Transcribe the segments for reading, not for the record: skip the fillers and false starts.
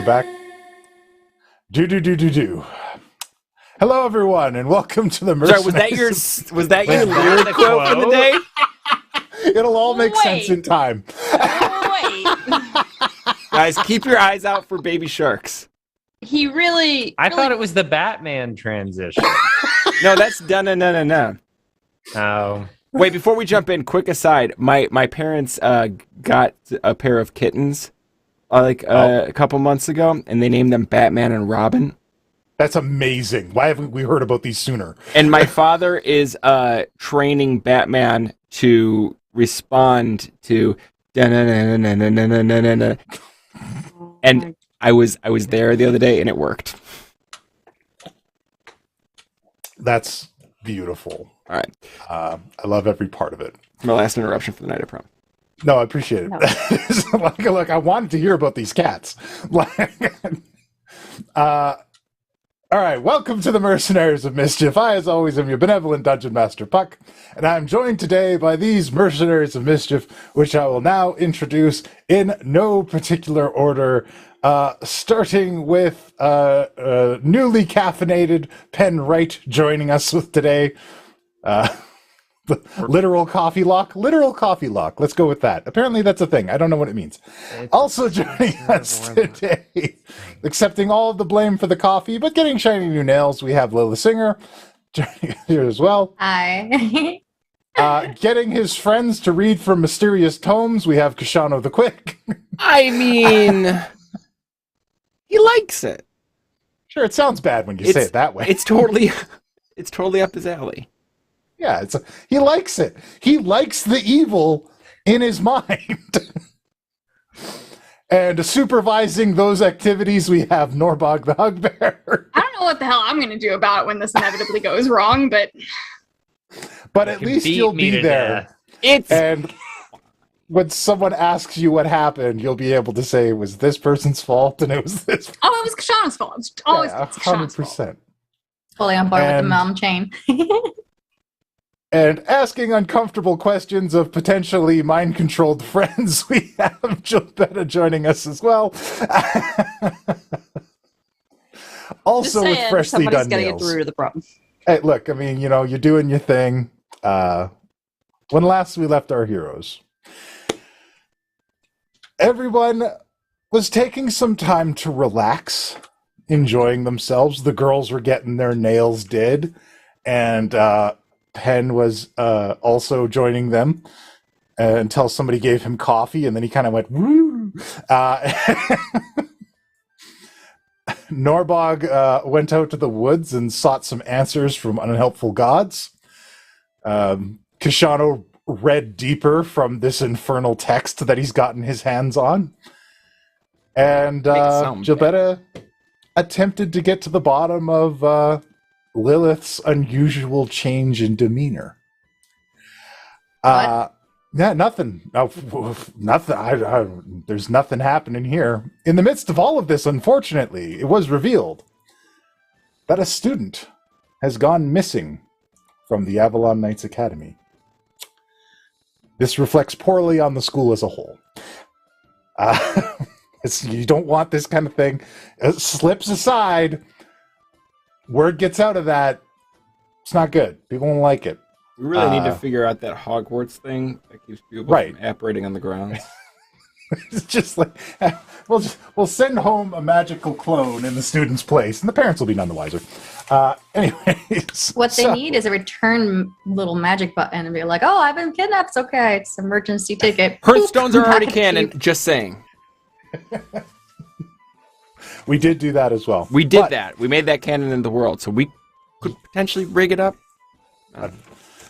Welcome back. Do. Hello, everyone, and welcome to the Mercenaries. Sorry, was that your lyric quote for the day? It'll all make sense in time. Wait. Guys, keep your eyes out for baby sharks. He really... I thought it was the Batman transition. No, that's no. Oh. Wait, before we jump in, quick aside. My parents got a pair of kittens a couple months ago, and they named them Batman and Robin. That's amazing. Why haven't we heard about these sooner? And my father is training Batman to respond to and I was there the other day and it worked. Look, Beautiful. all right. I love every part of it. My last interruption for the night, I promise. No, I appreciate it. No. Look, I wanted to hear about these cats. All right, welcome to the Mercenaries of Mischief. I, as always, am your benevolent Dungeon Master Puck, and I'm joined today by these Mercenaries of Mischief, which I will now introduce in no particular order, starting with newly caffeinated Penn Wright joining us with today. The literal coffee lock. Let's go with that. Apparently that's a thing. I don't know what it means. Also joining us today, accepting all of the blame for the coffee, but getting shiny new nails, we have Lila Singer joining us here as well. Hi. Getting his friends to read from mysterious tomes, we have Kashano the Quick. I mean, he likes it. Sure, it sounds bad when you say it that way. It's totally up his alley. Yeah, he likes it. He likes the evil in his mind. And supervising those activities, we have Norbog the Hugbear. I don't know what the hell I'm going to do about it when this inevitably goes wrong, but At least you'll be there. And when someone asks you what happened, you'll be able to say it was this person's fault and it was this. Oh, it was Kashana's fault. It's always Kashana's 100%. fault. Fully on board with the mom chain. And asking uncomfortable questions of potentially mind-controlled friends, we have Gilbetta joining us as well. Also Just with saying, freshly somebody's done gotta nails. get to the root of the problem. Hey, look, I mean, you're doing your thing. When last we left our heroes, everyone was taking some time to relax, enjoying themselves. The girls were getting their nails did, and Penn was also joining them until somebody gave him coffee, and then he kind of went, woo! Norbog went out to the woods and sought some answers from unhelpful gods. Kashano read deeper from this infernal text that he's gotten his hands on. And Gilbetta attempted to get to the bottom of Lilith's unusual change in demeanor. Yeah, nothing. No, nothing. There's nothing happening here. In the midst of all of this, unfortunately, it was revealed that a student has gone missing from the Avalon Knights Academy. This reflects poorly on the school as a whole. You don't want this kind of thing. It slips aside. Word gets out of that. It's not good. People don't like it. We really need to figure out that Hogwarts thing that keeps people from apparating on the ground. It's just like we'll send home a magical clone in the student's place, and the parents will be none the wiser. Anyways, What they need is a return little magic button and be like, oh, I've been kidnapped. It's okay. It's an emergency ticket. Hearthstones are already Back canon, to you. just saying. We did do that as well. We did that. We made that canon in the world, so we could potentially rig it up.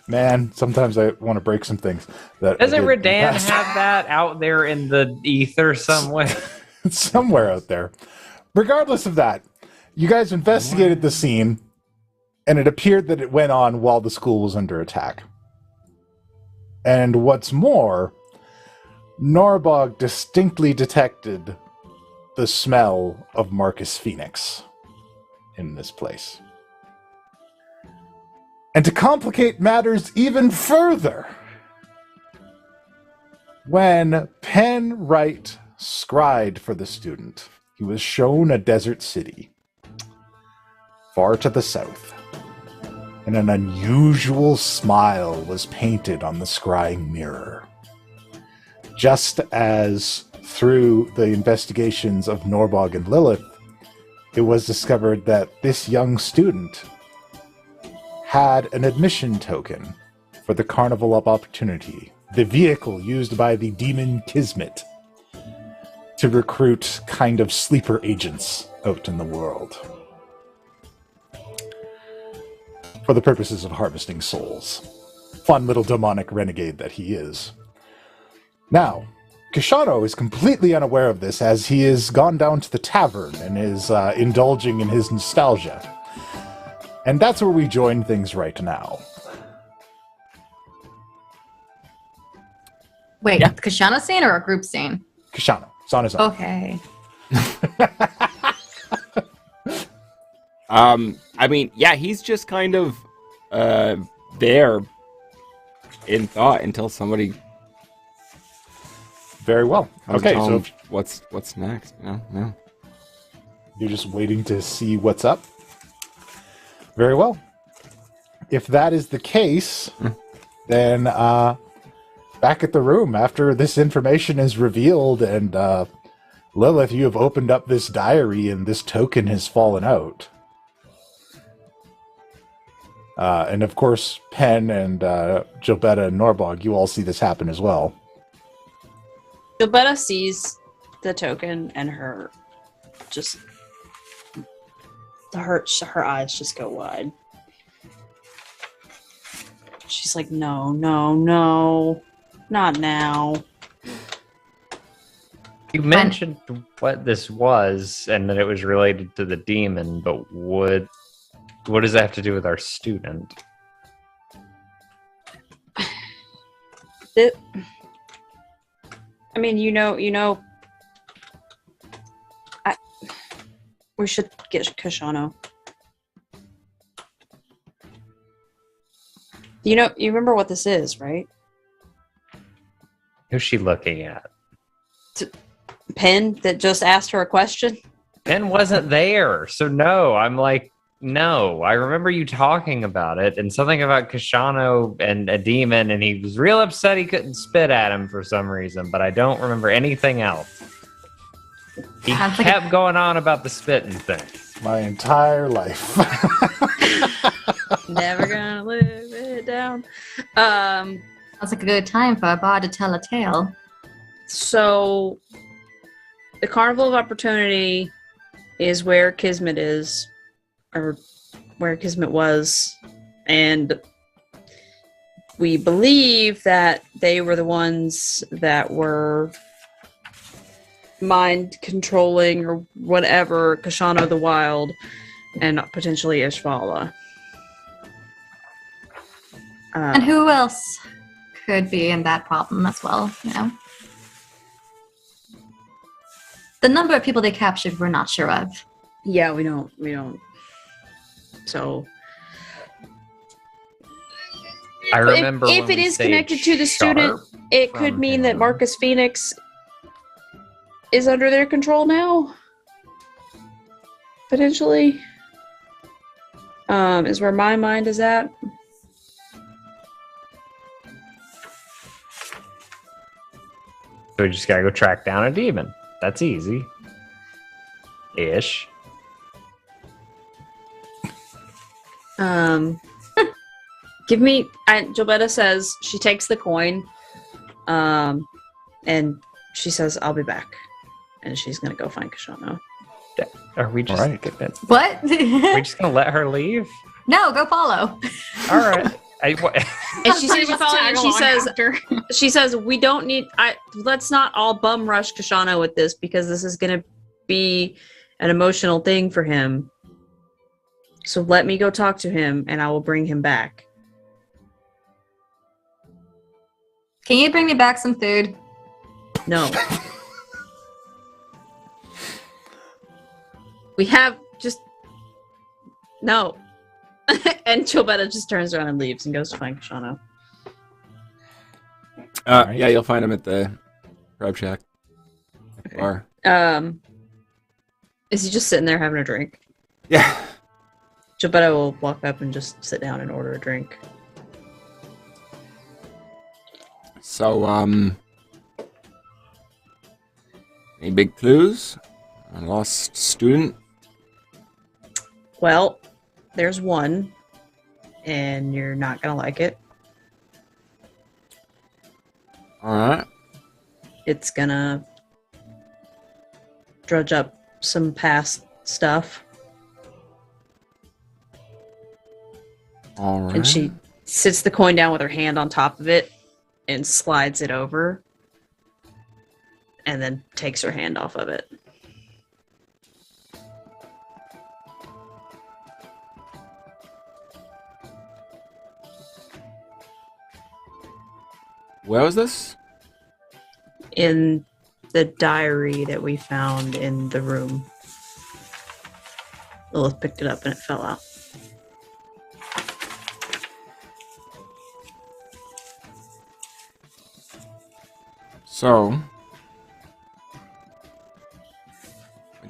Man, sometimes I want to break some things. Doesn't Redan have that out there in the ether somewhere? Somewhere out there. Regardless of that, you guys investigated the scene, and it appeared that it went on while the school was under attack. And what's more, Norbog distinctly detected the smell of Marcus Phoenix in this place. And to complicate matters even further, when Penn Wright scried for the student, he he was shown a desert city far to the south, and an unusual smile was painted on the scrying mirror. Just as through the investigations of Norbog and Lilith, it was discovered that this young student had an admission token for the Carnival of Opportunity, the vehicle used by the demon Kismet to recruit kind of sleeper agents out in the world for the purposes of harvesting souls. Fun little demonic renegade that he is. Now, Kishano is completely unaware of this, as he has gone down to the tavern and is indulging in his nostalgia. And that's where we join things right now. Wait, Yeah. Kashana scene or a group scene? Kishano, it's on his own. Okay. I mean, yeah, he's just kind of there in thought until somebody Very well. comes Okay, to so tell if him what's next. No. you're just waiting to see what's up. Very well. If that is the case, then back at the room after this information is revealed, and Lilith, you have opened up this diary and this token has fallen out. And of course, Penn and Gilbetta and Norbog, you all see this happen as well. Gilbetta sees the token and her eyes just go wide. She's like, no, not now. You mentioned what this was and that it was related to the demon, but what does that have to do with our student? I mean, we should get Kashano. You remember what this is, right? Who's she looking at? Penn that just asked her a question? Ben wasn't there, so no. I'm like, no. I remember you talking about it and something about Kashano and a demon, and he was real upset he couldn't spit at him for some reason, but I don't remember anything else. He kept going on about the spitting thing. My entire life. Never gonna live it down. Sounds like a good time for a bard to tell a tale. So, the Carnival of Opportunity is where Kismet is, or where Kismet was, and we believe that they were the ones that were mind controlling or whatever Kashano the Wild and potentially Ishvala. And who else could be in that problem as well, you know? The number of people they captured, we're not sure of. Yeah, we don't. So, I remember if it is connected to the student, it could mean that Marcus Phoenix is under their control now. Potentially, is where my mind is at. So we just gotta go track down a demon. That's easy. Ish. Give me. Gilbetta says she takes the coin, and she says, "I'll be back," and she's gonna go find Kashano. Are we just Right. What? we just gonna let her leave? No, go follow. All right. And she says, Let's tag along she says, we don't need. Let's not all bum rush Kashano with this because this is gonna be an emotional thing for him. So let me go talk to him, and I will bring him back. Can you bring me back some food? No. We have just no. And Chobetta just turns around and leaves and goes to find Kashano. Alright. Yeah, you'll find him at the crab shack. Bar. Is he just sitting there having a drink? Yeah. Gilberto will walk up and just sit down and order a drink. So, any big clues? A lost student? Well, there's one, and you're not gonna like it. Alright. It's gonna drudge up some past stuff. Alright. And she sits the coin down with her hand on top of it and slides it over. And then takes her hand off of it. Where was this? In the diary that we found in the room. Lilith picked it up and it fell out. So,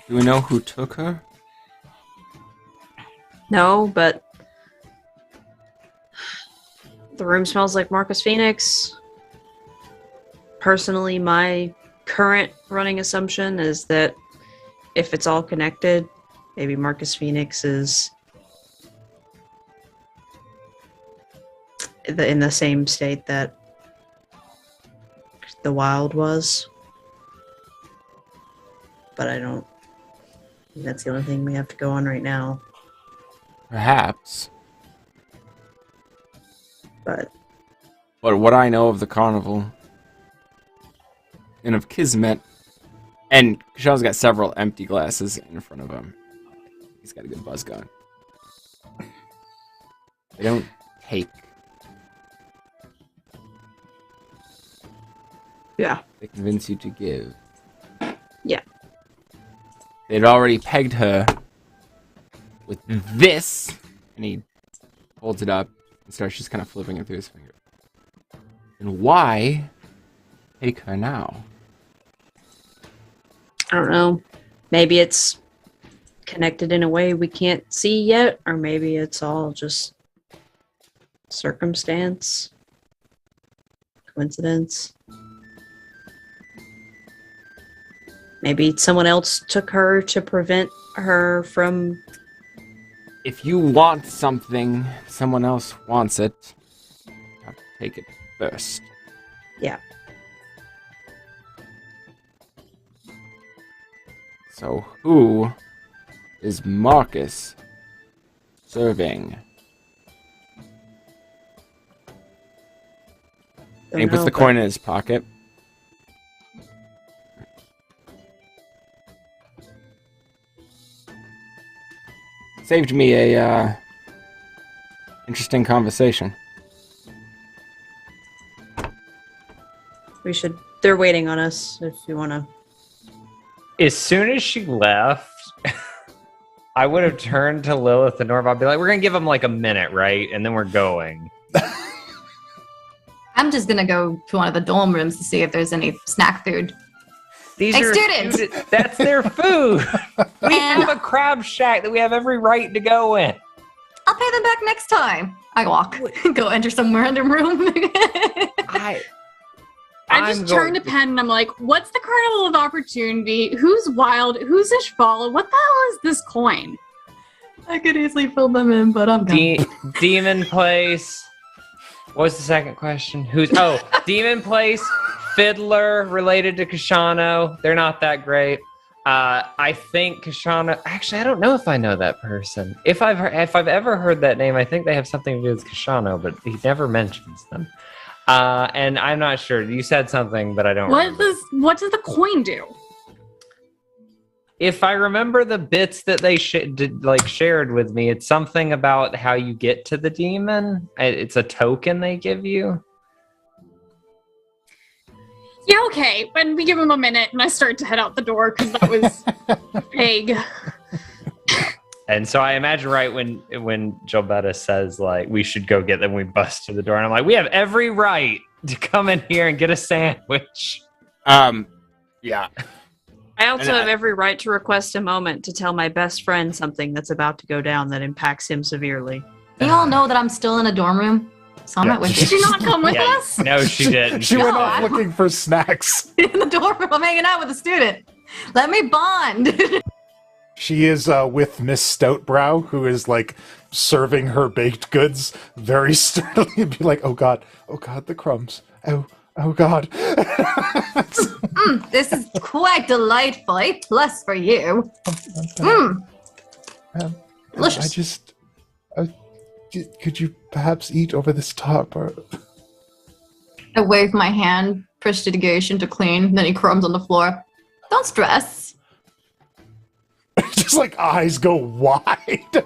do we know who took her? No, but the room smells like Marcus Phoenix. Personally, my current running assumption is that if it's all connected, maybe Marcus Phoenix is in the same state that the Wild was. But I don't. That's the only thing we have to go on right now. Perhaps. But what I know of the carnival and of Kismet, and Kashaw's got several empty glasses in front of him. He's got a good buzz going. They don't take. yeah. They convince you to give. Yeah. They'd already pegged her with this, and he holds it up and starts just kind of flipping it through his finger. And why take her now? I don't know. Maybe it's connected in a way we can't see yet, or maybe it's all just circumstance, coincidence. Maybe someone else took her to prevent her from... If you want something, someone else wants it. You have to take it first. Yeah. So who is Marcus serving? And he puts the coin in his pocket. Saved me a interesting conversation. We should... They're waiting on us if you want to... As soon as she left, I would have turned to Lilith and Norva. I'd be like, we're going to give them like a minute, right? And then we're going. I'm just gonna go to one of the dorm rooms to see if there's any snack food. These Hey, are students! That's their food. We have a crab shack that we have every right to go in. I'll pay them back next time. I walk. Go enter some random room. I just turn to Penn and I'm like, what's the Carnival of Opportunity? Who's Wild? Who's Ishvala? What the hell is this coin? I could easily fill them in, but I'm done. Demon Place. What was the second question? Demon Place, Fiddler related to Kashano. They're not that great. I think Kashano. Actually, I don't know if I know that person. If I've ever heard that name, I think they have something to do with Kashano, but he never mentions them. And I'm not sure. You said something, but I don't remember. What does the coin do? If I remember the bits that they shared with me, it's something about how you get to the demon. It's a token they give you. Yeah, okay. And we give him a minute and I start to head out the door because that was vague. And so I imagine right when Gilberta says like we should go get them, we bust to the door, and I'm like, we have every right to come in here and get a sandwich. Yeah. I also have every right to request a moment to tell my best friend something that's about to go down that impacts him severely. You all know that I'm still in a dorm room, so I'm not with you. Did you not come with us? No, she didn't. She went No, off I'm- looking for snacks. In the dorm room, I'm hanging out with a student. Let me bond. She is with Miss Stoutbrow, who is like serving her baked goods very sternly. Be like, oh god, the crumbs. Oh god. This is quite delightful. A plus for you. Delicious. Could you perhaps eat over this top? Or... I wave my hand, prestidigitation to clean, then he crumbs on the floor. Don't stress. Just like eyes go wide.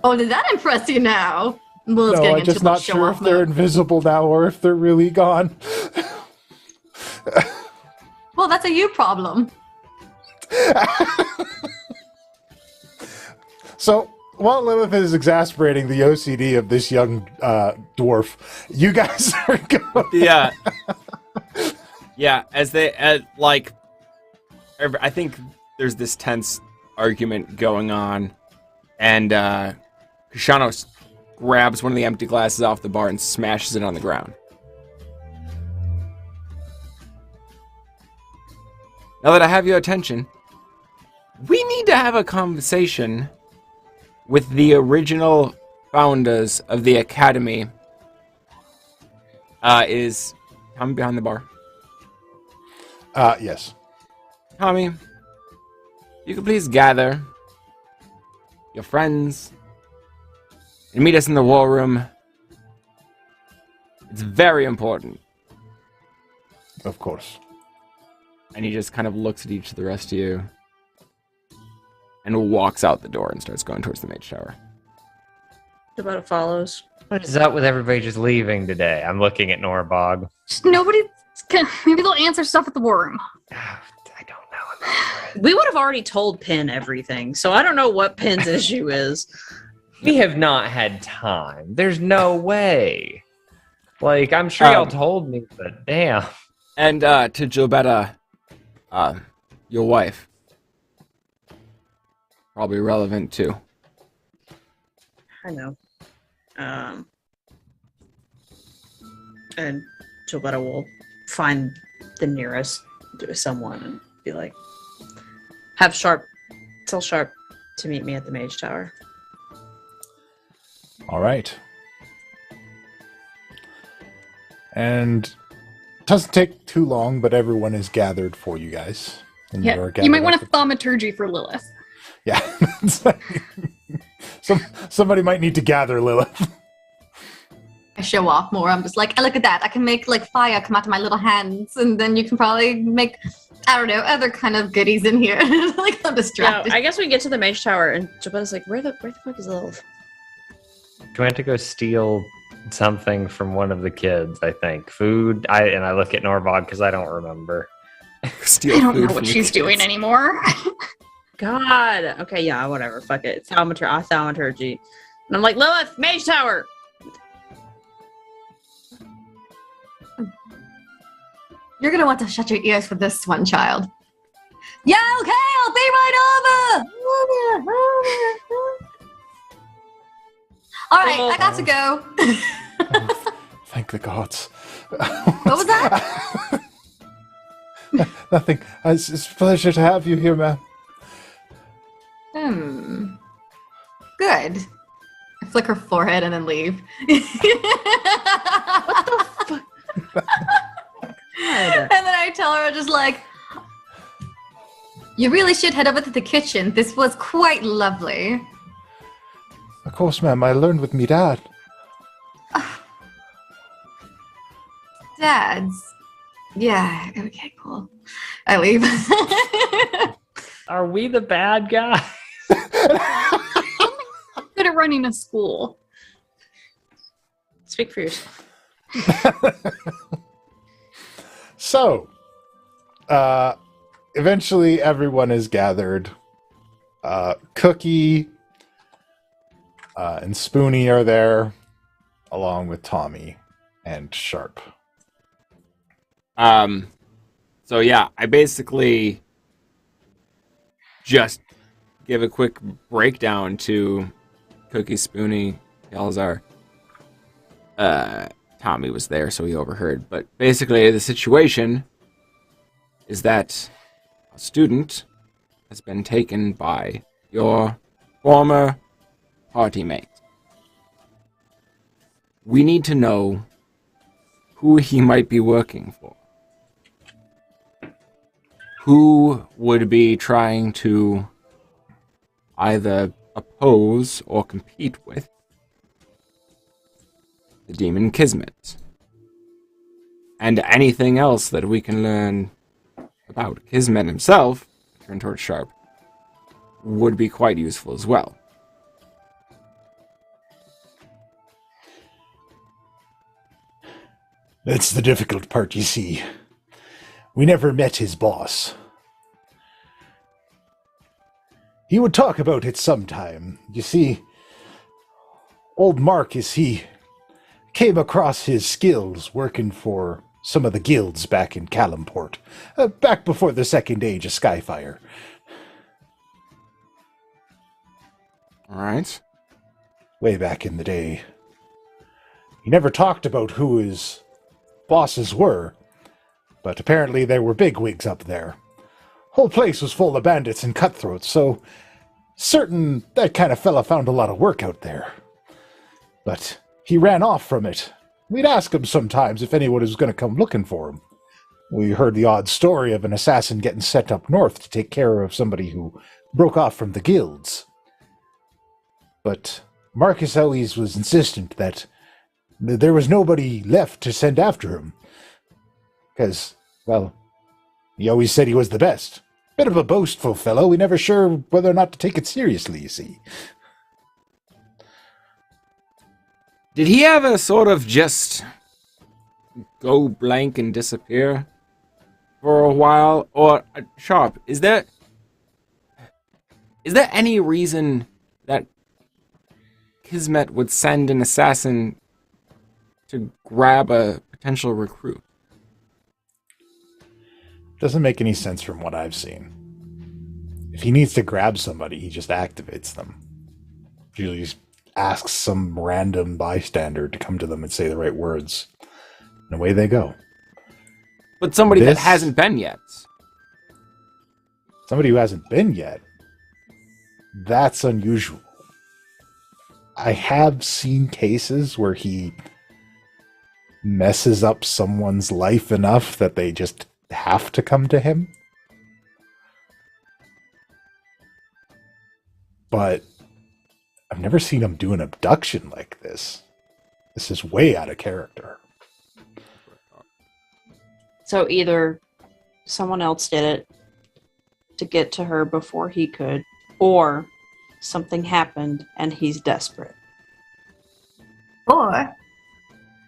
Oh, did that impress you now? Will's No, getting I'm into just not sure if they're invisible now or if they're really gone. Well, that's a you problem. So, while Lilith is exasperating the OCD of this young dwarf, you guys are going... Yeah. Yeah, I think there's this tense argument going on, and Kashano grabs one of the empty glasses off the bar and smashes it on the ground. Now that I have your attention, we need to have a conversation with the original founders of the Academy. Is Tommy behind the bar? Yes. Tommy, you can please gather your friends and meet us in the war room. It's very important. Of course. And he just kind of looks at each of the rest of you and walks out the door and starts going towards the mage tower. About follows. What is up with everybody just leaving today? I'm looking at Norbog. Nobody can. Maybe they'll answer stuff at the war room. I don't know. We would have already told Pin everything, so I don't know what Pin's issue is. We have not had time. There's no way. Like, I'm sure y'all told me, but damn. And to Jobetta, your wife. Probably relevant too. I know. And Jobetta will find the nearest to someone and be like, tell Sharp to meet me at the mage tower. All right. And it doesn't take too long, but everyone is gathered for you guys. And Yeah, you're you might gathered want at a thaumaturgy for Lilith. Yeah. Somebody might need to gather Lilith. I show off more. I'm just like, look at that. I can make like fire come out of my little hands, and then you can probably make, I don't know, other kind of goodies in here. Like, I'm distracted. Yeah, I guess we get to the mage tower and Jobetta's like, where the fuck is Lilith? Do I have to go steal something from one of the kids, I think? Food? I look at Norbog because I don't remember. Steal I don't food know from what the she's kids. doing anymore. God. Okay, yeah, whatever. Fuck it. Thaumaturgy. And I'm like, Lilith, mage tower! You're gonna want to shut your ears for this one, child. Yeah, okay, I'll be right over. All right, I got to go. Thank the gods. What was that? Nothing. It's a pleasure to have you here, ma'am. Good. I flick her forehead and then leave. And then I tell her just like, you really should head over to the kitchen. This was quite lovely. Of course, ma'am. I learned with me dad. Dad's. Yeah, okay, cool. I leave. Are we the bad guy? Good at running a school. Speak for yourself. So, eventually everyone is gathered. Cookie and Spoonie are there, along with Tommy and Sharp. So yeah, I basically just give a quick breakdown to Cookie Spoonie, Yalzar. Tommy was there, so he overheard. But basically, the situation is that a student has been taken by your former party mate. We need to know who he might be working for. Who would be trying to either oppose or compete with the demon Kismet. And anything else that we can learn about Kismet himself, turn towards Sharp, would be quite useful as well. That's the difficult part, you see. We never met his boss. He would talk about it sometime. You see, old Marcus, he came across his skills working for some of the guilds back in Calimport, back before the second age of Skyfire. All right. Way back in the day. He never talked about who his bosses were, but apparently there were bigwigs up there. Whole place was full of bandits and cutthroats, so certain that kind of fella found a lot of work out there. But he ran off from it. We'd ask him sometimes if anyone was going to come looking for him. We heard the odd story of an assassin getting sent up north to take care of somebody who broke off from the guilds. But Marcus always was insistent that there was nobody left to send after him. Because, well, he always said he was the best. Bit of a boastful fellow. We never sure whether or not to take it seriously, you see. Did he ever sort of just go blank and disappear for a while? Or, Sharp, is there any reason that Kismet would send an assassin to grab a potential recruit? Doesn't make any sense from what I've seen. If he needs to grab somebody, he just activates them. Usually just asks some random bystander to come to them and say the right words. And away they go. But somebody that hasn't been yet. Somebody who hasn't been yet? That's unusual. I have seen cases where he messes up someone's life enough that they just have to come to him. But I've never seen him do an abduction like this. This is way out of character. So either someone else did it to get to her before he could, or something happened and he's desperate. Or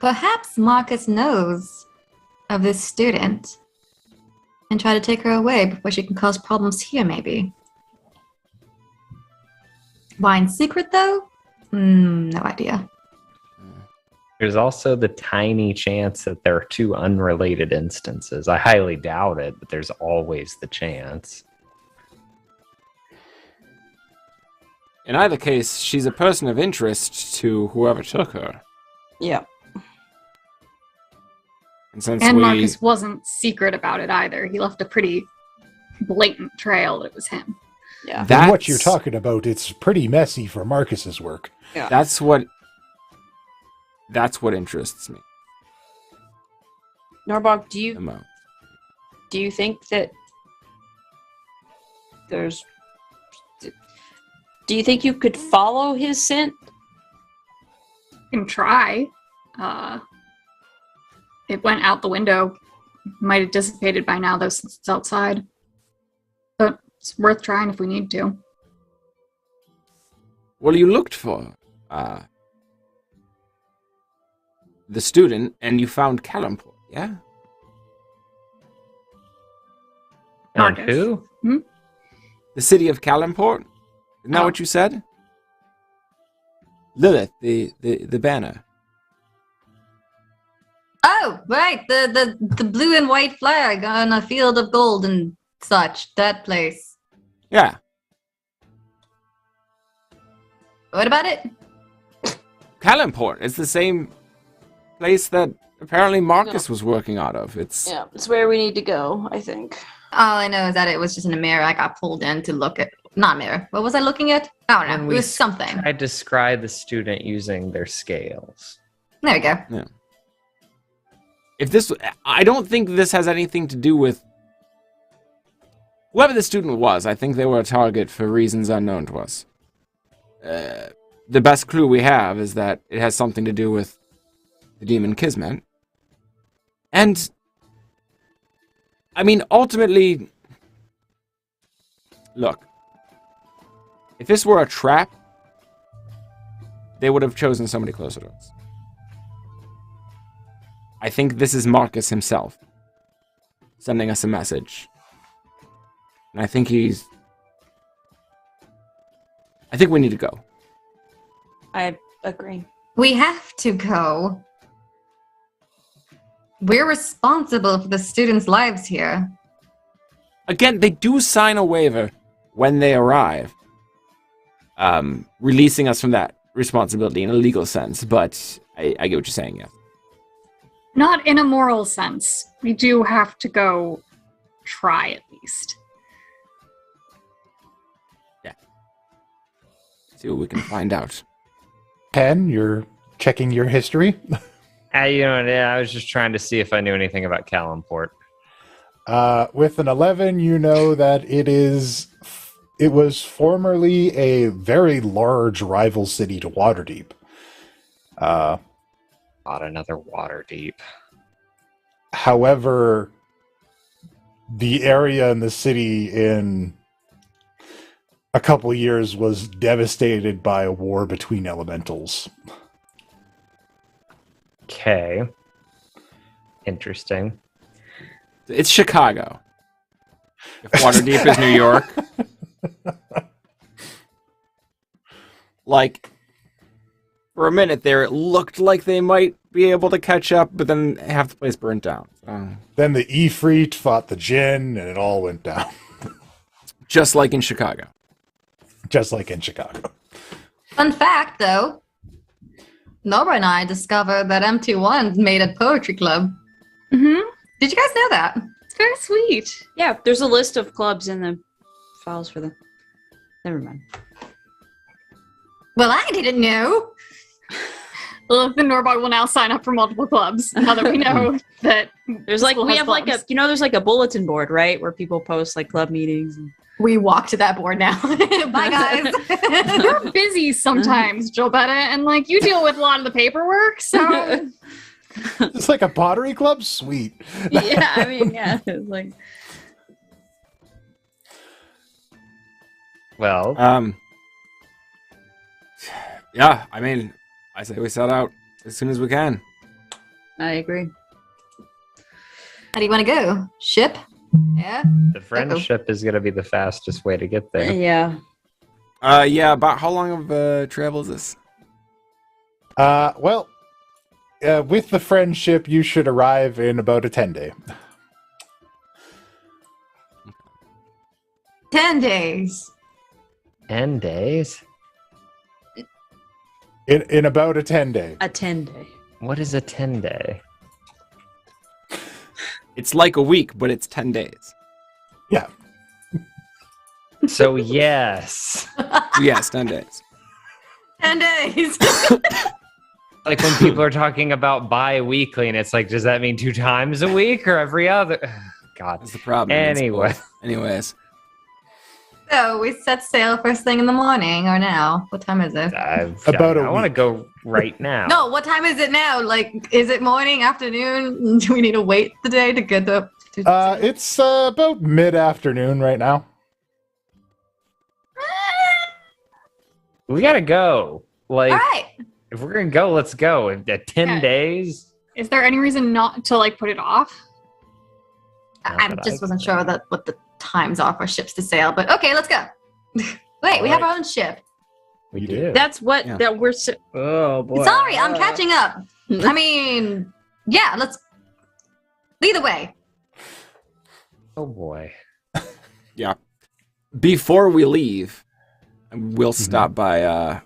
perhaps Marcus knows of this student and try to take her away before she can cause problems here, maybe. Why in secret, though? No idea. There's also the tiny chance that there are two unrelated instances. I highly doubt it, but there's always the chance. In either case, she's a person of interest to whoever took her. Yeah. And Marcus wasn't secret about it either. He left a pretty blatant trail that it was him. Yeah. And what you're talking about, it's pretty messy for Marcus's work. Yeah. That's what interests me. Norbog, The do you think that do you think you could follow his scent? You can try. It went out the window. Might have dissipated by now, though, since it's outside. But it's worth trying if we need to. Well, you looked for the student, and you found Calimport, yeah? And Marcus. who? The city of Calimport? Isn't that what you said? Lilith, the banner. Oh, right. The blue and white flag on a field of gold and such. That place. Yeah. What about it? Calimport. It's the same place that apparently Marcus was working out of. It's where we need to go, I think. All I know is that it was just in a mirror. I got pulled in to look at. Not mirror. What was I looking at? I don't know. It was something. I describe the student using their scales. There we go. Yeah. I don't think this has anything to do with whoever the student was. I think they were a target for reasons unknown to us. The best clue we have is that it has something to do with the demon Kismet. And, I mean, ultimately, look, if this were a trap, they would have chosen somebody closer to us. I think this is Marcus himself sending us a message. And I think we need to go. I agree. We have to go. We're responsible for the students' lives here. Again, they do sign a waiver when they arrive, releasing us from that responsibility in a legal sense, but I get what you're saying, yes. Not in a moral sense. We do have to go try at least. Yeah. See what we can find out. Pen, you're checking your history. I was just trying to see if I knew anything about Calimport. With an 11, you know that it was formerly a very large rival city to Waterdeep. Not another Waterdeep. However, the area in the city in a couple years was devastated by a war between elementals. Okay. Interesting. It's Chicago. If Waterdeep is New York. Like, for a minute there, it looked like they might be able to catch up, but then half the place burnt down. Then the Ifrit fought the Jinn, and it all went down. Just like in Chicago. Just like in Chicago. Fun fact, though. Nora and I discovered that MT1 made a poetry club. Mm-hmm. Did you guys know that? It's very sweet. Yeah, there's a list of clubs in the files for the... Never mind. Well, I didn't know. Well, the Norbog will now sign up for multiple clubs now that we know that There's like, we have clubs. like a, there's like a bulletin board, right? Where people post like club meetings. And... We walk to that board now. Bye, guys. You're busy sometimes, Jolbetta, and like you deal with a lot of the paperwork, so It's like a pottery club? Sweet. Yeah, I mean, yeah, it's like... Well, yeah, I mean, I say we set out as soon as we can. I agree. How do you want to go? Ship? Yeah? the friendship is going to be the fastest way to get there. Yeah. Yeah, about how long of travel is this? Well, with the friendship, you should arrive in about a 10-day. 10 days. 10 days? In about a 10-day. A 10-day. What is a 10-day? It's like a week, but it's 10 days. Yeah. So, yes. Yes, 10 days. 10 days. Like when people are talking about bi-weekly, and it's like, does that mean 2 times a week or every other? God. That's the problem. Anyway. Anyways. So we set sail first thing in the morning, or now? What time is it? I About want to go right now. No, what time is it now? Like, is it morning, afternoon? Do we need to wait the day to get up? It's about mid-afternoon right now. We got to go. Like, All right. if we're going to go, let's go. At 10 Yeah. days? is there any reason not to like put it off? Not I that just I've wasn't seen. sure what the times are for ships to sail, but okay, let's go. Wait, we have our own ship. We You do. do. That's what Yeah. that we're. Oh, boy. Sorry, I'm catching up. I mean, Yeah, let's lead the way. Oh boy. Yeah. Before we leave, we'll stop by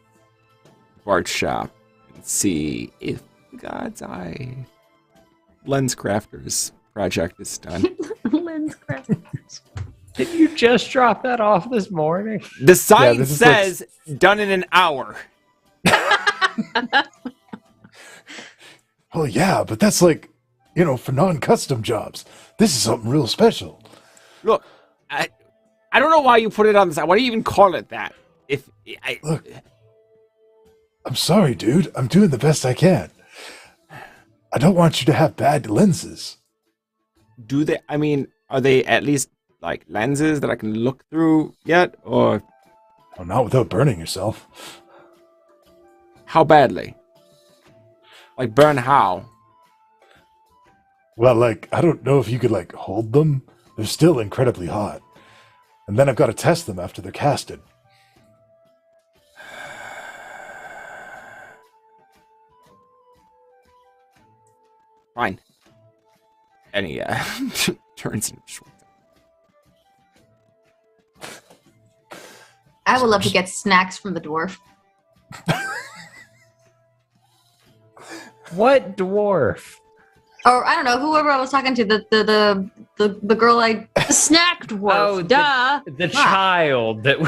Bart's shop and see if God's Eye Lens Crafters project is done. Lens crafters. Did you just drop that off this morning? The sign says done in an hour. Oh yeah, but that's like, for non-custom jobs. This is something real special. Look, I don't know why you put it on the side. Why do you even call it that? Look, I'm sorry, dude. I'm doing the best I can. I don't want you to have bad lenses. Do they? I mean, are they at least like lenses that I can look through yet, or? Oh, not without burning yourself. How badly? Like burn how? Well, I don't know if you could hold them. They're still incredibly hot. And then I've got to test them after they're casted. Fine. And he turns into short. I would love to get snacks from the dwarf. What dwarf? Or I don't know, whoever I was talking to, the girl I The snack dwarf. Oh, duh. The child that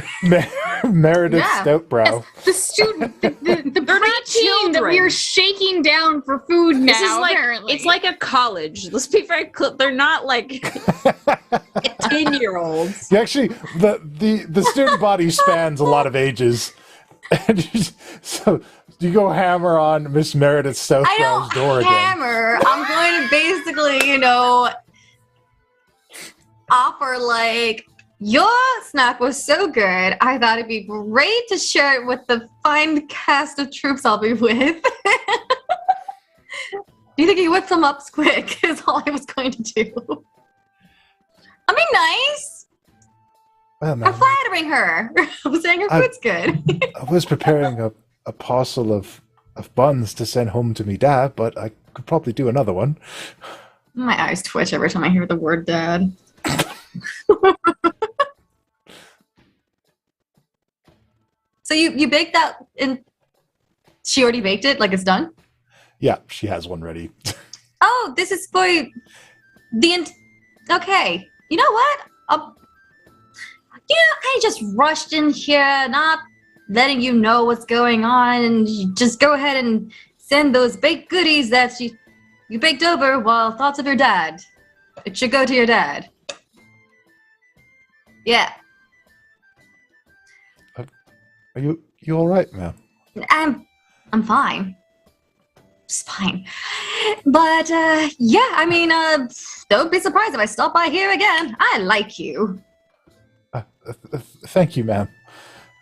Meredith Yeah. Stoutbrow. The student, the They're not preteen that we are children. shaking down for food now. This is like apparently. it's like a college. Let's be very clear. They're not like 10-year-olds. You actually, the student body spans a lot of ages. And so you go hammer on Miss Meredith I Stoutbrow's door don't again. hammer. I'm going to basically, offer your snack was so good. I thought it'd be great to share it with the fine cast of troops I'll be with. Do you think you whip them up quick? Is all I was going to do. I mean, nice. Well, I'm man, flattering her. I'm saying her food's good. I was preparing a parcel of buns to send home to me dad, but I could probably do another one. My eyes twitch every time I hear the word dad. So you baked that and she already baked it? It's done? Yeah, she has one ready. Oh, this is for okay. You know what? I just rushed in here, not letting you know what's going on, and you just go ahead and send those baked goodies that you baked over while thoughts of your dad. It should go to your dad. Yeah. Are you all right, ma'am? I'm fine. Just fine. But yeah, I mean, don't be surprised if I stop by here again. I like you. Thank you, ma'am.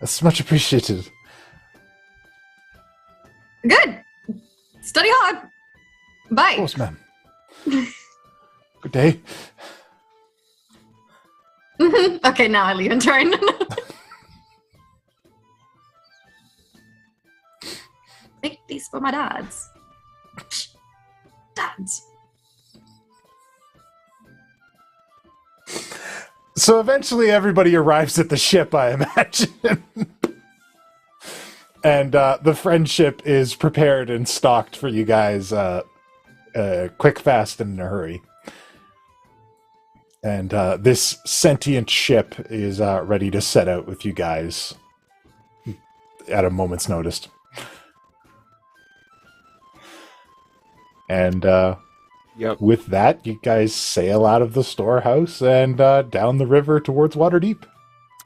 That's much appreciated. Good. Study hard. Bye. Of course, ma'am. Good day. Okay, now I leave and turn. Make these for my dads. Dads. So eventually everybody arrives at the ship, I imagine. And the friendship is prepared and stocked for you guys quick, fast, and in a hurry. And this sentient ship is ready to set out with you guys at a moment's notice. And with that, you guys sail out of the storehouse and down the river towards Waterdeep.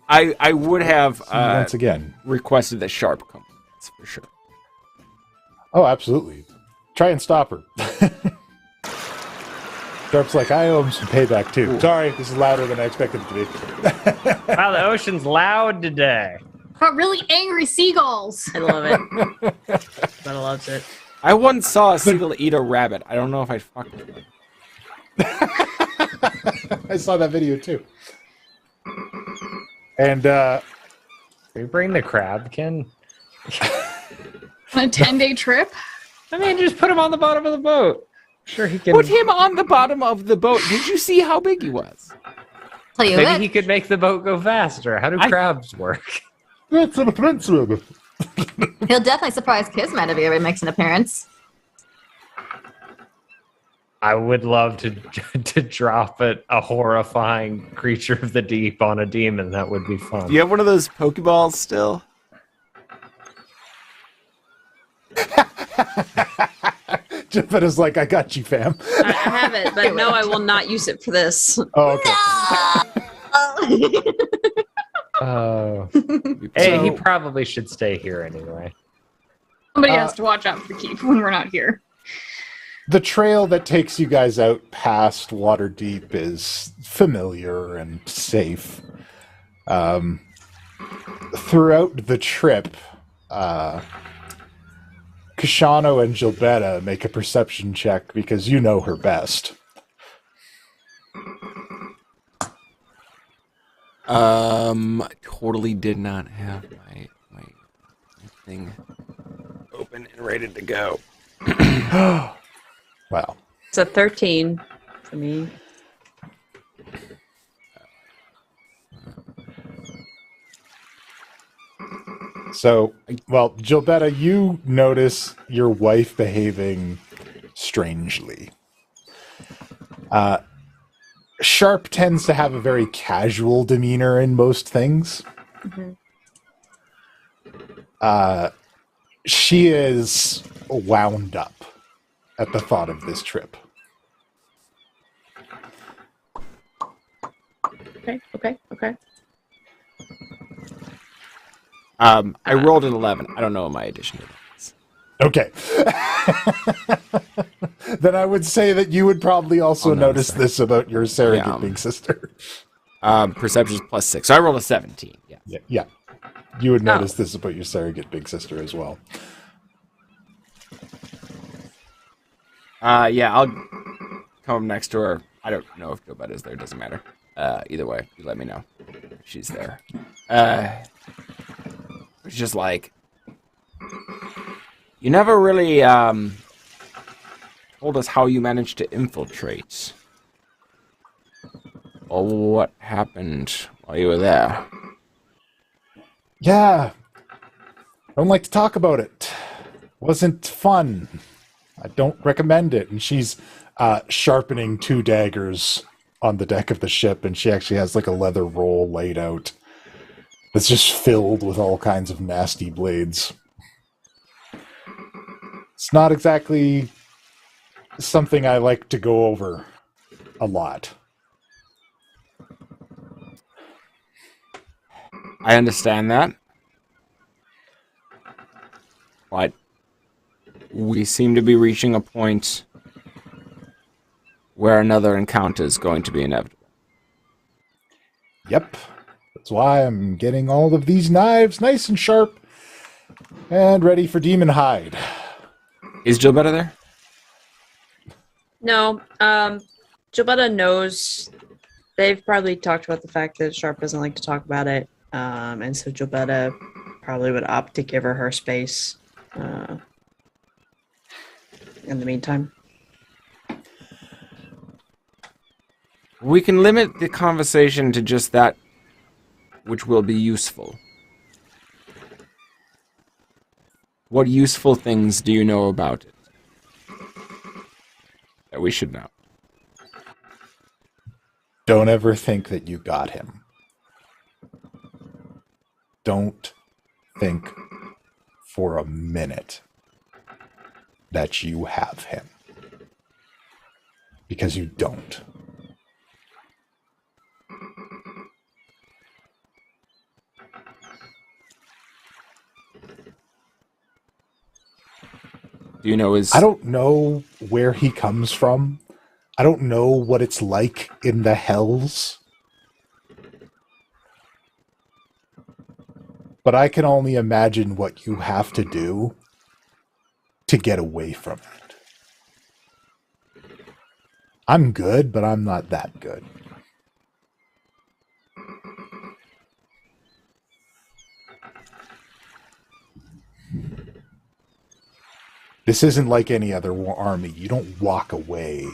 I would have once again requested that Sharp come. That's for sure. Oh, absolutely. Try and stop her. Sharp's like, I owe him some payback too. Ooh. Sorry, this is louder than I expected it to be. Wow, the ocean's loud today. Got really angry seagulls. I love it. Bella loves it. I once saw a seagull eat a rabbit. I don't know if I'd fuck with it. I saw that video too. And Can we bring the crab, Ken? On a 10-day trip? I mean, just put him on the bottom of the boat. Sure, he can. Put him on the bottom of the boat. Did you see how big he was? Tell you Maybe what, he could make the boat go faster. How do crabs work? That's an offensive. he'll definitely surprise Kismet if he ever makes an appearance. I would love to drop a horrifying creature of the deep on a demon. That would be fun. Do you have one of those Pokeballs still? Geppetto's like, I got you, fam. I have it, but no, I will not use it for this. Oh, okay. Oh. So- Hey, he probably should stay here anyway. Somebody has to watch out for the keep when we're not here. The trail that takes you guys out past Waterdeep is familiar and safe. Throughout the trip, Kashano and Gilbetta make a perception check because you know her best. Totally did not have my thing open and ready to go. Wow. It's a 13 for me. So, well, Gilbetta, you notice your wife behaving strangely. Sharp tends to have a very casual demeanor in most things. She is wound up at the thought of this trip. Okay. I rolled an 11. I don't know what my addition is. Okay. Then I would say that you would probably also notice this about your surrogate big sister. Perception is +6. So I rolled a 17. Yeah. Yeah. You would notice this about your surrogate big sister as well. Yeah, I'll come next to her. I don't know if Gilbetta is there. Doesn't matter. Either way, you let me know if she's there. It's just like, you never really told us how you managed to infiltrate. Or what happened while you were there. Yeah. I don't like to talk about it. Wasn't fun. I don't recommend it. And she's sharpening 2 daggers on the deck of the ship, and she actually has like a leather roll laid out that's just filled with all kinds of nasty blades. It's not exactly something I like to go over a lot. I understand that. But we seem to be reaching a point where another encounter is going to be inevitable. Yep. That's why I'm getting all of these knives nice and sharp and ready for Demon Hide. Is Gilbetta there? No, Gilbetta knows. They've probably talked about the fact that Sharp doesn't like to talk about it, and so Gilbetta probably would opt to give her space in the meantime. We can limit the conversation to just that which will be useful. What useful things do you know about it that we should know? Don't ever think that you got him. Don't think for a minute that you have him. Because you don't. Do you know his... I don't know where he comes from. I don't know what it's like in the hells. But I can only imagine what you have to do to get away from it. I'm good, but I'm not that good. This isn't like any other army. You don't walk away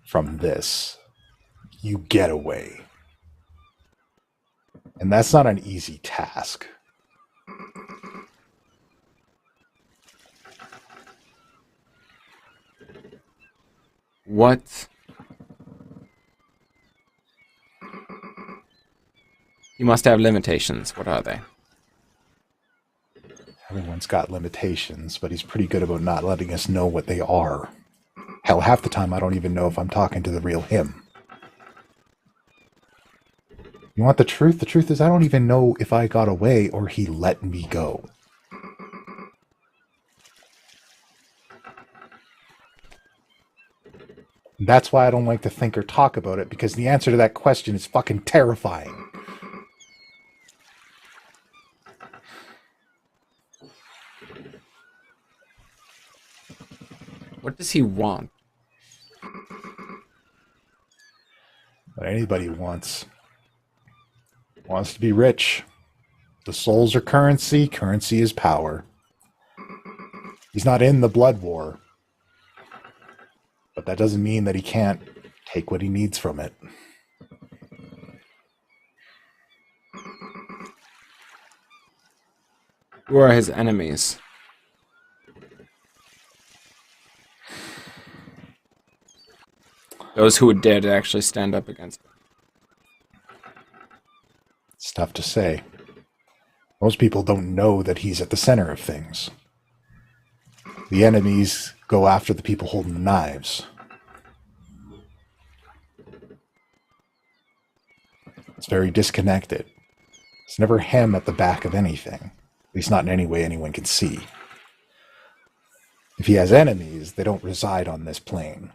from this. You get away. And that's not an easy task. What? You must have limitations. What are they? Everyone's got limitations, but he's pretty good about not letting us know what they are. Hell, half the time I don't even know if I'm talking to the real him. You want the truth? The truth is I don't even know if I got away or he let me go. That's why I don't like to think or talk about it, because the answer to that question is fucking terrifying. What does he want? What anybody wants. Wants to be rich. The souls are currency. Currency is power. He's not in the blood war. But that doesn't mean that he can't take what he needs from it. Who are his enemies? Those who would dare to actually stand up against him. It's tough to say. Most people don't know that he's at the center of things. The enemies go after the people holding the knives. It's very disconnected. It's never him at the back of anything. At least not in any way anyone can see. If he has enemies, they don't reside on this plane.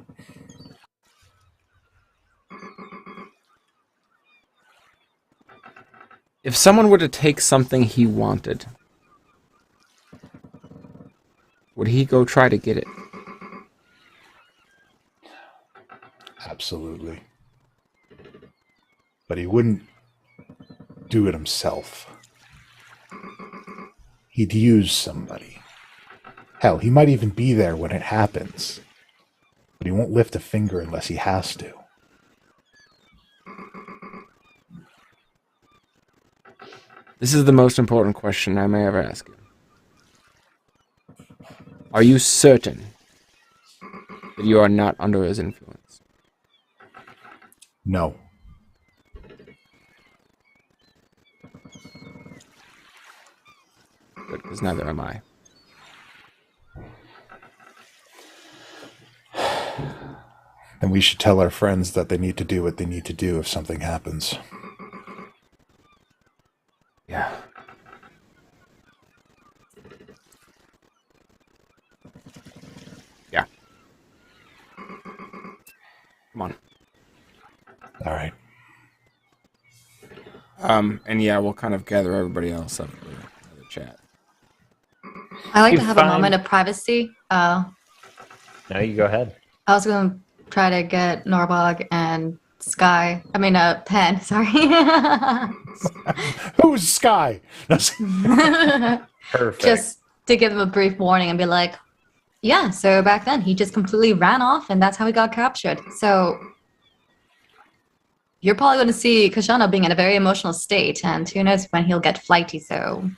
If someone were to take something he wanted, would he go try to get it? Absolutely. But he wouldn't do it himself. He'd use somebody. Hell, he might even be there when it happens. But he won't lift a finger unless he has to. This is the most important question I may ever ask you. Are you certain that you are not under his influence? No. Good, because neither am I. Then we should tell our friends that they need to do what they need to do if something happens. Yeah. Yeah. Come on. All right. And yeah, we'll kind of gather everybody else up for the chat. I like You to have find- a moment of privacy. No, you go ahead. I was going to try to get Norbog and Pen, sorry. Who's Sky? Perfect. Just to give them a brief warning and be like, yeah, so back then he just completely ran off and that's how he got captured. So you're probably going to see Kashana being in a very emotional state, and who knows when he'll get flighty, so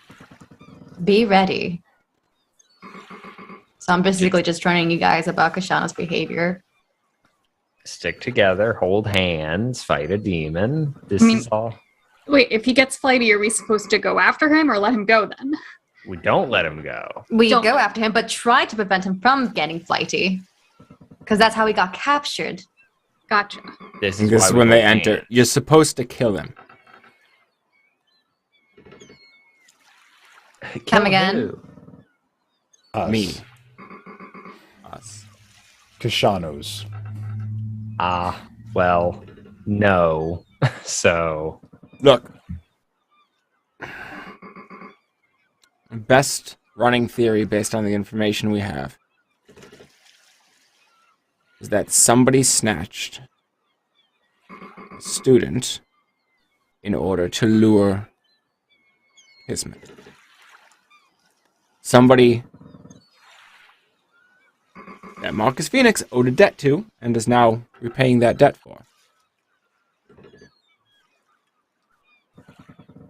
be ready. So I'm basically just warning you guys about Kashana's behavior. Stick together, hold hands, fight a demon. This is all. Wait, if he gets flighty, are we supposed to go after him or let him go then? We don't let him go. We Don't go let- after him, but try to prevent him from getting flighty. Because that's how he got captured. Gotcha. This And is, this why is we when they hold enter. hands. You're supposed to kill him. Kill again? who? Us. Me. Us. Kashanos. Well, no. So, Look. Best running theory based on the information we have is that somebody snatched a student in order to lure Kismet. somebody that Marcus Phoenix owed a debt to and is now repaying that debt for.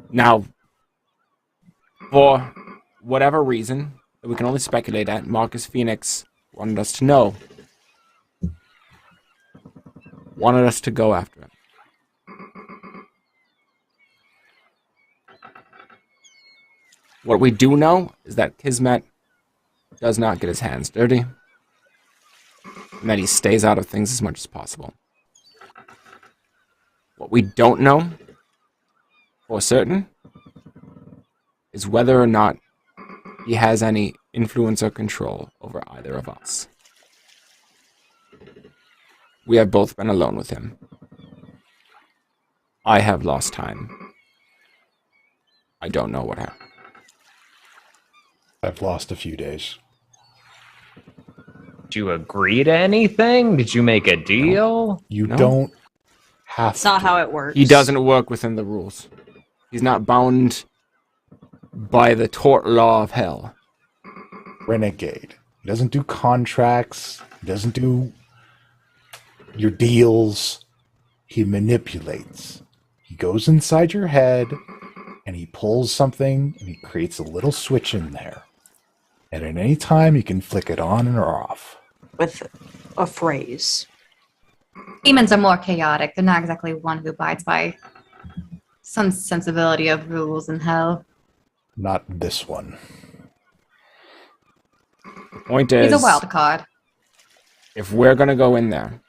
Now, for whatever reason that we can only speculate at, Marcus Phoenix wanted us to know. Wanted us to go after him. What we do know is that Kismet does not get his hands dirty, and that he stays out of things as much as possible. What we don't know for certain is whether or not he has any influence or control over either of us. We have both been alone with him. I have lost time. I don't know what happened. I've lost a few days. Did you agree to anything? Did you make a deal? You No. don't have That's not to. how it works. He doesn't work within the rules. He's not bound by the tort law of hell. Renegade. He doesn't do contracts. He doesn't do your deals. He manipulates. He goes inside your head and he pulls something and he creates a little switch in there. And at any time you can flick it on or off. With a phrase. Demons are more chaotic. They're not exactly one who abides by some sensibility of rules in hell. Not this one. The point is, He's a wild card. if we're gonna go in there,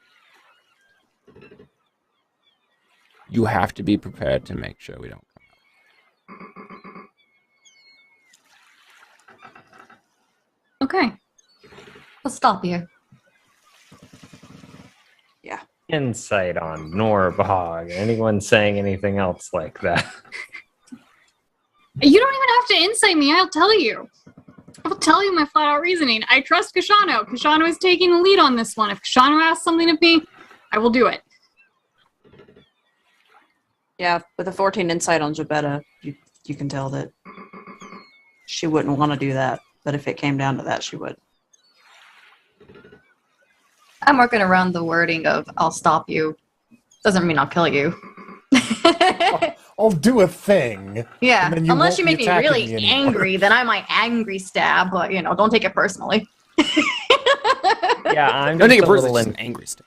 you have to be prepared to make sure we don't come out. Okay. We'll stop you. Insight on Norbog. Anyone saying anything else like that? You don't even have to insight me. I'll tell you. I'll tell you my flat out reasoning. I trust Kashano. Kashano is taking the lead on this one. If Kashano asks something of me, I will do it. Yeah, with a 14 insight on Jabetta, you can tell that she wouldn't want to do that. But if it came down to that, she would. I'm working around the wording of I'll stop you. Doesn't mean I'll kill you. I'll do a thing. Yeah, and then you unless won't you be make me attacking really me anymore. angry, then I might angry stab, but don't take it personally. Yeah, I'm Don't just take it a personally, little it's just an angry stick.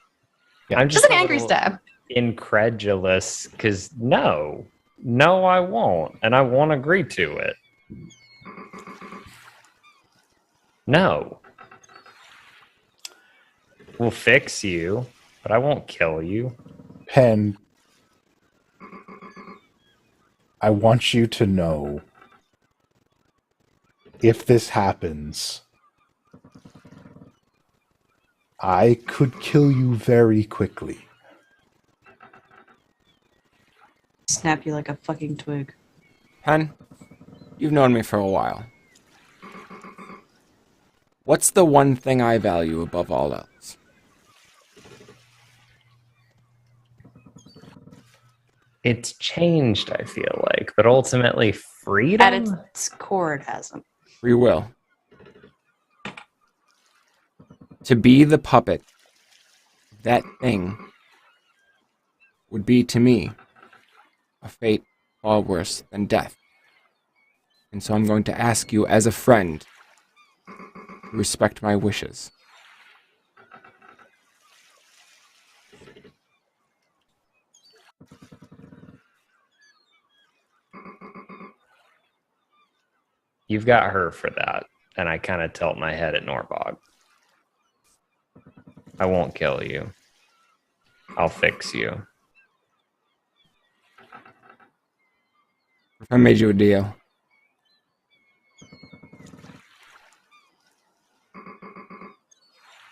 I'm Just just an a angry little stab. incredulous because no, I won't, and I won't agree to it. No. We'll fix you, but I won't kill you. Pen, I want you to know, if this happens, I could kill you very quickly. Snap you like a fucking twig. Pen, you've known me for a while. What's the one thing I value above all else? It's changed, I feel like, but ultimately freedom. At its core, it hasn't. Free will. To be the puppet, that thing, would be to me a fate far worse than death. And so I'm going to ask you as a friend to respect my wishes. You've got her for that, and I kind of tilt my head at Norbog. I won't kill you. I'll fix you. If I made you a deal,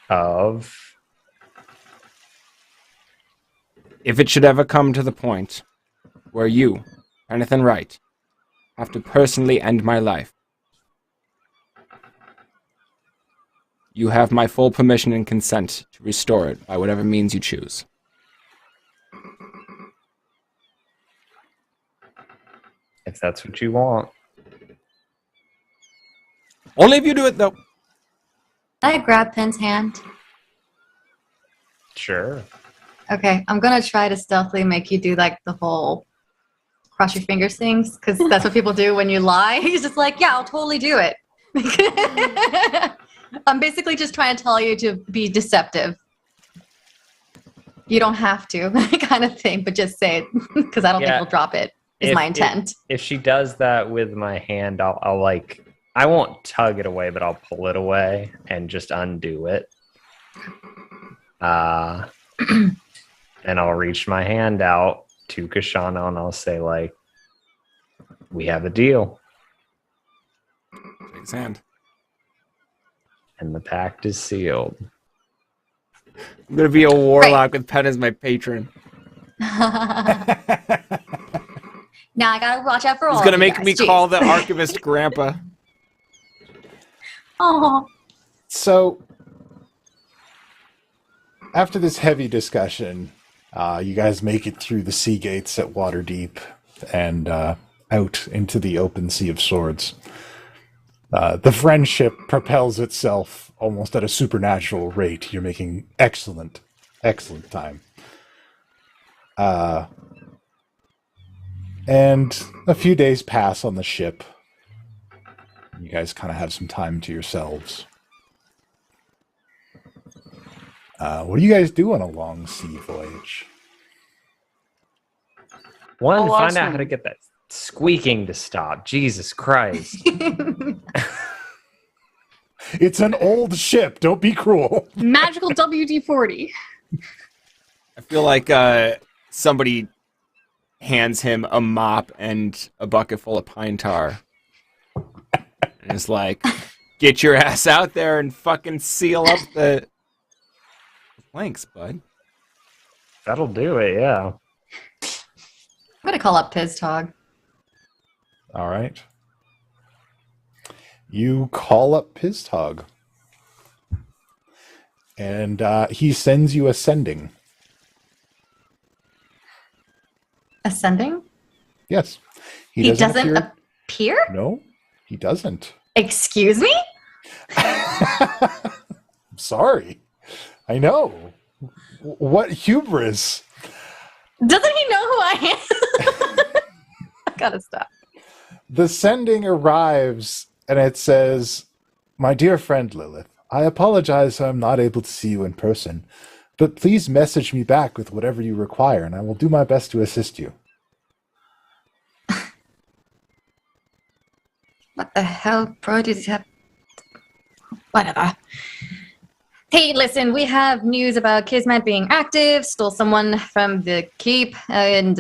Of if it should ever come to the point where you, Anything Wright, have to personally end my life, you have my full permission and consent to restore it by whatever means you choose. if that's what you want. Only if you do it, though. I grab Pen's hand. Sure. Okay, I'm gonna try to stealthily make you do like the whole cross your fingers things, because that's what people do when you lie. He's just like, yeah, I'll totally do it. I'm basically just trying to tell you to be deceptive. You don't have to, kind of thing, but just say it, because I don't think we'll drop it, is my intent. If she does that with my hand, I'll like, I won't tug it away, but I'll pull it away and just undo it. And I'll reach my hand out to Kashana and I'll say, like, we have a deal. Shake his hand. And the pact is sealed. I'm going to be a warlock with Pen as my patron. Now I gotta watch out for all He's going to of you make me guys. call Jeez. the archivist Grandpa. Oh, So, after this heavy discussion, you guys make it through the sea gates at Waterdeep and out into the open sea of swords. The friendship propels itself almost at a supernatural rate. You're making excellent time. And a few days pass on the ship. You guys kind of have some time to yourselves. What do you guys do on a long sea voyage? One, find awesome. out how to get that squeaking to stop. Jesus Christ. It's an old ship. Don't be cruel. Magical WD-40. I feel like somebody hands him a mop and a bucket full of pine tar. And it's like, get your ass out there and fucking seal up the planks, bud. That'll do it, yeah. I'm gonna call up Piztog. All right. You call up Piztog. And he sends you a sending. Ascending? Yes. He doesn't appear? No, he doesn't. Excuse me? I'm sorry. I know. What hubris. Doesn't he know who I am? I gotta stop. The sending arrives and it says, "My dear friend Lilith, I apologize I'm not able to see you in person, but please message me back with whatever you require and I will do my best to assist you." What the hell, bro? Did he have... Whatever. Hey, listen, we have news about Kismet being active, stole someone from the keep, and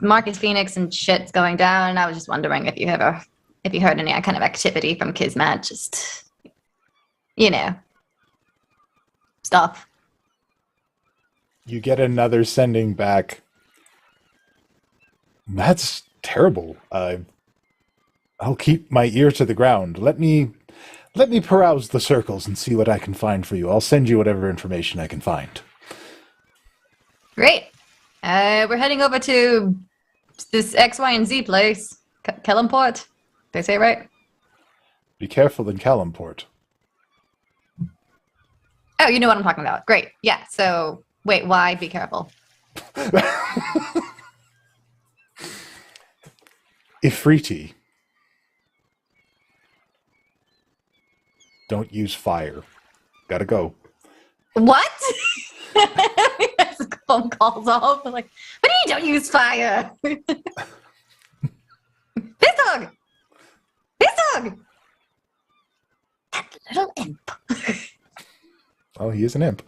Marcus Phoenix and shit's going down. I was just wondering if you heard any kind of activity from Kismet, just, stuff. You get another sending back. That's terrible. I'll keep my ear to the ground. Let me peruse the circles and see what I can find for you. I'll send you whatever information I can find. Great. We're heading over to this X, Y, and Z place. Kellenport? Did I say it right? Be careful in Kellenport. Oh, you know what I'm talking about. Great. Yeah, so, wait, why be careful? Ifriti. Don't use fire. Gotta go. What? As phone calls off, I'm like, what do you don't use fire? Pistog! Pistog! That little imp. Oh, he is an imp.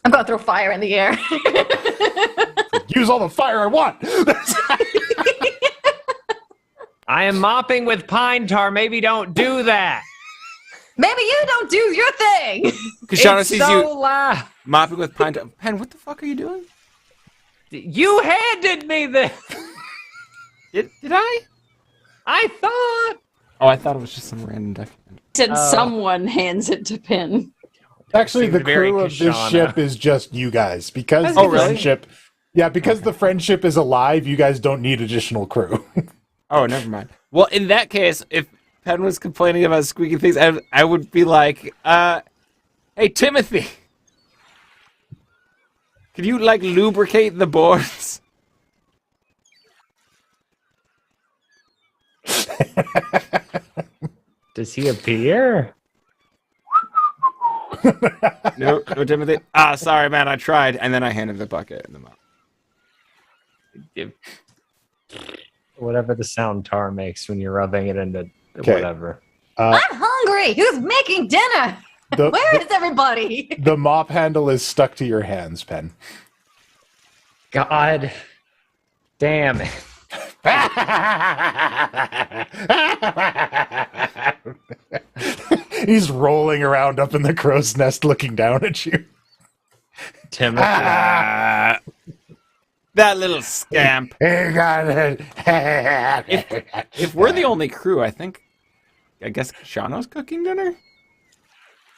I'm gonna throw fire in the air. Use all the fire I want! I am mopping with pine tar. Maybe don't do that. Maybe you don't do your thing. Kashana It's sees so you loud. mopping with pine tar. Pen, what the fuck are you doing? You handed me this. Did I? I thought. Oh, I thought it was just some random document. Said someone hands it to Pin. Actually, Seemed the very crew of this Kashana. ship is just you guys. Because Oh, the really? friendship... Yeah, because the friendship is alive, you guys don't need additional crew. Oh, never mind. Well, in that case, if Penn was complaining about squeaky things, I would be like, hey, Timothy, can you, like, lubricate the boards? Does he appear? No, Timothy. Sorry, man, I tried. And then I handed the bucket and the mop. Whatever the sound Tar makes when you're rubbing it into whatever. I'm hungry. Who's making dinner? Where is everybody? The mop handle is stuck to your hands, Pen. God damn it. He's rolling around up in the crow's nest looking down at you. Timothy. That little scamp. If We're the only crew, I guess Shano's cooking dinner?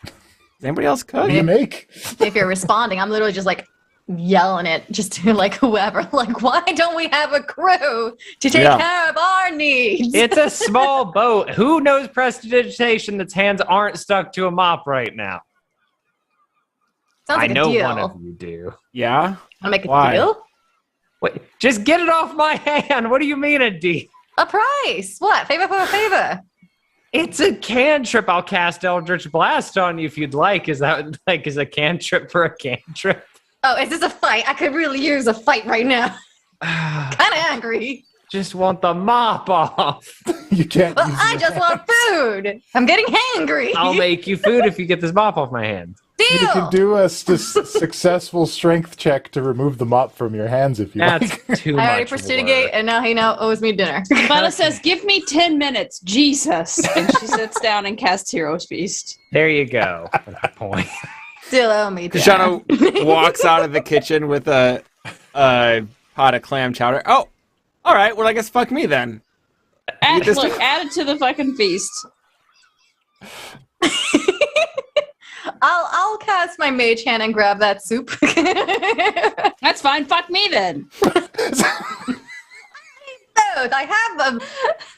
Does anybody else cook? What do you make? If you're responding, I'm literally just like yelling it just to like whoever. Like, why don't we have a crew to take care of our needs? It's a small boat. Who knows prestidigitation that's hands aren't stuck to a mop right now? Sounds like I know a deal. one of you do. Yeah? Wanna make a Why? deal? Wait, just get it off my hand. What do you mean a deal? A price. What? Favor for a favor. It's a cantrip. I'll cast Eldritch Blast on you if you'd like. Is that like is a cantrip for a cantrip? Oh, is this a fight? I could really use a fight right now. Kind of angry. Just want the mop off. You can't. Well, use I your just want food. I'm getting hangry. I'll make you food if you get this mop off my hand. You Deal. can do a successful strength check to remove the mop from your hands if you That's like. too much. I already prestidigate, work. and now he owes me dinner. Bella says, "Give me 10 minutes, Jesus," and she sits down and casts Hero's Feast. There you go. That's the point. Still owe me dinner. Shano walks out of the kitchen with a pot of clam chowder. Oh, all right. Well, I guess fuck me then. Add Eat this it to the fucking feast. I'll cast my mage hand and grab that soup. That's fine. Fuck me then. I have a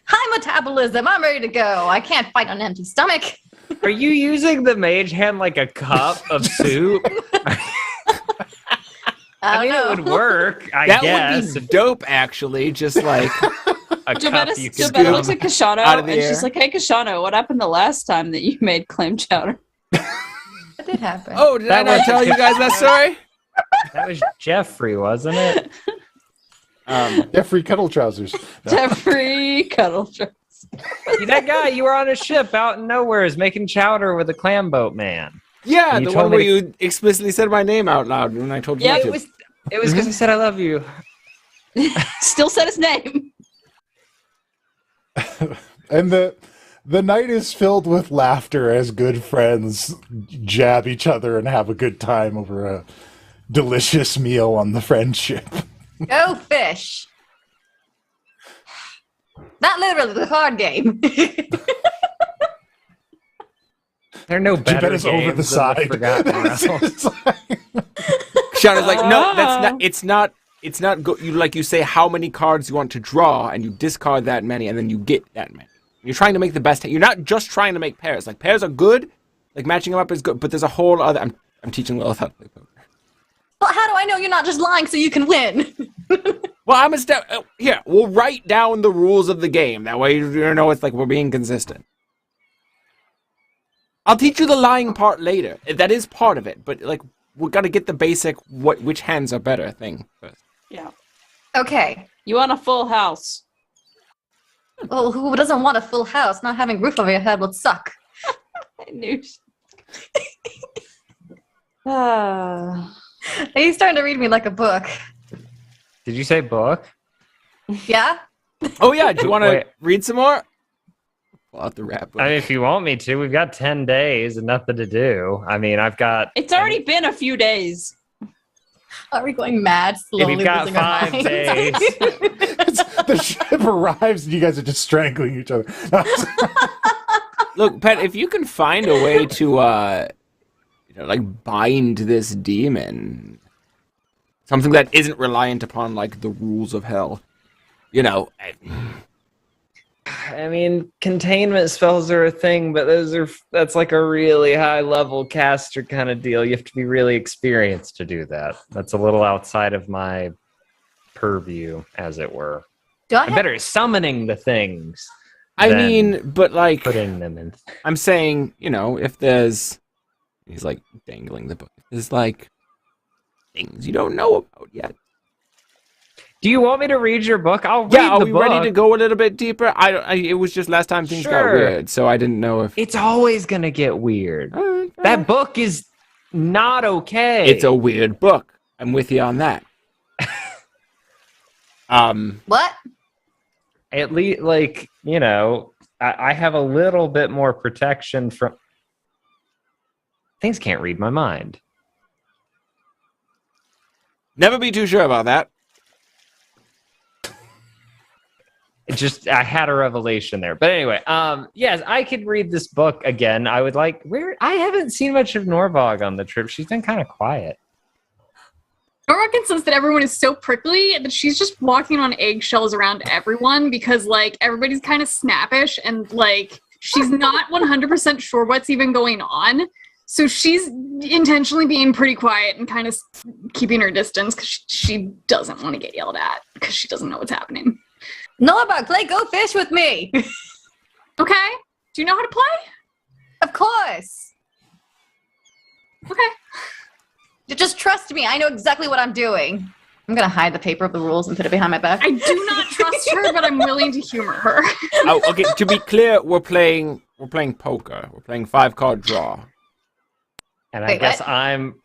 high metabolism. I'm ready to go. I can't fight on an empty stomach. Are you using the mage hand like a cup of soup? I mean, it would work, I That guess. would be dope, actually. Just like A cup you could Jovetta looks scoop. at Kashano out of and the she's air. like, "Hey, Kashano, what happened the last time that you made clam chowder?" That did happen. Oh, did I That not was- tell you guys that story? That was Jeffrey, wasn't it? Jeffrey Cuddle Trousers. Jeffrey Cuddle. That guy, you were on a ship out in nowhere is making chowder with a clam boat man. Yeah, You the told one me where to- you explicitly said my name out loud when I told you Yeah, not It to. was because I said I love you. Still said his name. And the night is filled with laughter as good friends jab each other and have a good time over a delicious meal on the friendship. Go fish. Not literally the card game. There are no better Gebetta's games over the than side. Forgotten Realms. It's like- Shauna's like, no, that's not. It's not. It's not. You say how many cards you want to draw, and you discard that many, and then you get that many. You're trying to make the best. You're not just trying to make pairs. Like pairs are good. Like matching them up is good, but there's a whole other. I'm teaching Lilith how to play poker. Well, how do I know you're not just lying so you can win? Well, I'm a step. Here, we'll write down the rules of the game. That way you know it's like we're being consistent. I'll teach you the lying part later. That is part of it, but like we got to get the basic which hands are better thing first. Yeah. Okay. You want a full house. Well, who doesn't want a full house? Not having a roof over your head would suck. I knew. Ah. He's starting to read me like a book. Did you say book? Yeah? Oh yeah, do you want to Wait. read some more? Pull out the rap book. I mean, if you want me to, we've got 10 days and nothing to do. I mean, I've got. It's already been a few days. Are we going mad slowly? We've got losing our 5 minds? days. the ship arrives and you guys are just strangling each other. Look, Pet, if you can find a way to, like bind this demon, something that isn't reliant upon like the rules of hell, I mean, containment spells are a thing, but that's like a really high level caster kind of deal. You have to be really experienced to do that. That's a little outside of my purview, as it were. I'm better at summoning the things. I mean, but like putting them in. I'm saying, if there's, he's like dangling the book. There's like things you don't know about yet. Do you want me to read your book? I'll read the book. Yeah, are we ready to go a little bit deeper? It was just last time things got weird, so I didn't know if... It's always going to get weird. That book is not okay. It's a weird book. I'm with you on that. What? At least, I have a little bit more protection from... Things can't read my mind. Never be too sure about that. I had a revelation there. But anyway, yes, I could read this book again. I would like... I haven't seen much of Norvog on the trip. She's been kind of quiet. Nora can sense that everyone is so prickly that she's just walking on eggshells around everyone because, everybody's kind of snappish and, she's not 100% sure what's even going on. So she's intentionally being pretty quiet and kind of keeping her distance because she doesn't want to get yelled at because she doesn't know what's happening. Norvog, go fish with me. Okay. Do you know how to play? Of course. Okay. Just trust me. I know exactly what I'm doing. I'm going to hide the paper of the rules and put it behind my back. I do not trust her, but I'm willing to humor her. Oh, okay. To be clear, we're playing poker. We're playing 5-card draw. And I guess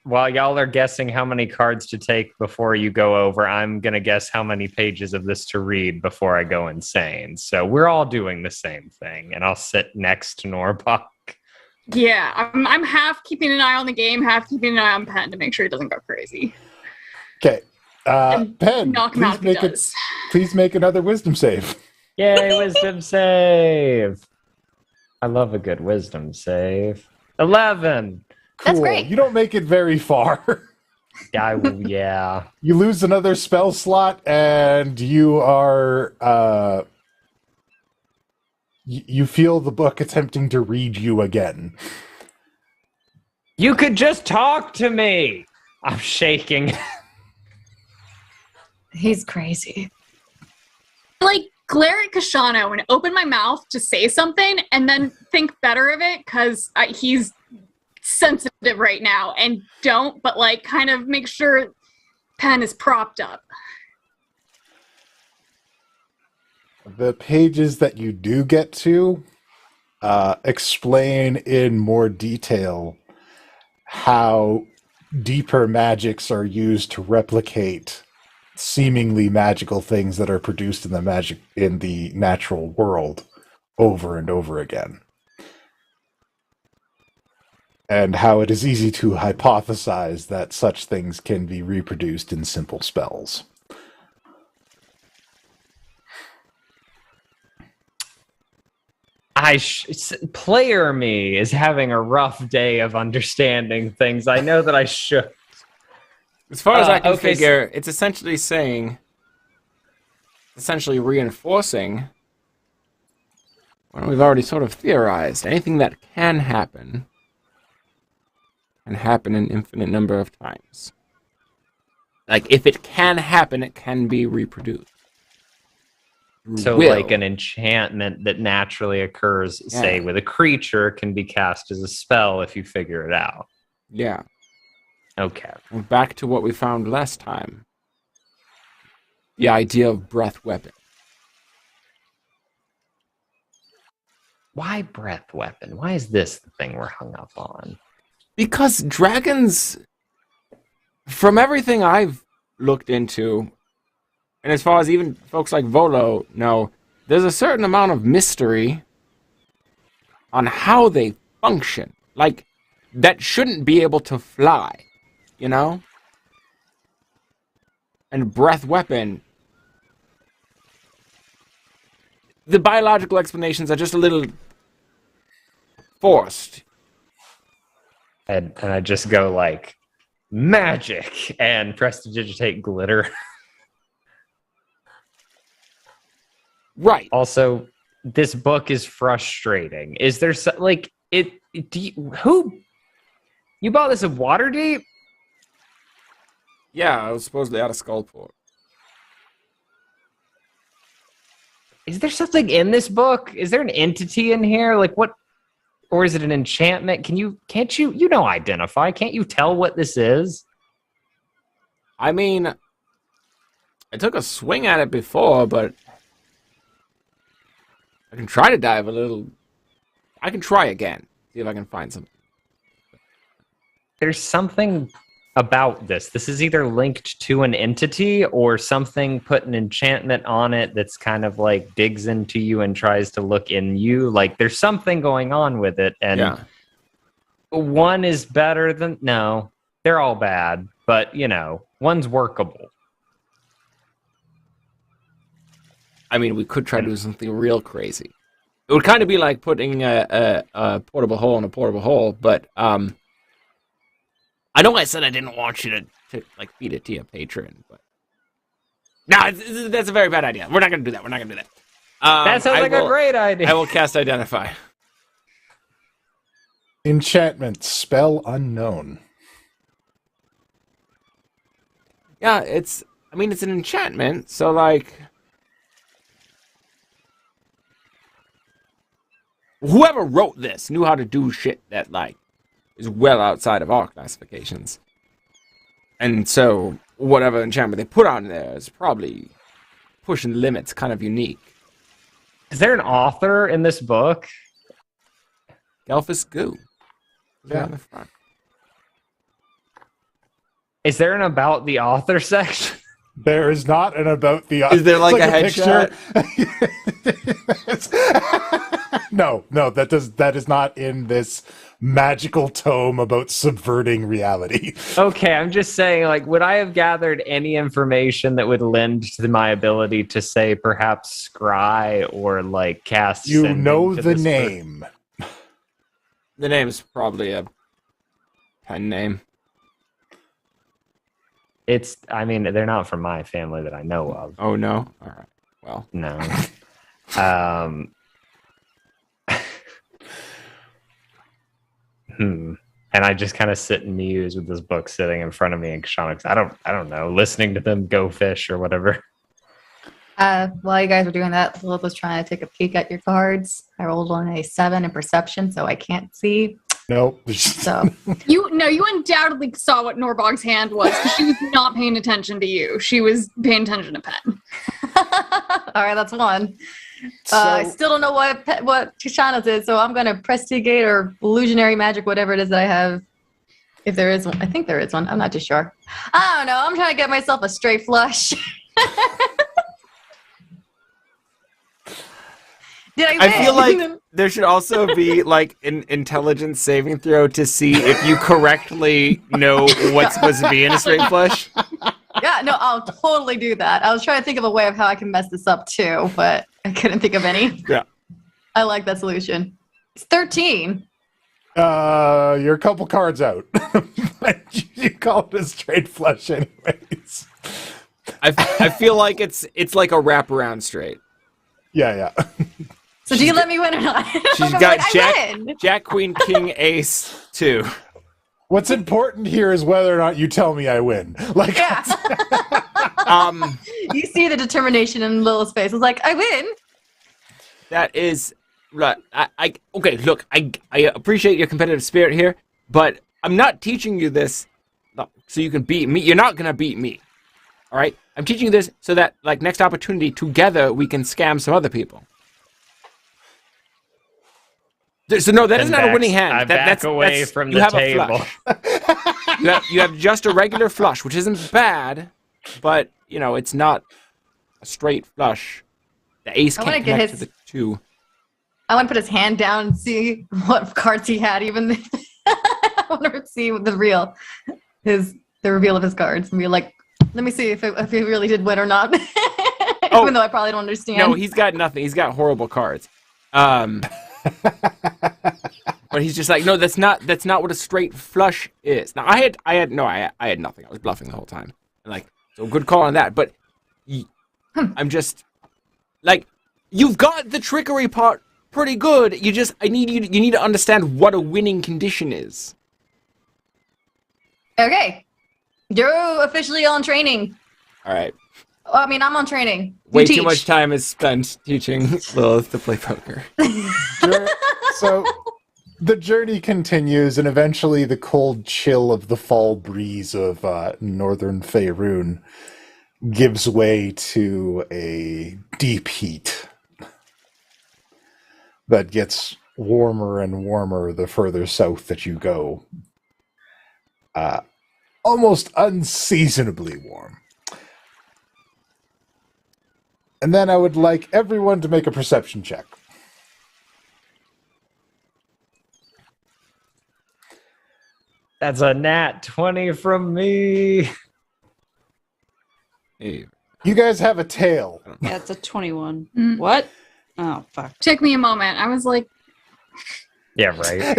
while y'all are guessing how many cards to take before you go over, I'm going to guess how many pages of this to read before I go insane. So we're all doing the same thing, and I'll sit next to Norbach. Yeah, I'm half keeping an eye on the game, half keeping an eye on Penn to make sure he doesn't go crazy. Okay. Penn, knock him out if he does. Please make another wisdom save. Yay, wisdom save. I love a good wisdom save. 11. Cool. That's great. You don't make it very far. Yeah. You lose another spell slot, and you are... You feel the book attempting to read you again. You could just talk to me. I'm shaking. He's crazy. Glare at Kashano and open my mouth to say something and then think better of it because he's sensitive right now and don't, but kind of make sure Penn is propped up. The pages that you do get to explain in more detail how deeper magics are used to replicate seemingly magical things that are produced in the natural world over and over again. And how it is easy to hypothesize that such things can be reproduced in simple spells. Player me is having a rough day of understanding things. I know that I should. As far as I can figure, it's essentially reinforcing what we've already sort of theorized. Anything that can happen an infinite number of times. If it can happen, it can be reproduced. So an enchantment that naturally occurs, say, with a creature can be cast as a spell if you figure it out. Yeah. Okay. Back to what we found last time. The idea of breath weapon. Why breath weapon? Why is this the thing we're hung up on? Because dragons, from everything I've looked into, and as far as even folks like Volo know, there's a certain amount of mystery on how they function. That shouldn't be able to fly, And breath weapon, the biological explanations are just a little forced. And I just go magic and prestidigitate glitter. Right. Also, this book is frustrating. Is there like it? Who you bought this at Waterdeep? Yeah, I was supposedly out of Skullport. Is there something in this book? Is there an entity in here? Like what? Or is it an enchantment? Can't you identify? Can't you tell what this is? I mean, I took a swing at it before, but I can try to dive a little. I can try again. See if I can find something. There's something about this. This is either linked to an entity or something put an enchantment on it that's kind of like digs into you and tries to look in you. Like there's something going on with it. And one is better than... No, they're all bad. But, one's workable. I mean, we could try to do something real crazy. It would kind of be like putting a portable hole in a portable hole, but... I know I said I didn't want you to like feed it to your patron, but no, that's a very bad idea. We're not gonna do that. That sounds like a great idea. I will cast Identify. Enchantment, spell unknown. Yeah, it's an enchantment, so like whoever wrote this knew how to do shit that like is well outside of our classifications. And so, whatever enchantment they put on there is probably pushing the limits, kind of unique. Is there an author in this book? Gelfus Goo. Yeah. On the front. Is there an about the author section? There is not an about the author. Is there like It's a headshot? No, that is not in this magical tome about subverting reality. Okay, I'm just saying, like, would I have gathered any information that would lend to my ability to say perhaps scry or like cast? You sending know to the this name. The name's probably a pen name. They're not from my family that I know of. Oh no? Alright. Well. No. And I just kind of sit and muse with this book sitting in front of me in Kashana. I don't know, listening to them go fish or whatever. While you guys were doing that, Lilith was trying to take a peek at your cards. I rolled on a 7 in perception, so I can't see. Nope. So You undoubtedly saw what Norbog's hand was because she was not paying attention to you. She was paying attention to Pen. all right, that's one. I still don't know what Kashana's is, so I'm gonna prestigate or illusionary magic, whatever it is that I have. If there is one, I think there is one. I'm not too sure. I don't know. I'm trying to get myself a straight flush. Did I win? I feel like there should also be like an intelligence saving throw to see if you correctly know what's supposed to be in a straight flush. Yeah, no, I'll totally do that. I was trying to think of a way of how I can mess this up too, but I couldn't think of any. Yeah. I like that solution. It's 13. You're a couple cards out. You call it a straight flush anyways. I feel like it's like a wraparound straight. Yeah. So do you let me win or not? She's I'm got like, I win. Jack, Queen, King, Ace, 2. What's important here is whether or not you tell me I win. Like, Yeah. You see the determination in Lilith's face. I was like, I win. That is right. Okay. Look, I appreciate your competitive spirit here, but I'm not teaching you this so you can beat me. You're not gonna beat me. All right. I'm teaching you this so that, like, next opportunity, together we can scam some other people. So no, that is not a winning hand. I back away from the table. You have just a regular flush, which isn't bad, but it's not a straight flush. The ace can't connect to the 2. I want to put his hand down and see what cards he had. Even I want to see the reveal of his cards and be like, let me see if he really did win or not. Even though I probably don't understand. No, he's got nothing. He's got horrible cards. But he's just like, no, that's not what a straight flush is. Now I had nothing. I was bluffing the whole time. So good call on that. But I'm just like, You've got the trickery part pretty good. You need to understand what a winning condition is. Okay. You're officially on training. All right. Well, I mean, I'm on training. You Way teach. too much time is spent teaching Lilith to play poker. So the journey continues, and eventually the cold chill of the fall breeze of northern Faerun gives way to a deep heat that gets warmer and warmer the further south that you go. Almost unseasonably warm. And then I would like everyone to make a perception check. That's a nat 20 from me. Hey. You guys have a tail. Yeah, it's a 21. Mm. What? Oh, fuck. Took me a moment. I was like, Yeah, right.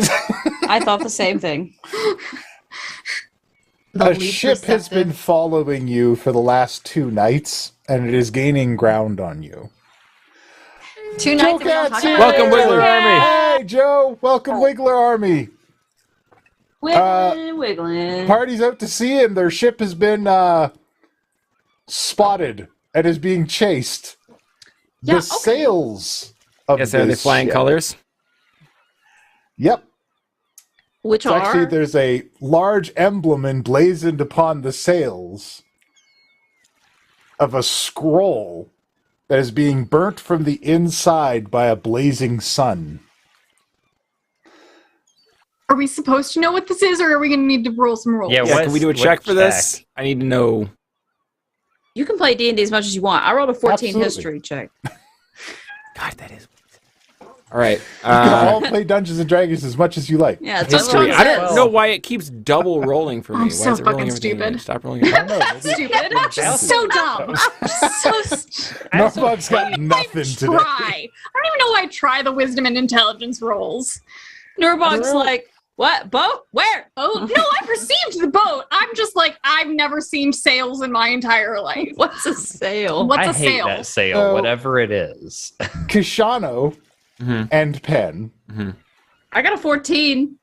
I thought the same thing. A ship has been following you for the last 2 nights, and it is gaining ground on you. 2 nights and we don't talk about Welcome, it. Wiggler Army. Hey, Joe! Welcome, Wiggler Army! Wiggling. Party's out to sea, and their ship has been spotted and is being chased. Yeah, The okay. sails of Yes, are they this flying ship- colors? Yep. Which So actually, are? there's a large emblem emblazoned upon the sails of a scroll that is being burnt from the inside by a blazing sun. are we supposed to know what this is, or are we going to need to roll some rolls? Yeah, Yeah, can we do a check for this? I need to know. You can play D&D as much as you want. I rolled a 14 Absolutely. history check. God, that is. All right. You can all play Dungeons and Dragons as much as you like. Yeah, it's what History. Sean I don't says. know why it keeps double rolling for me. I'm Why so is it rolling fucking everything stupid. in? Stop rolling it. I don't know. Stupid. Just so dumb. Norfolk's got nothing today. Try. I don't even know why I try the wisdom and intelligence rolls. Nurbog's like, what? Boat? Where? Oh no, I perceived the boat. I'm just like, I've never seen sails in my entire life. What's a sail? What's I a hate sail? that sail, So- whatever it is. Kishano Mhm. and Pen Mhm. I got a 14.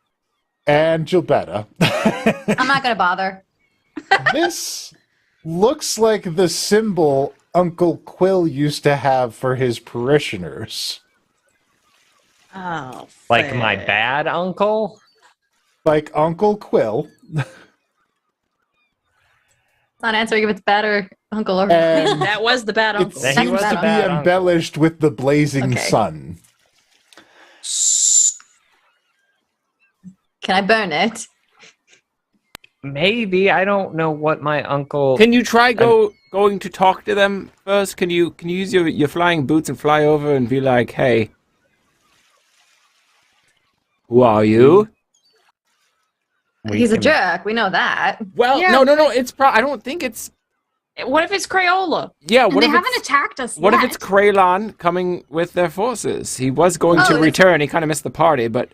and Gilbetta. I'm not gonna bother. This looks like the symbol Uncle Quill used to have for his parishioners. Oh, Like my bad uncle? Like Uncle Quill. It's not answering if it's bad or uncle or. And That was the bad uncle. it He seems was to the be bad uncle. embellished with the blazing Okay. sun. Can I burn it? Maybe. I don't know what my uncle. Can you try going to talk to them first? Can you use your flying boots and fly over and be like, hey, who are you? we He's a can- jerk. We know that. Well, Yeah, no. It's I don't think it's. What if it's Crayola? Yeah. And What they if haven't it's attacked us what yet. if it's Kraylon coming with their forces? He was going Oh, to it's- return. He kind of missed the party, but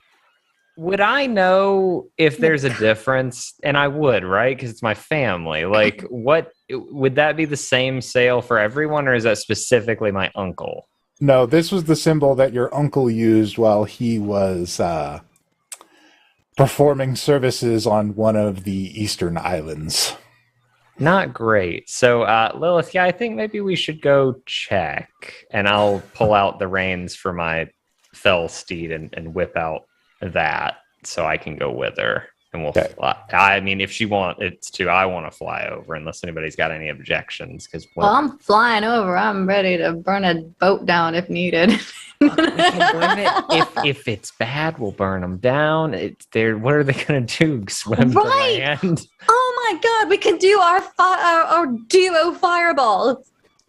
Would I know if there's a difference? And I would, right? Because it's my family. Like, what would that be the same sale for everyone, or is that specifically my uncle? No, this was the symbol that your uncle used while he was performing services on one of the eastern islands. Not great. So, Lilith, yeah, I think maybe we should go check, and I'll pull out the reins for my fell steed and whip out that so I can go with her, and we'll Okay. fly. I mean, if she wants to, I want to fly over unless anybody's got any objections. Because Well, I'm flying over. I'm ready to burn a boat down if needed. if it's bad, we'll burn them down. What are they gonna do? Swim Right. to land? Oh my god, we can do our duo fireball.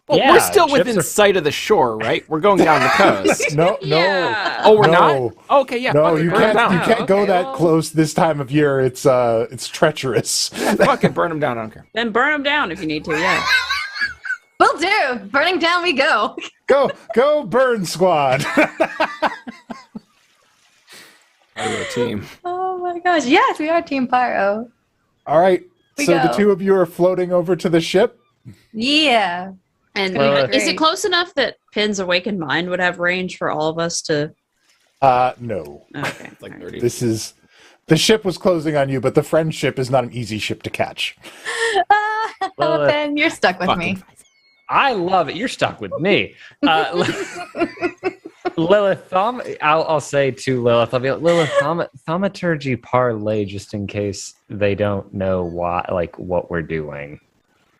well, Yeah, we're still ships within are- sight of the shore, right? We're going down the coast. No, Yeah. Oh, we're No. not. Okay, yeah. no, fuck it, you burn 'em can't. down. You can't go Okay, that well- close this time of year. It's treacherous. Fuck it, burn them down. I don't care. Then burn them down if you need to, yeah. Will do. Burning down we go. Go, burn squad. We're a team. Oh my gosh. Yes, we are Team Pyro. All right. We So the go. two of you are floating over to the ship. Yeah. And gonna be is it great. close enough that Pin's awakened mind would have range for all of us to? No. Okay, It's like all right. 30. The ship was closing on you, but the friendship is not an easy ship to catch. Lilith. Ben, you're stuck with me. I love it. You're stuck with me. Lilith, I'll say to Lilith, I'll be like, Lilith, thaumaturgy parlay, just in case they don't know why, like what we're doing.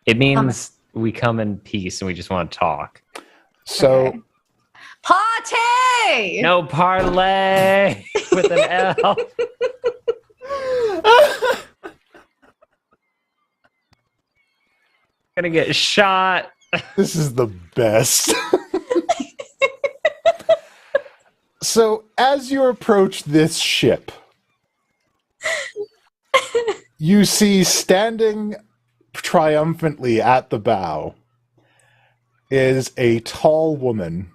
It means we come in peace and we just want to talk. So, Okay. Party! No parlay with an L. Gonna get shot. this is the best. So, as you approach this ship, you see standing triumphantly at the bow is a tall woman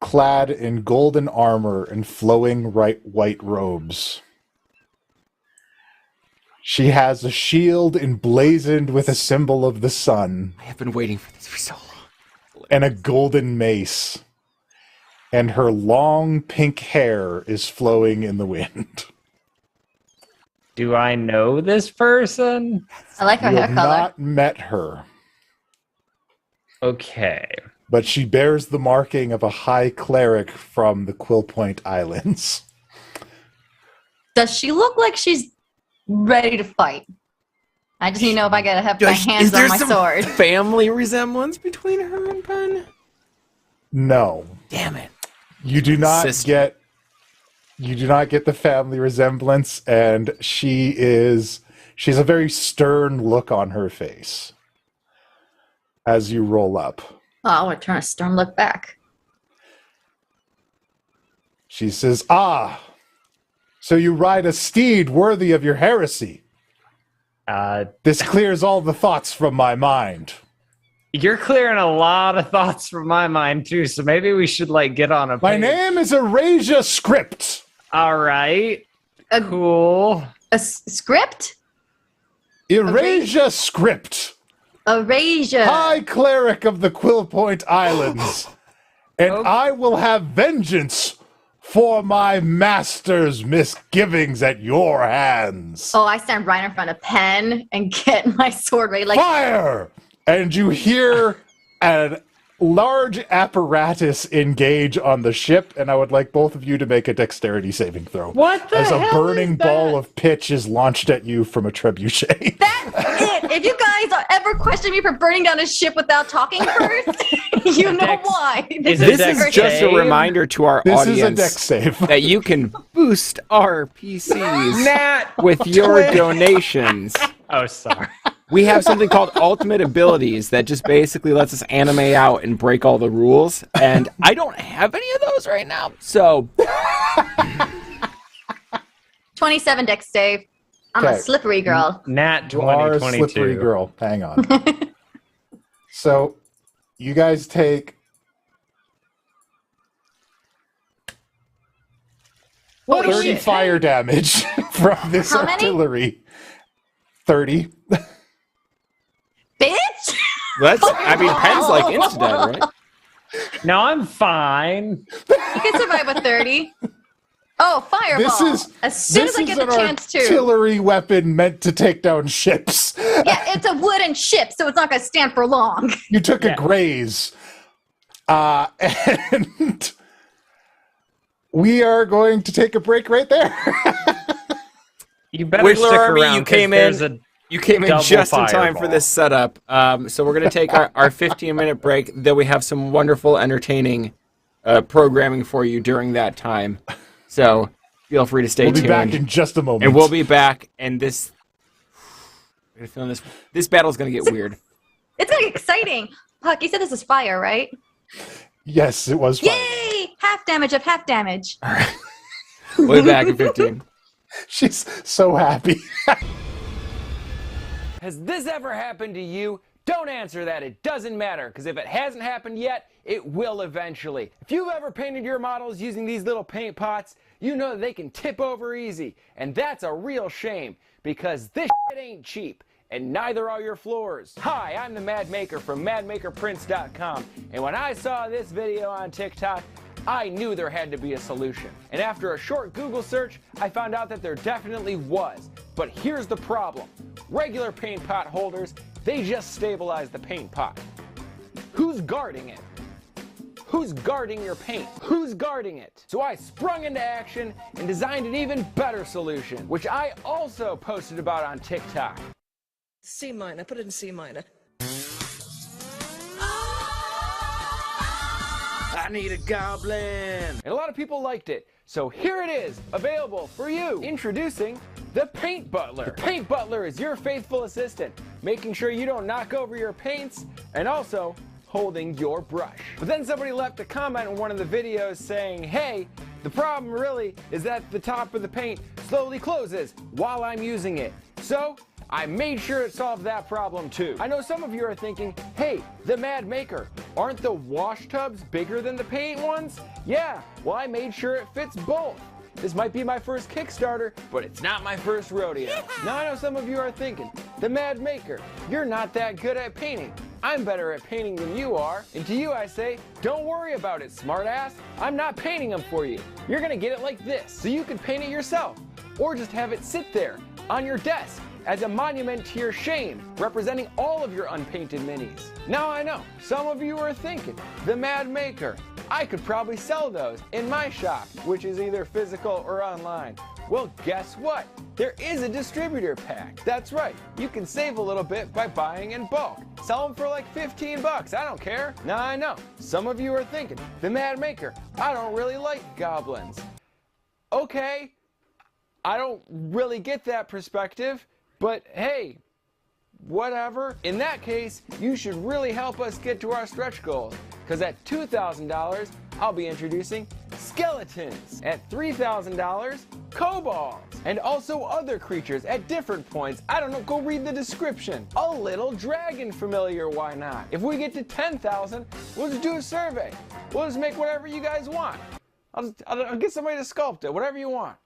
clad in golden armor and flowing white robes. She has a shield emblazoned with a symbol of the sun I have been waiting for this for so long. and a golden mace. And her long pink hair is flowing in the wind. Do I know this person? I like her You hair have color. not met her, Okay. but she bears the marking of a high cleric from the Quill Point Islands. Does she look like she's ready to fight? I just need to know if I gotta have my hands on my sword. family resemblance between her and Pen? No, Damn it. you do not Sister. get. You do not get the family resemblance, and she's a very stern look on her face as you roll up. Oh, I want to turn a stern look back. She says, "Ah, so you ride a steed worthy of your heresy. This clears all the thoughts from my mind." You're clearing a lot of thoughts from my mind too, so maybe we should like get on a My page. name is Erasure Script. All right. A- Cool. A script? Erasure Script. Erasure. High Cleric of the Quill Point Islands. And I will have vengeance for my master's misgivings at your hands. Oh, I stand right in front of Pen and get my sword ready. Like, Fire! And you hear a large apparatus engage on the ship, and I would like both of you to make a dexterity saving throw. What the As a hell burning is that? ball of pitch is launched at you from a trebuchet. that's it. If you guys ever question me for burning down a ship without talking first, you know Dex- why. is it This dex is just a save? reminder to our This is a audience dex save. that you can boost our PCs Nat. with your donations. Oh, sorry. We have something called Ultimate Abilities that just basically lets us animate out and break all the rules. And I don't have any of those right now. So 27 dex save. I'm Okay. a slippery girl. Nat You are a 2022. slippery girl. Hang on. So, you guys take... Holy 30 shit. fire damage from this How many? artillery. 30. Bitch! I mean, Pen's like insta-dead, right? No, I'm fine. You can survive with 30. Oh, fireball. This is as soon as I get the an chance to. artillery weapon meant to take down ships. Yeah, it's a wooden ship, so it's not going to stand for long. You took a Yeah. graze. And we are going to take a break right there. You better Wiggler stick Army, around. you 'cause came there's in. A, You came in Double just in time fireball. for this setup. So we're going to take our 15-minute break. Then we have some wonderful, entertaining programming for you during that time. So feel free to stay We'll be tuned. back in just a moment. And we'll be back. And this... I got a feeling this battle's going to get weird. It's going to get exciting. Puck, you said this is fire, right? Yes, it was fire. Yay! Half damage of half damage. We'll be back in 15. She's so happy. Has this ever happened to you? Don't answer that. It doesn't matter, because if it hasn't happened yet, it will eventually. If you've ever painted your models using these little paint pots, you know that they can tip over easy. And that's a real shame, because this shit ain't cheap. and neither are your floors. Hi, I'm the Mad Maker from madmakerprints.com, and when I saw this video on TikTok, I knew there had to be a solution. And after a short Google search, I found out that there definitely was. But here's the problem. Regular paint pot holders, they just stabilize the paint pot. Who's guarding it? Who's guarding your paint? Who's guarding it? So I sprung into action and designed an even better solution, which I also posted about on TikTok. C minor, put it in C minor. I need a goblin! And a lot of people liked it, so here it is, available for you. Introducing the Paint Butler. The Paint Butler is your faithful assistant, making sure you don't knock over your paints, and also holding your brush. But then somebody left a comment in one of the videos saying, hey, the problem really is that the top of the paint slowly closes while I'm using it. So I made sure it solved that problem too. I know some of you are thinking, hey, the Mad Maker, aren't the wash tubs bigger than the paint ones? Yeah, well I made sure it fits both. This might be my first Kickstarter, but it's not my first rodeo. Now I know some of you are thinking, the Mad Maker, you're not that good at painting. I'm better at painting than you are. And to you I say, don't worry about it, smartass. I'm not painting them for you. You're gonna get it like this, so you can paint it yourself. Or just have it sit there on your desk as a monument to your shame, representing all of your unpainted minis. Now I know, some of you are thinking, the Mad Maker, I could probably sell those in my shop, which is either physical or online. Well, guess what? There is a distributor pack. That's right, you can save a little bit by buying in bulk. Sell them for like 15 bucks, I don't care. Now I know, some of you are thinking, the Mad Maker, I don't really like goblins. Okay, I don't really get that perspective, but hey, whatever. In that case, you should really help us get to our stretch goals, because at $2,000, I'll be introducing skeletons. At $3,000, kobolds. And also other creatures at different points. I don't know, go read the description. A little dragon familiar, why not? If we get to 10,000, we'll just do a survey. We'll just make whatever you guys want. I'll get somebody to sculpt it, whatever you want.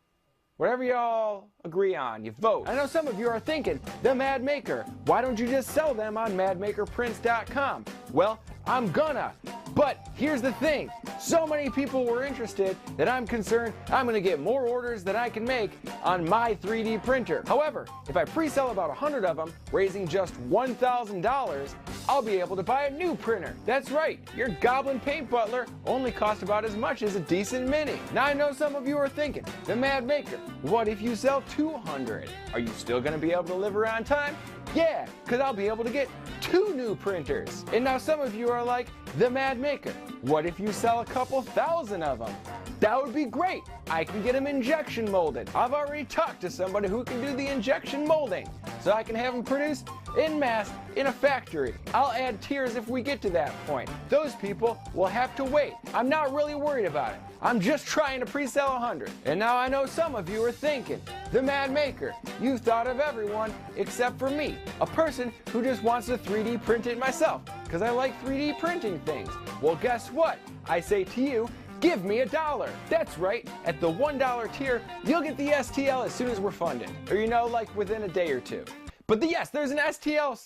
Whatever y'all agree on, you vote. I know some of you are thinking, the Mad Maker, why don't you just sell them on madmakerprints.com? Well, I'm gonna, but here's the thing. So many people were interested that I'm concerned I'm gonna get more orders than I can make on my 3D printer. However, if I pre-sell about 100 of them, raising just $1,000, I'll be able to buy a new printer. That's right, your Goblin Paint Butler only costs about as much as a decent mini. Now I know some of you are thinking, the Mad Maker, what if you sell 200? Are you still gonna be able to deliver on time? Yeah, because I'll be able to get 2 new printers. And now some of you are like, the Mad Maker, what if you sell a couple thousand of them? That would be great. I can get them injection molded. I've already talked to somebody who can do the injection molding, so I can have them produced en masse in a factory. I'll add tiers if we get to that point. Those people will have to wait. I'm not really worried about it. I'm just trying to pre-sell 100. And now I know some of you are thinking, the Mad Maker, you thought of everyone except for me, a person who just wants to 3D print it myself, because I like 3D printing things. Well, guess what? I say to you, give me $1. That's right, at the $1 tier, you'll get the STL as soon as we're funded. Or you know, like within a day or two. But yes, there's an STL,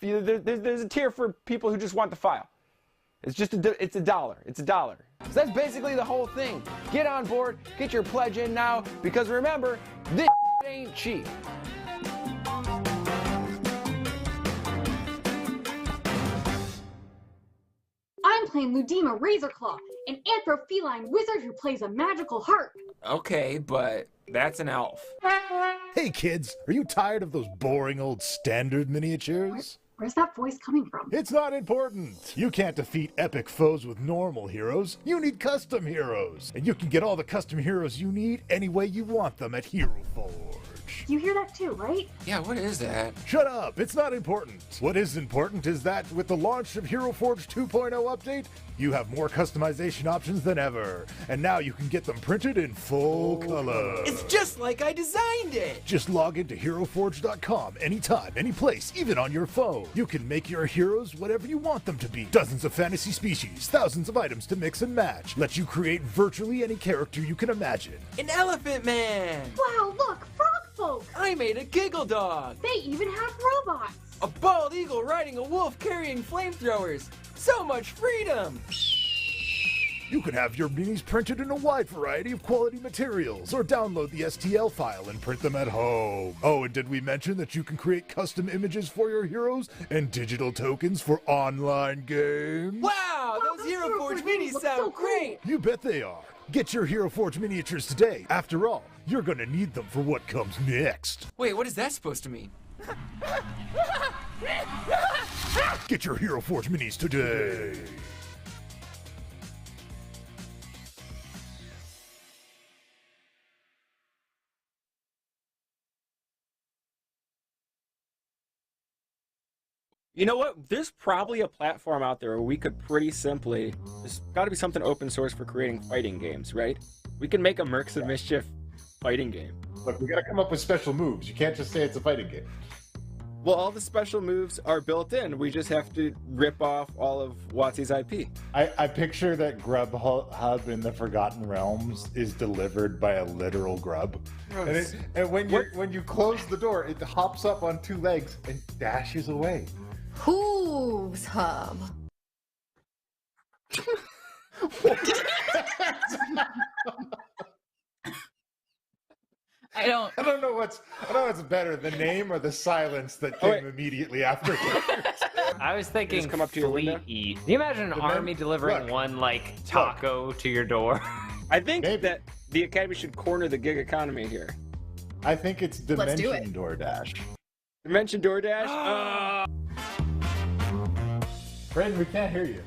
there's a tier for people who just want the file. It's just it's $1. It's $1. So that's basically the whole thing. Get on board, get your pledge in now, because remember, this ain't cheap. I'm playing Ludima Razorclaw, an anthrofeline wizard who plays a magical harp. Okay, but that's an elf. Hey kids, are you tired of those boring old standard miniatures? Where's that voice coming from? It's not important. You can't defeat epic foes with normal heroes. You need custom heroes. And you can get all the custom heroes you need any way you want them at Hero Forge. You hear that too, right? Yeah, what is that? Shut up, it's not important. What is important is that with the launch of Hero Forge 2.0 update, you have more customization options than ever. And now you can get them printed in full color. It's just like I designed it! Just log into HeroForge.com anytime, any place, even on your phone. You can make your heroes whatever you want them to be. Dozens of fantasy species, thousands of items to mix and match. Let you create virtually any character you can imagine. An elephant man! Wow, look, frog folk! I'm made a giggle dog! They even have robots. A bald eagle riding a wolf carrying flamethrowers! So much freedom! You can have your minis printed in a wide variety of quality materials, or download the STL file and print them at home. Oh, and did we mention that you can create custom images for your heroes and digital tokens for online games? Wow, those Hero Forge minis sound great! You bet they are. Get your Hero Forge miniatures today. After all, you're gonna need them for what comes next. Wait, what is that supposed to mean? Get your Hero Forge minis today. You know what? There's probably a platform out there where we could pretty simply... There's got to be something open source for creating fighting games, right? We can make a Mercs of Mischief fighting game. Look, we gotta come up with special moves. You can't just say it's a fighting game. Well, all the special moves are built in. We just have to rip off all of WotC's IP. I picture that Grubhub in the Forgotten Realms is delivered by a literal grub. And when you close the door, it hops up on two legs and dashes away. Hooves hub. I don't know what's better, the name or the silence that came immediately after. I was thinking come up to your window? fleet eat. Can you imagine an army delivering one like taco to your door? I think that the Academy should corner the gig economy here. I think it's Let's do Dimension it. DoorDash. Dimension DoorDash? Brayden, we can't hear you.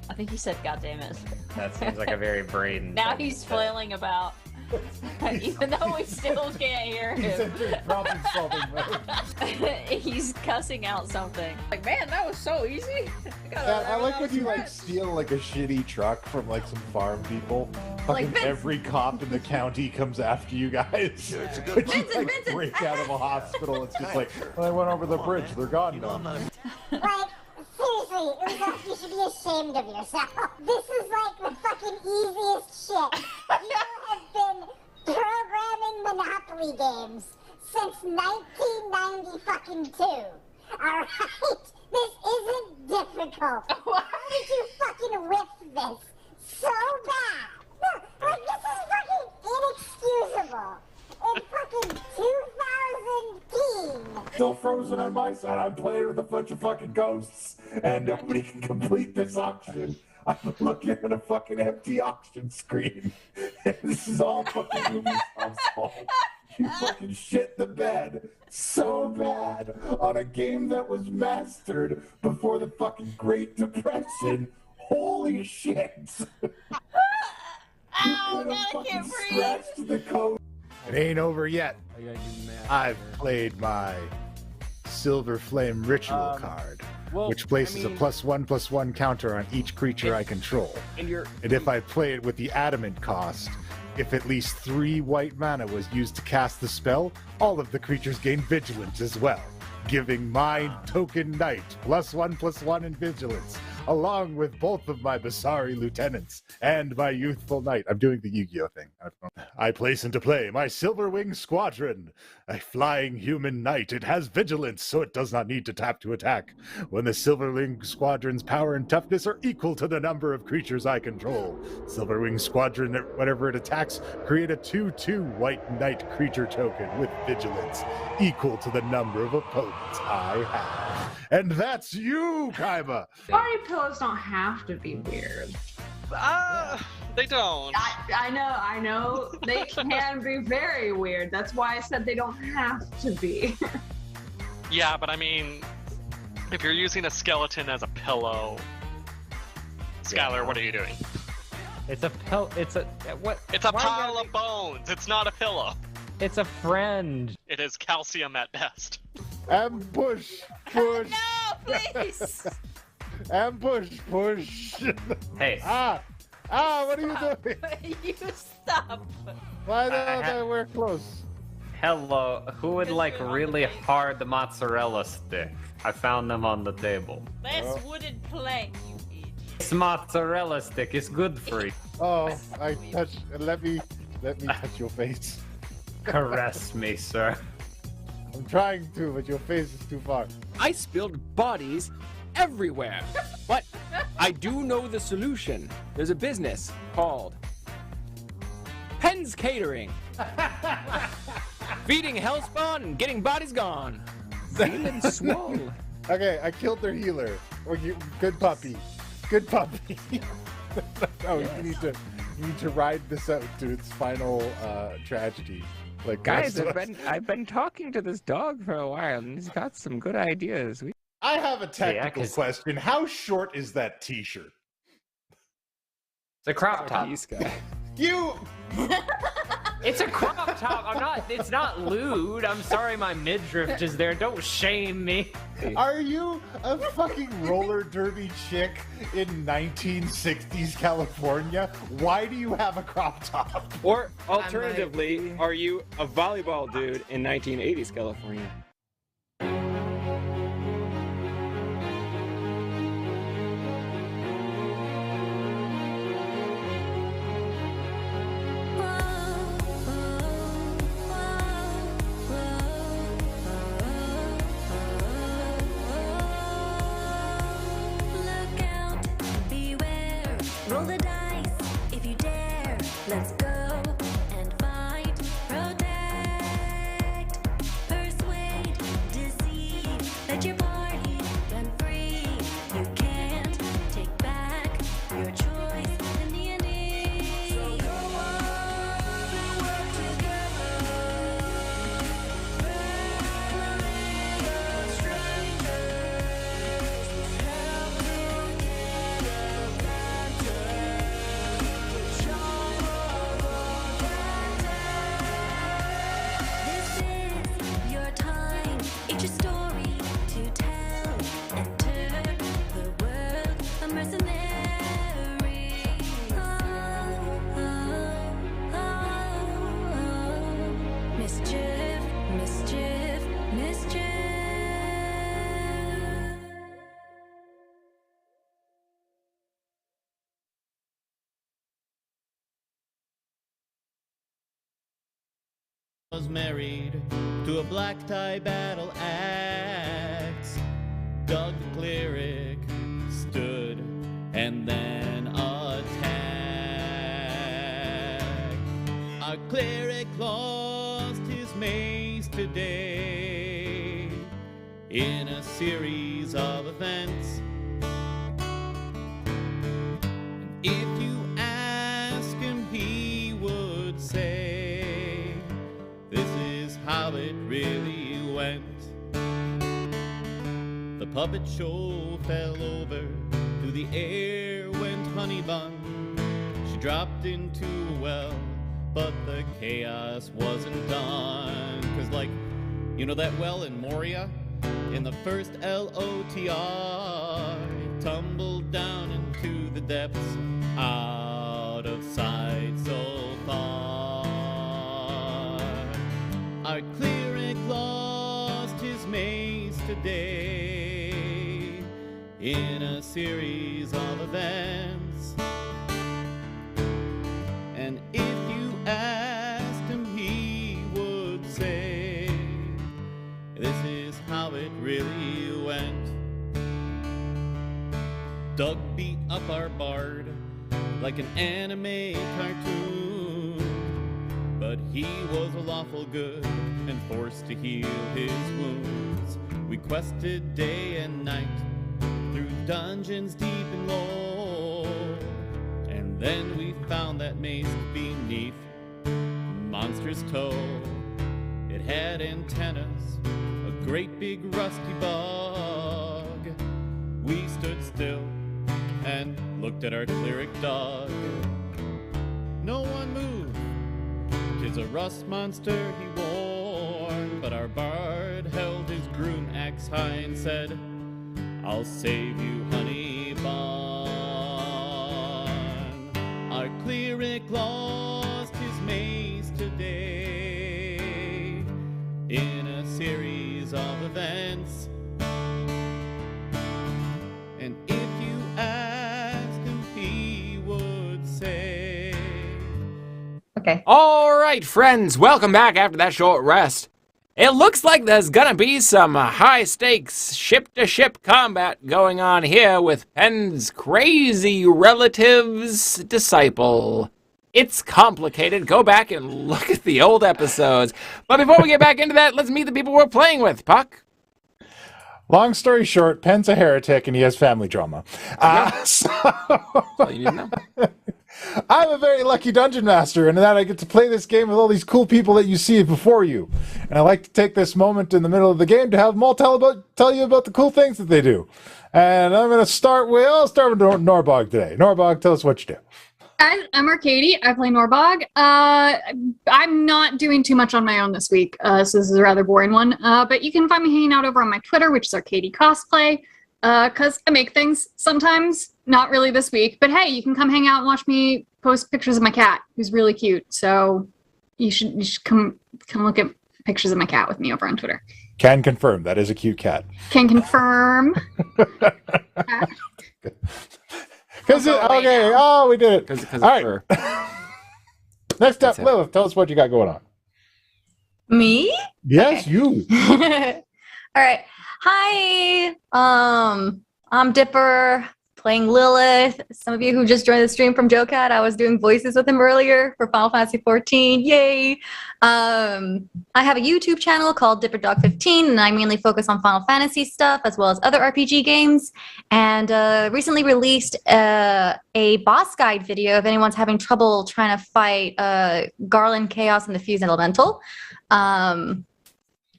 I think he said, "God damn it!" That seems like a very Braden. Now thing he's to say. flailing about, even though we still can't hear He's him. entering problem-solving mode. He's cussing out something. Like, man, that was so easy. I like when you like steal like a shitty truck from like some farm people. Fucking Vince. every cop in the county comes after you guys. But you like break out of a hospital. It's just like, well, I went over the bridge. They're gone now. Like, seriously, Uzoff, you should be ashamed of yourself. This is like the fucking easiest shit. You have been programming Monopoly games since 1992. Alright? This isn't difficult. How did you fucking whiff this so bad? No, like, this is fucking inexcusable. In fucking 2010. Still frozen on my side. I'm playing with a bunch of fucking ghosts, and nobody can complete this auction. I'm looking at a fucking empty auction screen. And this is all fucking Ubisoft's fault. You fucking shit the bed so bad on a game that was mastered before the fucking Great Depression. Holy shit! Ow, God, I can't breathe. Scratched the code. It ain't over yet. I've played my Silver Flame Ritual card, which places a +1/+1 counter on each creature I control. And if I play it with the Adamant cost, if at least 3 white mana was used to cast the spell, all of the creatures gain Vigilance as well, giving my token knight +1/+1 in Vigilance, along with both of my Basari lieutenants and my youthful knight. I'm doing the Yu-Gi-Oh thing. I place into play my Silverwing Squadron, a flying human knight. It has Vigilance, so it does not need to tap to attack. When the Silverwing Squadron's power and toughness are equal to the number of creatures I control, Silverwing Squadron, whenever it attacks, create a 2/2 white knight creature token with Vigilance, equal to the number of opponents I have. And that's you, Kaiba! Party pillows don't have to be weird. They don't. I know. They can be very weird. That's why I said they don't have to be. Yeah, but I mean, if you're using a skeleton as a pillow, Skylar, what are you doing? It's a pill. It's a what? It's a pile of bones. It's not a pillow. It's a friend. It is calcium at best. Ambush! Push! No, please. Ambush! Push! Hey. What are you doing? You stop. Why don't we're close? Hello. Who would like really hard mozzarella stick? I found them on the table. That's wooden plank, you idiot. This mozzarella stick is good for you. Oh, I touched. Let me touch your face. Caress me, sir. I'm trying to, but your face is too far. I spilled bodies everywhere. But I do know the solution. There's a business called Penn's Catering. Feeding hellspawn and getting bodies gone. Feeling swole. Okay, I killed their healer. Good puppy. Good puppy. Oh, you need to ride this out to its final tragedy. Like Guys, I've been talking to this dog for a while, and he's got some good ideas. I have a technical question. How short is that T-shirt? It's a crop top. You. It's a crop top. It's not lewd. I'm sorry my midriff is there. Don't shame me. Are you a fucking roller derby chick in 1960s California? Why do you have a crop top? Or alternatively, are you a volleyball dude in 1980s California? Roll the dice if you dare. Let's go and fight, protect, persuade, deceive. Let your party run free. You can't take back your choice in the ending. So go on and work together. Family of strangers. Help you get This is your time. It's your story to tell. Enter the world a mercenary. Mischief, mischief, mischief. Was married to a black tie battle axe. Doug the cleric stood and then attacked. Our cleric lost his mace today in a series of events. And if you ask him, he would say, this is how it really went. The puppet show fell over, through the air went Honey Bun. She dropped into a well, but the chaos wasn't done. 'Cause like, you know that well in Moria? In the first LOTR, it tumbled down into the depths, out of sight so far. Our cleric lost his mace today in a series of events. And if you asked him, he would say, this is how it really went. Doug beat up our bard like an anime cartoon, but he was a lawful good and forced to heal his wounds. We quested day and night through dungeons deep and low, and then we found that mace beneath monstrous toe. It had antennas, a great big rusty bug. We stood still and looked at our cleric dog. No one moved. 'Tis a rust monster he warned, but our bard held his groom axe high and said, I'll save you, honey bun. Our cleric lost his mace today in a series of events. And if you asked him, he would say, Okay. All right, friends, welcome back after that short rest. It looks like there's gonna be some high-stakes ship-to-ship combat going on here with Penn's crazy relative's disciple. It's complicated. Go back and look at the old episodes. But before we get back into that, let's meet the people we're playing with. Puck? Long story short, Penn's a heretic and he has family drama. That's all you need to know. I'm a very lucky dungeon master in that I get to play this game with all these cool people that you see before you. And I like to take this moment in the middle of the game to have them all tell you about the cool things that they do. And I'll start with Norbog today. Norbog, tell us what you do. I'm Arcady. I play Norbog. I'm not doing too much on my own this week, so this is a rather boring one. But you can find me hanging out over on my Twitter, which is Arcady Cosplay, because I make things sometimes. Not really this week, but hey, you can come hang out and watch me post pictures of my cat, who's really cute. So you should come look at pictures of my cat with me over on Twitter. Can confirm that is a cute cat. Can confirm. Okay, oh, we did it. Cause all right. Next up, Lilith, tell us what you got going on. Me? Yes, okay. You. All right. Hi. I'm Dipper, playing Lilith. Some of you who just joined the stream from JoeCat, I was doing voices with him earlier for Final Fantasy XIV. Yay! I have a YouTube channel called DipperDog15, and I mainly focus on Final Fantasy stuff as well as other RPG games. And recently released a boss guide video if anyone's having trouble trying to fight Garland, Chaos, and the Fuse Elemental.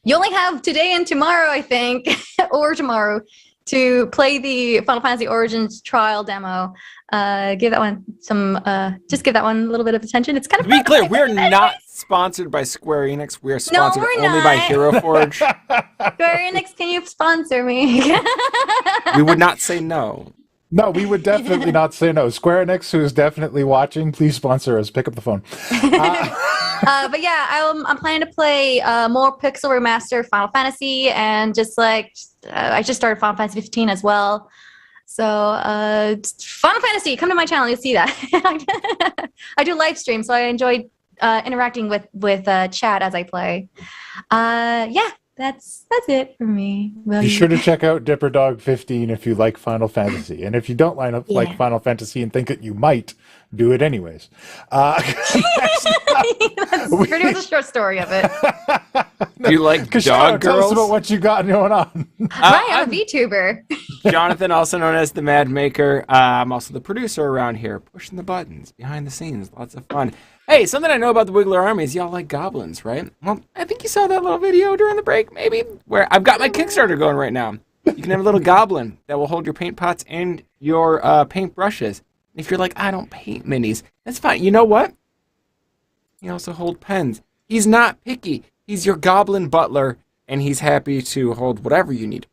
You only have today and tomorrow, I think, or tomorrow, to play the Final Fantasy Origins trial demo. Give that one just give that one a little bit of attention. It's kind of to be clear, we're not sponsored by Square Enix. We are sponsored only by Hero Forge. Square Enix, can you sponsor me? We would not say no. No, we would definitely not say no. Square Enix, who is definitely watching, please sponsor us. Pick up the phone. But yeah, I'm planning to play more Pixel Remaster Final Fantasy, and I just started Final Fantasy 15 as well. So Final Fantasy, come to my channel, you'll see that. I do live stream, so I enjoy interacting with chat as I play. Yeah, that's it for me. Be sure to check out DipperDog15 if you like Final Fantasy. And if you don't like Final Fantasy and think that you might, do it anyways. That's pretty much a short story of it. Do you like Kashara, dog tell girls? us about what you got going on. Right, I'm a VTuber. Jonathan, also known as the Mad Maker. I'm also the producer around here, pushing the buttons, behind the scenes, lots of fun. Hey, something I know about the Wiggler Army is y'all like goblins, right? Well, I think you saw that little video during the break, maybe, where I've got my Kickstarter going right now. You can have a little goblin that will hold your paint pots and your paint brushes. If you're like, I don't paint minis, that's fine. You know what? He also holds pens. He's not picky. He's your goblin butler, and he's happy to hold whatever you need.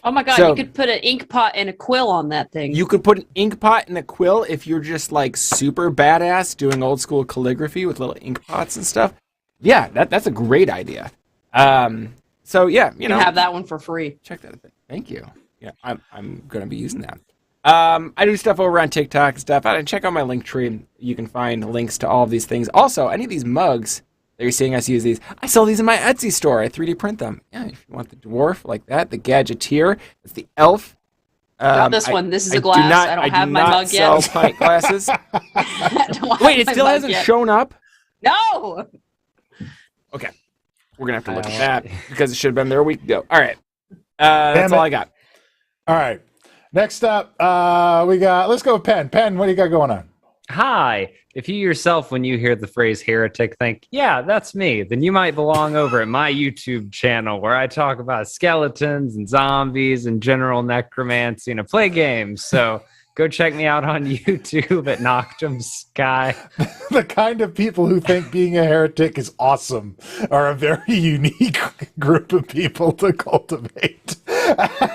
Oh my god, So- you could put an ink pot and a quill on that thing. You could put an ink pot and a quill if you're just like super badass doing old school calligraphy with little ink pots and stuff. Yeah, that's a great idea. So yeah, you You know, can have that one for free. check that. Thank you. Yeah, I'm gonna be using that. I do stuff over on TikTok and stuff. Check out my link tree. You can find links to all of these things. Also, any of these mugs that you're seeing us use these, I sell these in my Etsy store. I 3D print them. Yeah, if you want the dwarf like that, the gadgeteer, it's the elf. Not this one. This is a glass. I don't have my mug yet. I do not sell pint glasses. Wait, it still hasn't shown up? No! Okay. We're going to have to look at that because it should have been there a week ago. All right. That's all I got. All right. Next up, let's go with Penn. Penn, what do you got going on? Hi. If you yourself, when you hear the phrase heretic, think, yeah, that's me, then you might belong over at my YouTube channel where I talk about skeletons and zombies and general necromancy and I play games. So go check me out on YouTube at Noctum Sky. The kind of people who think being a heretic is awesome are a very unique group of people to cultivate.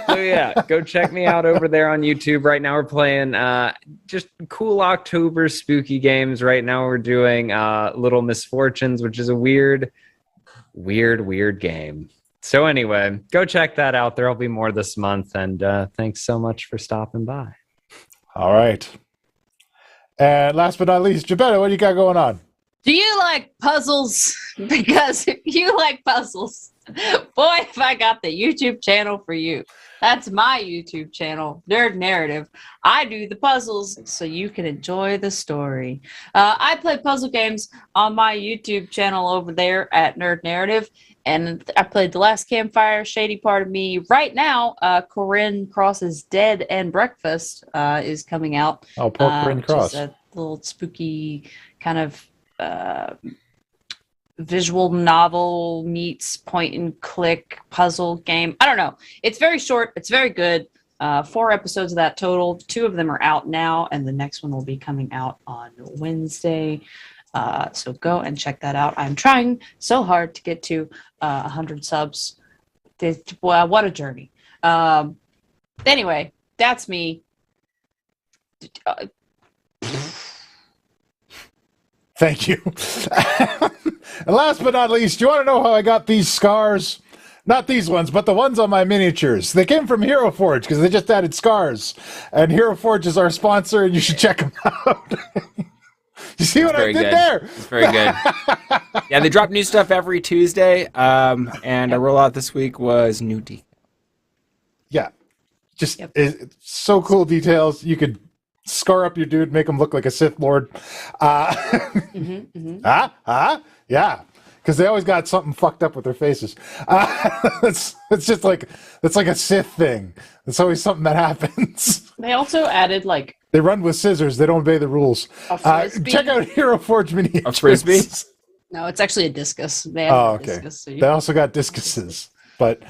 So yeah, go check me out over there on YouTube. Right now we're playing just cool October spooky games. Right now we're doing Little Misfortunes, which is a weird game. So anyway, go check that out. There'll be more this month. And thanks so much for stopping by. All right. And last but not least, Gebetta, what do you got going on? Do you like puzzles? Because if you like puzzles, boy, if I got the YouTube channel for you. That's my YouTube channel, Nerd Narrative. I do the puzzles so you can enjoy the story. I play puzzle games on my YouTube channel over there at Nerd Narrative. And I played The Last Campfire, Shady Part of Me. Right now, Corinne Cross's Dead and Breakfast is coming out. Oh, poor Corinne Cross. A little spooky kind of visual novel meets point and click puzzle game. I don't know. It's very short. It's very good. 4 episodes of that total. 2 of them are out now, and the next one will be coming out on Wednesday. So go and check that out. I'm trying so hard to get to 100 subs. Well, what a journey. Anyway, that's me. Thank you. And last but not least, you want to know how I got these scars? Not these ones, but the ones on my miniatures. They came from Hero Forge because they just added scars. And Hero Forge is our sponsor, and you should check them out. You see what I did there? It's very good. Yeah, they drop new stuff every Tuesday. And a rollout this week was new decal. Yeah. Just it's so cool details. You could scar up your dude, make him look like a Sith Lord. Yeah. Because they always got something fucked up with their faces. It's just like, it's like a Sith thing. It's always something that happens. They also added like... They run with scissors. They don't obey the rules. Check out Hero Forge miniatures. A frisbee? No, it's actually a discus. They okay. Discus, so They also got discuses. But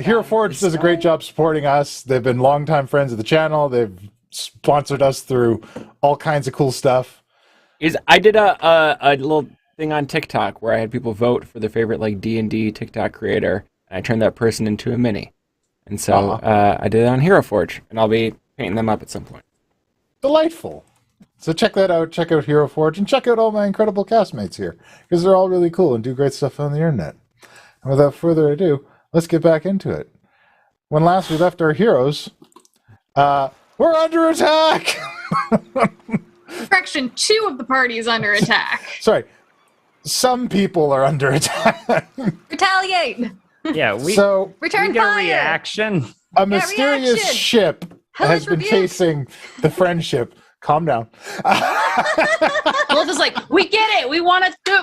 Hero Forge does a great job supporting us. They've been longtime friends of the channel. They've sponsored us through all kinds of cool stuff. I did a little thing on TikTok where I had people vote for their favorite like D&D TikTok creator, and I turned that person into a mini. And so I did it on Hero Forge, and I'll be painting them up at some point. Delightful. So check that out. Check out Hero Forge, and check out all my incredible castmates here, because they're all really cool and do great stuff on the internet. And without further ado, let's get back into it. When last we left our heroes, we're under attack! Correction, 2 of the party is under attack. Sorry. Some people are under attack. Retaliate! Yeah, Return we get fire! a reaction. A mysterious reaction! ship has been rebuke! chasing the friendship. Calm down. Wolf is like, we get it. We want to do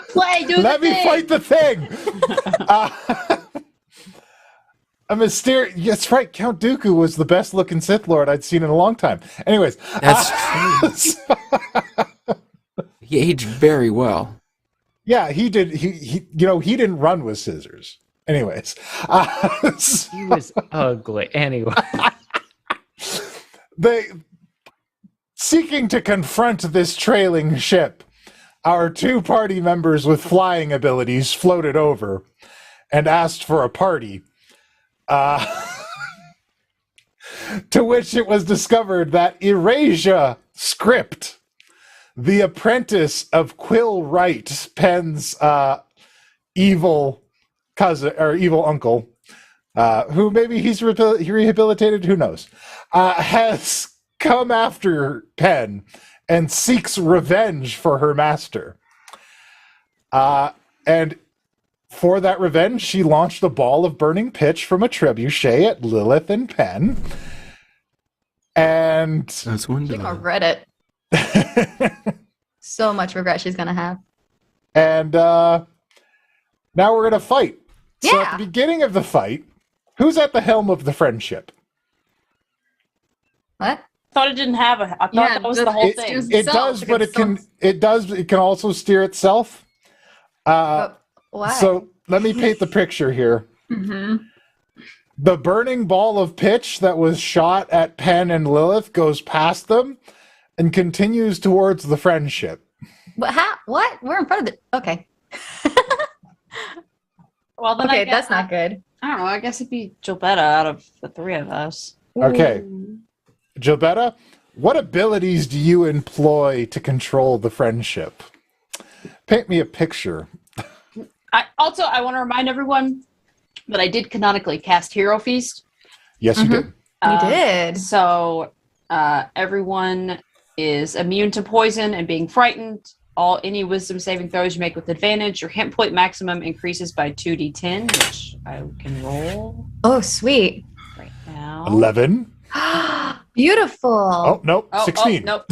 Let me fight the thing. A mysterious... That's right. Count Dooku was the best looking Sith Lord I'd seen in a long time. Anyways. That's true. He aged very well. Yeah, he did. He didn't run with scissors. Anyways. He was ugly. Anyway. Seeking to confront this trailing ship, our 2 party members with flying abilities floated over and asked for a party. To which it was discovered that Erasure Script, the apprentice of Quill Wright, Penn's evil cousin or evil uncle, who maybe he's rehabilitated, who knows, has come after Penn and seeks revenge for her master. And for that revenge, she launched a ball of burning pitch from a trebuchet at Lilith and Penn. And that's wonderful. I'll read it. So much regret she's gonna have. And now we're gonna fight. Yeah. So at the beginning of the fight, who's at the helm of the friendship? What? I thought it didn't have a. I thought that was the whole thing. It does, but it can also steer itself. Why? So let me paint the picture here. Mm-hmm. The burning ball of pitch that was shot at Penn and Lilith goes past them and continues towards the friendship. But how? What? We're in front of it. Okay. Well, then Okay, that's not good. I don't know. I guess it'd be Gilbetta out of the 3 of us. Okay. Gilbetta, what abilities do you employ to control the friendship? Paint me a picture. I want to remind everyone that I did canonically cast Hero Feast. Yes, you did. You did. So everyone is immune to poison and being frightened. all any wisdom saving throws you make with advantage. Your hit point maximum increases by 2d10, which I can roll Oh, sweet. right now. 11. Beautiful. Oh, nope. 16. nope.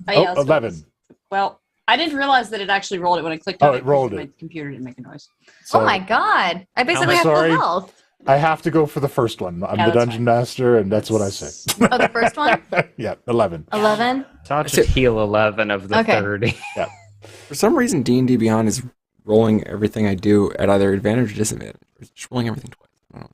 Oh, 11. Well, I didn't realize that it actually rolled it when I clicked on Oh, it. it rolled My it. computer didn't make a noise. So Oh my god. I basically have full sorry. health. I have to go for the first one. I'm Yeah, the that's dungeon master, and that's what I say. Oh, the first one? Yeah, 11. 11? So I'll just heal 11 of the Okay. 30. Yeah. For some reason, D&D Beyond is rolling everything I do at either advantage or disadvantage. It's just rolling everything twice. I don't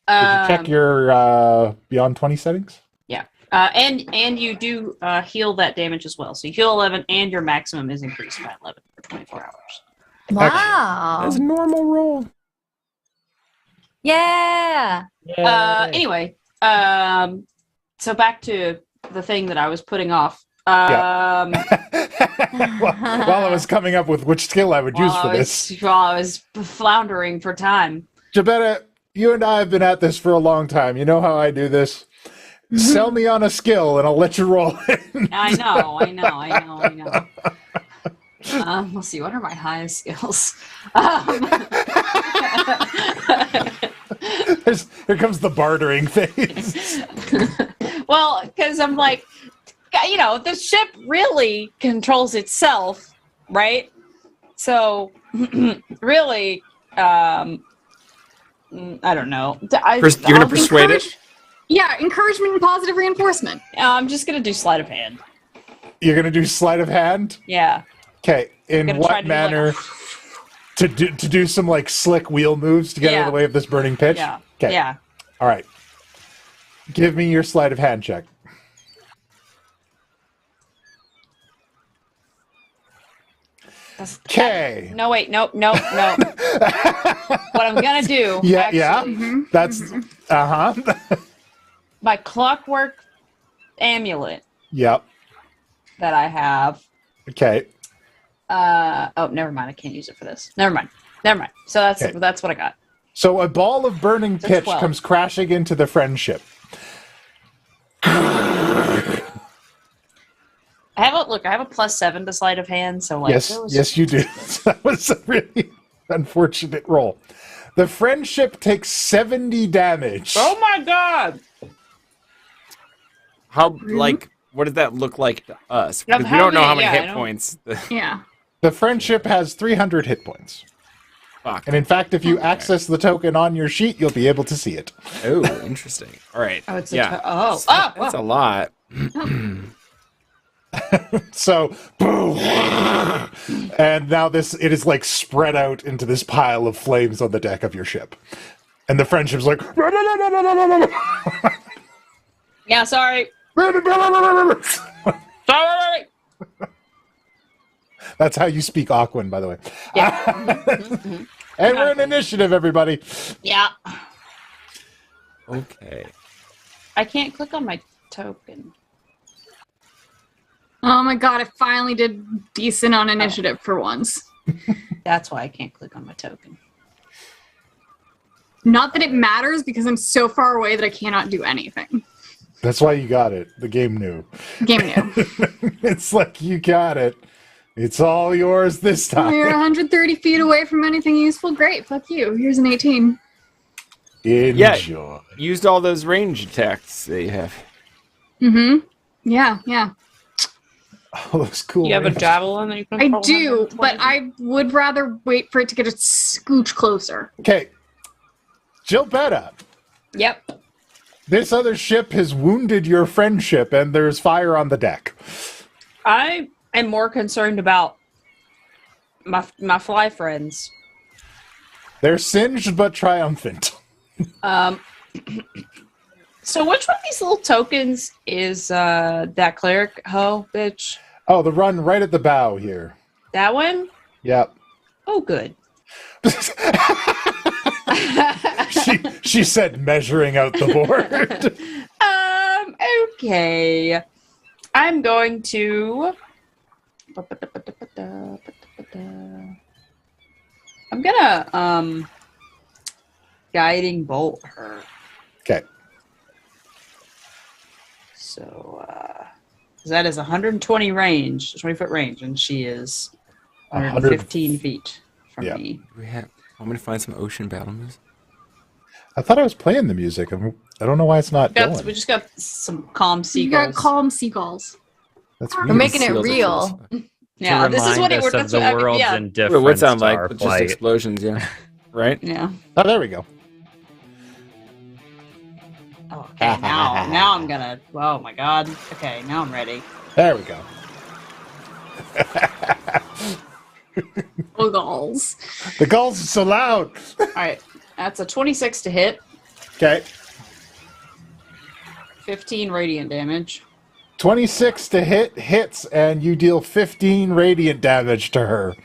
know. Did you check your Beyond 20 settings? Yeah. And you do heal that damage as well. So you heal 11, and your maximum is increased by 11 for 24 hours. Wow. That's a normal roll. Yeah. Anyway, so back to the thing that I was putting off. While I was coming up with which skill I would use for this. While I was floundering for time. Jabetta, you and I have been at this for a long time. You know how I do this? Sell me on a skill and I'll let you roll it. I know. Let's see, what are my highest skills? Here comes the bartering phase. Well, because I'm like, the ship really controls itself, right? So, really, I don't know. You're going to persuade it? Yeah, encouragement and positive reinforcement. I'm just going to do sleight of hand. You're going to do sleight of hand? Yeah. Okay, in gonna try what to do, manner? To do some like slick wheel moves to get out of the way of this burning pitch? Yeah. Okay. Yeah. All right. Give me your sleight of hand check. Okay. No, wait, no. What I'm gonna do? That's my clockwork amulet Yep. that I have. Okay. Oh, never mind. I can't use it for this. Never mind. So that's what I got. So a ball of burning That's pitch 12. comes crashing into the friendship. I have a +7 to sleight of hand, so like Yes, you do. That was a really unfortunate roll. The friendship takes 70 damage. Oh my god! How, what does that look like to us? Yeah, Because we don't know how many I hit don't- points. Yeah. The friendship has 300 hit points. Fuck. And in fact, if you access the token on your sheet, you'll be able to see it. Oh, interesting. All right. Oh, it's yeah. That's a lot. So, boom! And now it is like spread out into this pile of flames on the deck of your ship. And the friendship's like, Yeah, sorry. Sorry. That's how you speak Aquan, by the way. Yeah. And we're in initiative, everybody. Yeah. Okay. I can't click on my token. Oh my god, I finally did decent on initiative for once. That's why I can't click on my token. Not that it matters because I'm so far away that I cannot do anything. That's why you got it. The game knew. Game new. It's like, you got it. It's all yours this time. You're 130 feet away from anything useful. Great, fuck you. Here's an 18. Enjoy. Used all those range attacks that you have. Mm-hmm. Yeah. All those cool. You have a range. javelin that you can I throw do, 120? but I would rather wait for it to get a scooch closer. Okay. Gilbetta, Yep. this other ship has wounded your friendship, and there's fire on the deck. I am more concerned about my fly friends. They're singed but triumphant. So which one of these little tokens is that cleric hoe bitch? Oh, the run right at the bow here. That one? Yep. Oh, good. She said, measuring out the board. Okay. I'm going to. I'm gonna guiding bolt her. Okay. So Because that is 120 range, 20-foot range, and she is 115 feet from me. I'm gonna find some ocean battle music. I thought I was playing the music. I don't know why it's not going. We just got some calm You seagulls. got calm seagulls. That's We're making it real. Yeah, this is what it Remind us that's of the what I mean, world's yeah. indifference Wait, what's that to our like? With just plight. explosions, yeah. Right? Yeah. Oh, there we go. Oh, okay, now I'm gonna. Oh my god. Okay, now I'm ready. There we go. Oh, gulls. The gulls are so loud. All right, that's a 26 to hit. Okay. 15 radiant damage. 26 to hits, and you deal 15 radiant damage to her.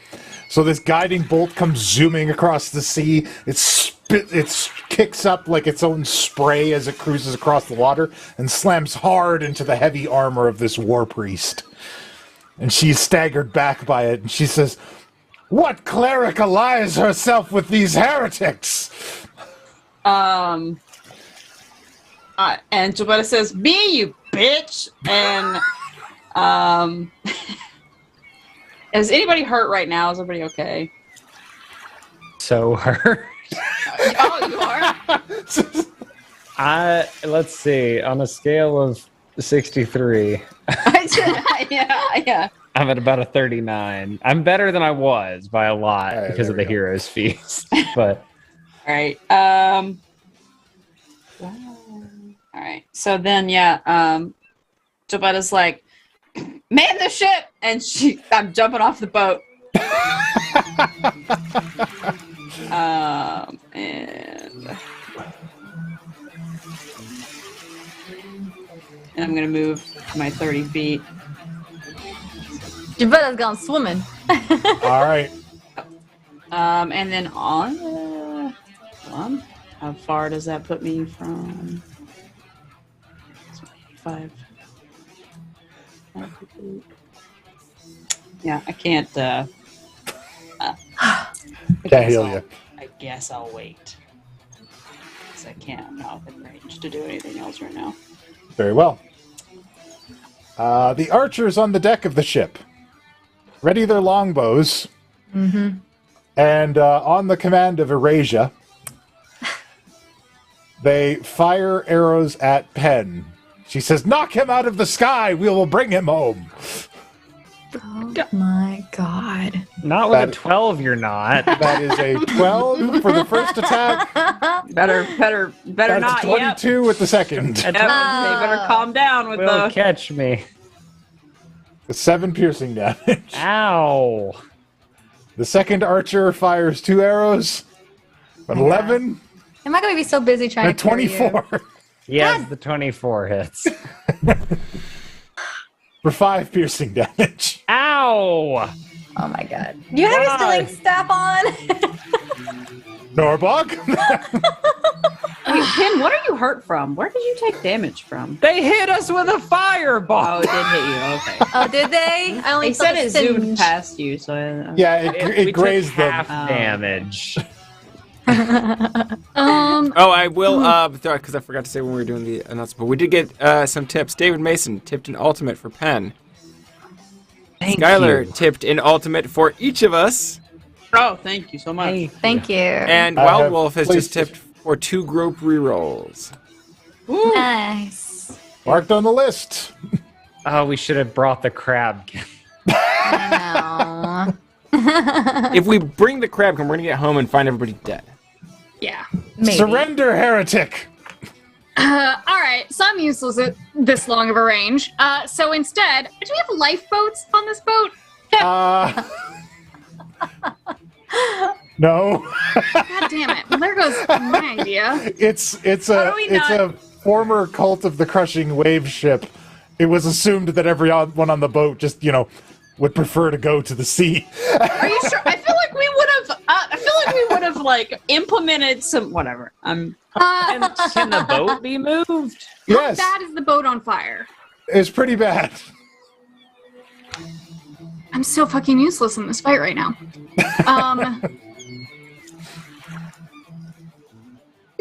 So this guiding bolt comes zooming across the sea. It kicks up like its own spray as it cruises across the water and slams hard into the heavy armor of this war priest. And she's staggered back by it, and she says, "What cleric allies herself with these heretics?" And Jabetta says, "Me, you bitch!" And is anybody hurt right now? Is everybody okay? So hurt. Oh, you are. Let's see. On a scale of 63, yeah. I'm at about a 39. I'm better than I was by a lot because of the hero's feast. But All right. All right. So then, Jobetta's like, "Man the ship!" And I'm jumping off the boat. And I'm gonna move my 30 feet. Jabetta's gone swimming. All right. And then on how far does that put me from 5? Yeah, I can't. Can't heal you. I guess I'll wait. Because I can't. I'm not within range to do anything else right now. Very well. The archers on the deck of the ship ready their longbows, and on the command of Erasia, they fire arrows at Penn. She says, "Knock him out of the sky! We will bring him home." Oh my god. not with a 12, you're not. That is a 12 for the first attack. Better That's not. 22 with the second. Yep. They better calm down with Will catch me. 7 piercing damage. Ow. The second archer fires 2 arrows. An 11 Am I going to be so busy trying and to carry you? 24 Yes, the 24 hits. for 5 piercing damage. Ow. Oh my god. Do you have your stealing staff on? Norbog? Wait, Pin, what are you hurt from? Where did you take damage from? They hit us with a fireball. Oh, it did hit you. Okay. Oh, did they? I only They saw said the it zoomed singe. past you, so Yeah, it We grazed took them. half damage. Oh, I will, because I forgot to say when we were doing the announcement, but we did get some tips. David Mason tipped an ultimate for Penn. Thank Skylar you. tipped an ultimate for each of us. Oh, thank you so much. Thank you. And I Wild have Wolf has placed just tipped for 2 group rerolls. Nice. Marked on the list. Oh, we should have brought the crab. I know. If we bring the crab, we're going to get home and find everybody dead. Yeah. Maybe. Surrender, heretic. All right, so I'm useless at this long of a range. So instead, do we have lifeboats on this boat? No. God damn it! Well, there goes my idea. It's How do we a former cult of the crushing wave ship. It was assumed that everyone on the boat just, would prefer to go to the sea. Are you sure? I feel like we would have like implemented some whatever. Can the boat be moved? How bad is the boat on fire? It's pretty bad. I'm so fucking useless in this fight right now.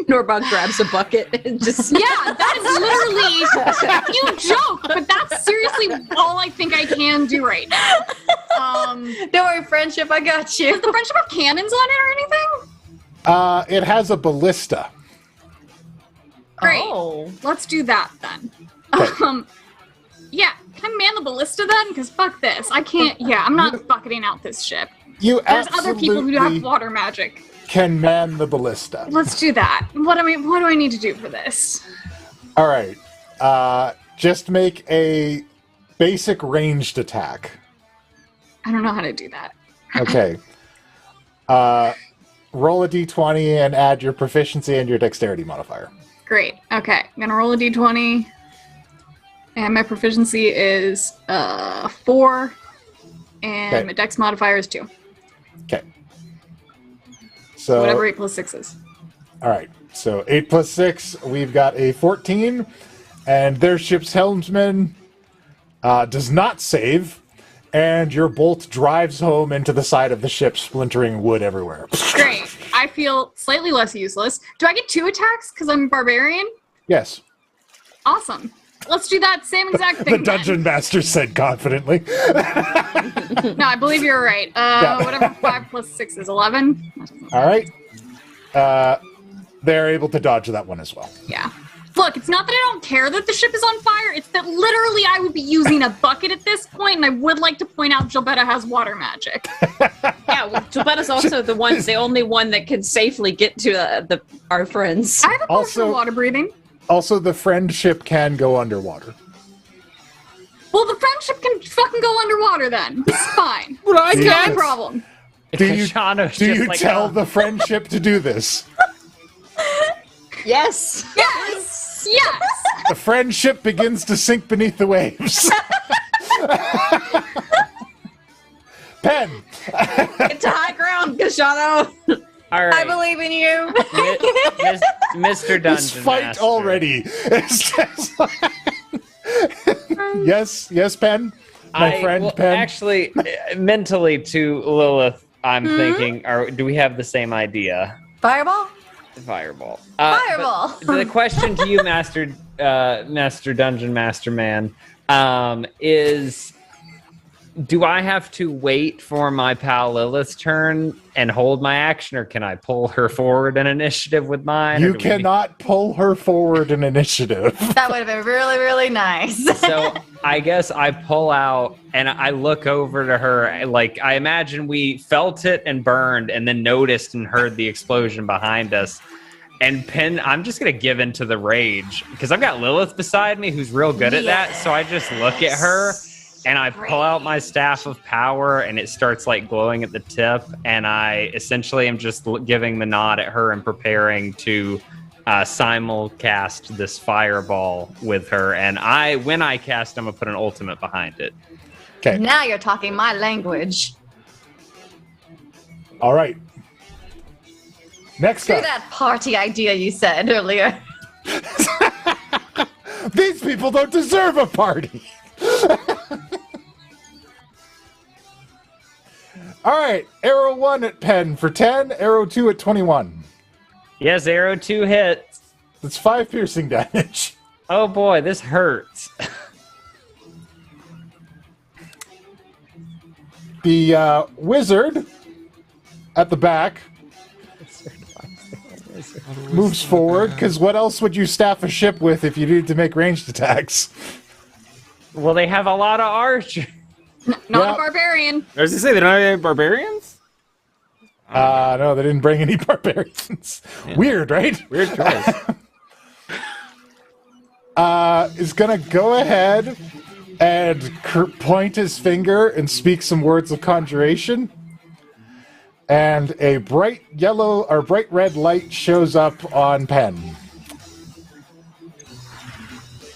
Norbog grabs a bucket and just Yeah, that is literally. You joke, but that's seriously all I think I can do right now. Don't worry, friendship, I got you. Does the friendship have cannons on it or anything? It has a ballista. Great. Oh. Let's do that then. Yeah, can I man the ballista then? Because fuck this. I can't. Yeah, I'm not bucketing out this ship. You There's other people who have absolutely water magic. can man the ballista. Let's do that. What do I need to do for this? All right. Just make a basic ranged attack. I don't know how to do that. Okay. Roll a d20 and add your proficiency and your dexterity modifier. Great. Okay, I'm gonna roll a d20, and my proficiency is 4, and Okay. my dex modifier is 2. Okay. So Whatever 8 plus 6 is. all right. So 8 plus 6, we've got a 14, and their ship's helmsman does not save, and your bolt drives home into the side of the ship, splintering wood everywhere. Great. I feel slightly less useless. Do I get 2 attacks because I'm a barbarian? Yes. Awesome. Let's do that same exact thing. The then. dungeon master said confidently. No, I believe you're right. Whatever 5 plus 6 is 11. All right. They're able to dodge that one as well. Yeah. Look, it's not that I don't care that the ship is on fire. It's that literally I would be using a bucket at this point, and I would like to point out Gilbetta has water magic. Yeah, well, Gilbetta's also the only one that can safely get to our friends. I have a potion of water breathing. Also, the friendship can go underwater. Well, the friendship can fucking go underwater then. It's fine. Well, I It's guess. not a problem. Do you Kashano's do just you like, tell "Oh." the friendship to do this? Yes. Yes. Yes. The friendship begins to sink beneath the waves. Pen. Get to high ground, Kashano. All I right, believe in you. Mr. Dungeon This fight Master. already. It's just like- yes, Pen. My friend well, Pen. Actually, mentally to Lilith, I'm thinking, do we have the same idea? Fireball? Fireball. Fireball. but the question to you, Master Dungeon Master Man, is: do I have to wait for my pal Lilith's turn and hold my action, or can I pull her forward in initiative with mine? You cannot pull her forward in initiative. That would have been really, really nice. So I guess I pull out and I look over to her. Like, I imagine we felt it and burned and then noticed and heard the explosion behind us. And Pen, I'm just going to give in to the rage because I've got Lilith beside me who's real good at that. So I just look at her and I pull out my staff of power and it starts like glowing at the tip. And I essentially am just giving the nod at her and preparing to simulcast this fireball with her. And when I cast, I'm going to put an ultimate behind it. Okay. Now you're talking my language. All right. Next Screw up. that party idea you said earlier. These people don't deserve a party. All right. Arrow 1 at Pen for 10. Arrow 2 at 21. Yes, arrow 2 hits. That's 5 piercing damage. Oh boy, this hurts. The wizard at the back moves forward, because what else would you staff a ship with if you needed to make ranged attacks? Well, they have a lot of archers. Not a barbarian. I was gonna say they don't have any barbarians. No, they didn't bring any barbarians. Weird, right? Weird choice. Is gonna go ahead and point his finger and speak some words of conjuration. And a bright yellow or bright red light shows up on Pen.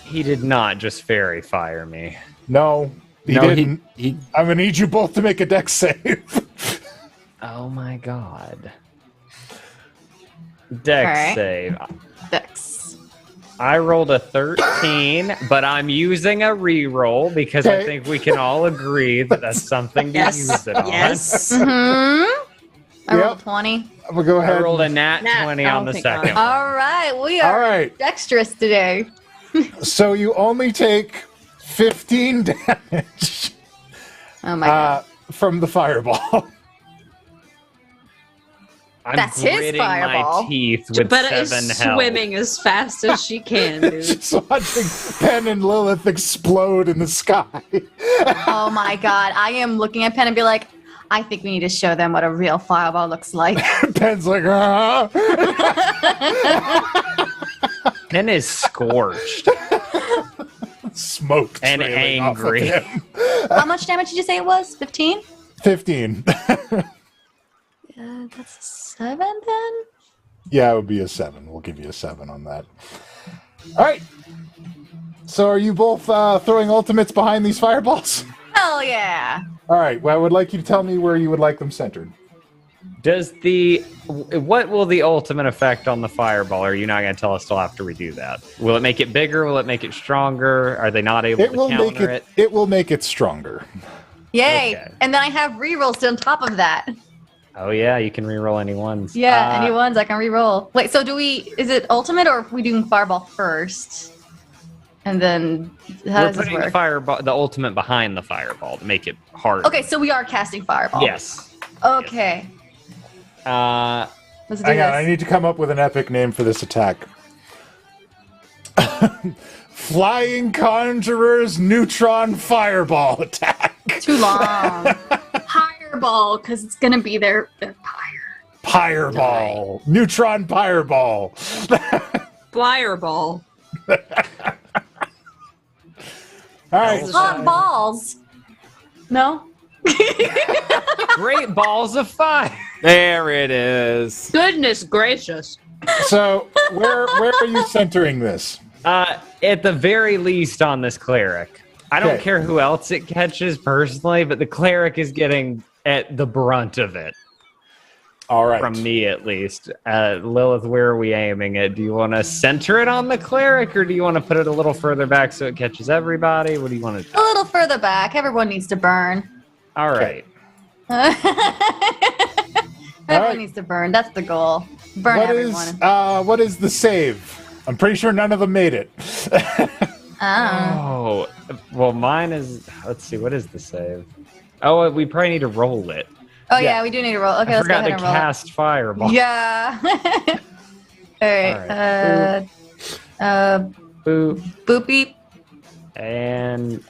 He did not just fairy fire me. No, he didn't. I'm gonna need you both to make a dex save. Oh my god. Dex Alright. save. Dex. I rolled a 13, but I'm using a reroll because I think we can all agree that that's something to Yes. use it on. Yes. Mm-hmm. I Yep. rolled 20. I'm gonna go I ahead. rolled a nat Nat, 20 I on don't the think second. All right, we are All right. dexterous today. So you only take 15 damage Oh my god. from the fireball. I'm That's his gritting fireball. my teeth with Gebetta is 7 health. swimming as fast as she can, dude. Just watching Penn and Lilith explode in the sky. Oh my god. I am looking at Penn and be like, I think we need to show them what a real fireball looks like. Penn's like, ah. Pen is scorched. Smoke And trailing off of angry. him. How much damage did you say it was? 15? 15. That's a 7 then? Yeah, it would be a 7. We'll give you a 7 on that. All right. So are you both throwing ultimates behind these fireballs? Hell yeah. All right. Well, I would like you to tell me where you would like them centered. What will the ultimate effect on the fireball? Are you not going to tell us till after we do that? Will it make it bigger? Will it make it stronger? Are they not able to counter it? It will make it stronger. Yay. Okay. And then I have rerolls on top of that. Oh yeah, you can reroll any ones. Yeah, any ones I can reroll. Wait, so is it ultimate or are we doing fireball first? And then how We're does this putting work? the ultimate behind the fireball to make it harder. Okay, so we are casting fireball. Yes. Okay. Uh, Let's do Hang on, this. I need to come up with an epic name for this attack. Flying Conjurer's Neutron Fireball Attack. Too long. Fireball, because it's gonna be their Pyreball. Neutron Pyreball. Flyerball. All right. Hot balls. No? Great balls of fire. There it is. Goodness gracious. So where are you centering this? At the very least on this cleric. I don't Okay. care who else it catches personally, but the cleric is getting at the brunt of it. All right. From me, at least. Lilith, where are we aiming it? Do you want to center it on the cleric, or do you want to put it a little further back so it catches everybody? What do you want to do? A little further back. Everyone needs to burn. All right. Everyone needs to burn. That's the goal. Burn everyone. What is the save? I'm pretty sure none of them made it. Oh, well, mine is. Let's see. What is the save? Oh, we probably need to roll it. Oh yeah, we do need to roll. Okay, I let's go forgot ahead to and roll. cast fireball. Yeah. All right. Boop. Boop beep. And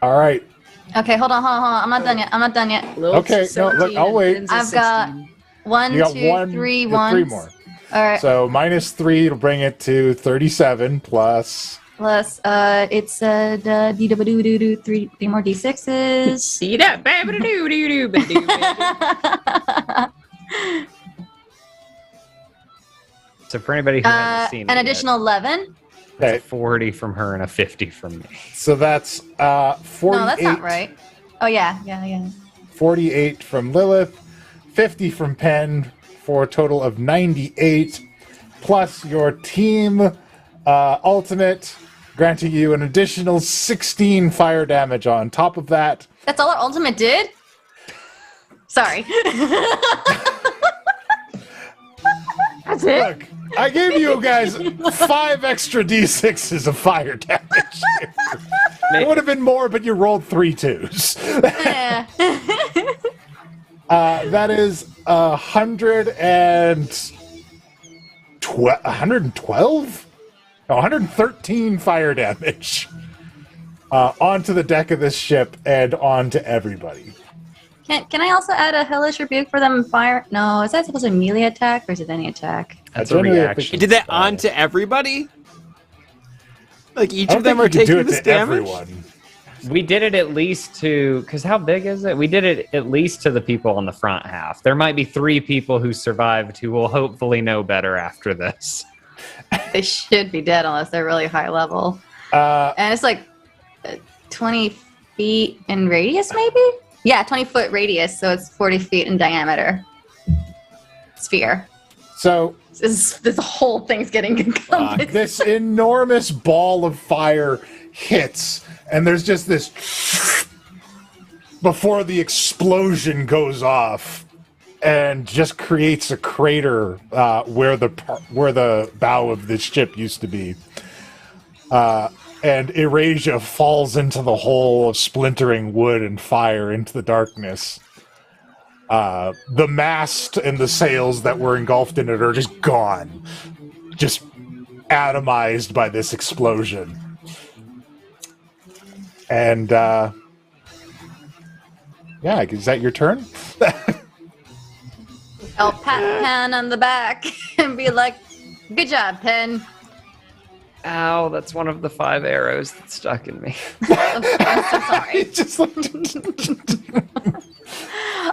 all right. Okay, hold on. I'm not done yet. Okay, no, look, I'll wait. I've got one, You got two, one, three you got ones. 3 more. All right. So -3 to bring it to 37 plus. Plus, it's d-do-ba-doo-doo-doo, three more d6s. See that? so for anybody who hasn't seen an it additional 11. yet, 40 from her and a 50 from me. So that's 48. No, that's not right. Oh yeah. 48 from Lilith, 50 from Penn, for a total of 98, plus your team ultimate, granting you an additional 16 fire damage on top of that. That's all our ultimate did? Sorry. That's it? Look, I gave you guys 5 extra d6s of fire damage. It would have been more, but you rolled 3 2s. That is 112? No, 113 fire damage onto the deck of this ship and onto everybody. Can I also add a hellish rebuke for them fire? No, is that supposed to be a melee attack or is it any attack? That's a reaction. You did that onto everybody? Like each I don't of them think are you could do taking it this to damage? everyone. We did it at least to, because how big is it? We did it at least to the people on the front half. There might be 3 people who survived who will hopefully know better after this. They should be dead unless they're really high level. And it's like 20 feet in radius, maybe? Yeah, 20-foot radius, so it's 40 feet in diameter. Sphere. So this whole thing's getting encompassed. this enormous ball of fire hits, and there's just this before the explosion goes off and just creates a crater where the bow of the ship used to be. And Erasia falls into the hole of splintering wood and fire into the darkness. The mast and the sails that were engulfed in it are just gone. Just atomized by this explosion. And, yeah, is that your turn? I'll pat Pen on the back and be like, good job, Pen. Ow, that's one of the 5 arrows that's stuck in me. I'm so sorry. Just like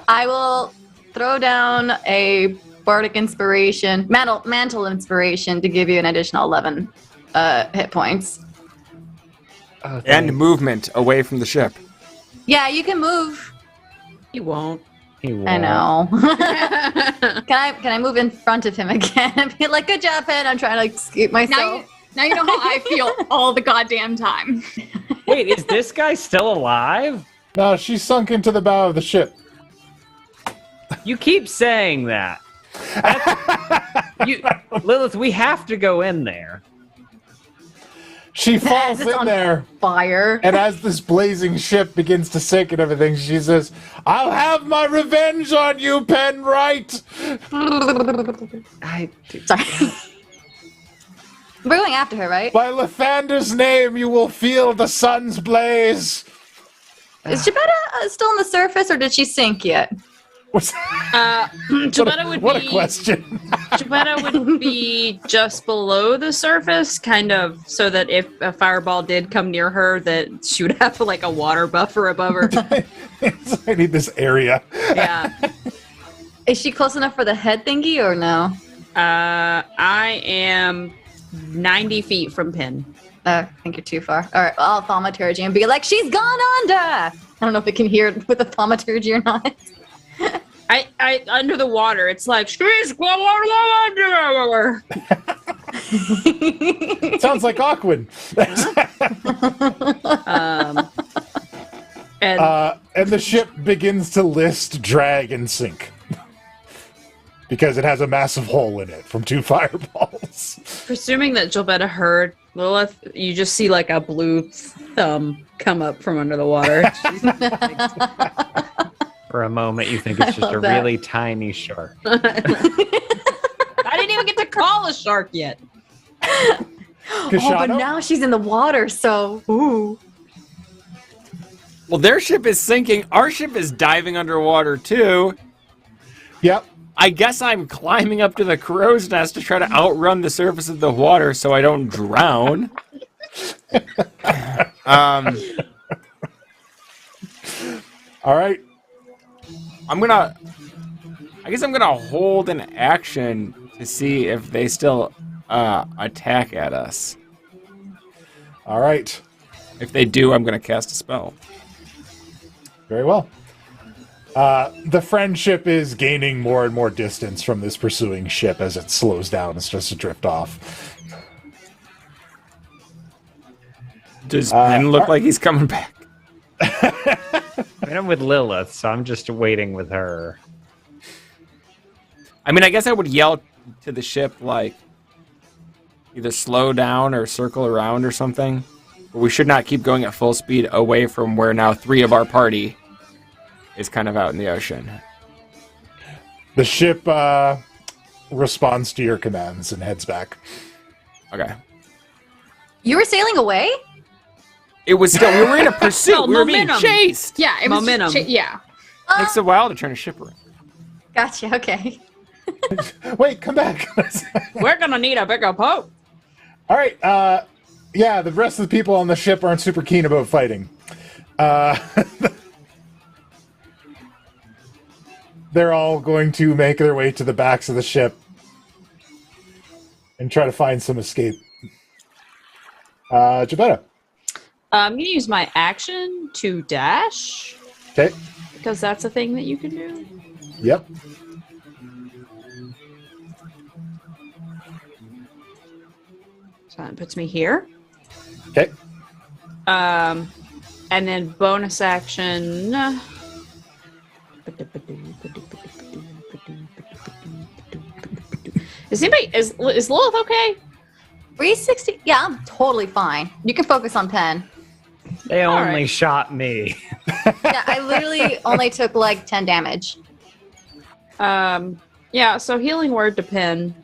I will throw down a bardic inspiration, mantle inspiration to give you an additional 11 hit points. Oh, And movement away from the ship. Yeah, you can move. He won't. He won't. I know. Can I move in front of him again and be like, good job, Pen? I'm trying to like, scoop myself. Now you know how I feel all the goddamn time. Wait, is this guy still alive? No, she's sunk into the bow of the ship. You keep saying that. Lilith, we have to go in there. She falls It's in on there. Fire. And as this blazing ship begins to sink and everything, she says, I'll have my revenge on you, Penwright! Sorry. We're going after her, right? By Lathander's name, you will feel the sun's blaze! Is Gebetta still on the surface, or did she sink yet? Gebetta would what be... a question. Gebetta would be just below the surface, kind of, so that if a fireball did come near her, that she would have like a water buffer above her. I need this area. Yeah. Is she close enough for the head thingy, or no? I am 90 feet from Pin. I think you're too far. All right, I'll thaumaturgy and be like, she's gone under! I don't know if it can hear it with the thaumaturgy or not. I under the water, it's like, she's gone under! Sounds like Aquin. And the ship begins to list, drag, and sink. Because it has a massive hole in it from 2 fireballs. Presuming that Gebetta heard Lilith, you just see like a blue thumb come up from under the water. For a moment, you think it's just a really tiny shark. I didn't even get to call a shark yet. Oh, but now she's in the water, so ooh. Well, their ship is sinking. Our ship is diving underwater, too. Yep. I guess I'm climbing up to the crow's nest to try to outrun the surface of the water so I don't drown. All right. I guess I'm gonna hold an action to see if they still attack at us. All right. If they do, I'm gonna cast a spell. Very well. The friendship is gaining more and more distance from this pursuing ship as it slows down and starts to drift off. Does Ben look like he's coming back? I mean, I'm with Lilith, so I'm just waiting with her. I mean, I guess I would yell to the ship, like, either slow down or circle around or something. But we should not keep going at full speed away from where now 3 of our party is kind of out in the ocean. The ship responds to your commands and heads back. Okay. You were sailing away? It was still, we were in a pursuit. No, we were being momentum. chased. Yeah, it was Momentum. yeah. Takes a while to turn a ship around. Gotcha, okay. Wait, come back. We're gonna need a bigger boat. All right. Yeah, the rest of the people on the ship aren't super keen about fighting. They're all going to make their way to the backs of the ship and try to find some escape. Gebetta. I'm gonna use my action to dash. Okay. Because that's a thing that you can do. Yep. So that puts me here. Okay. And then bonus action. Is Lilith okay? 360? Yeah, I'm totally fine. You can focus on Pen. They only right. shot me. Yeah, I literally only took like 10 damage. Yeah, so healing word to Pen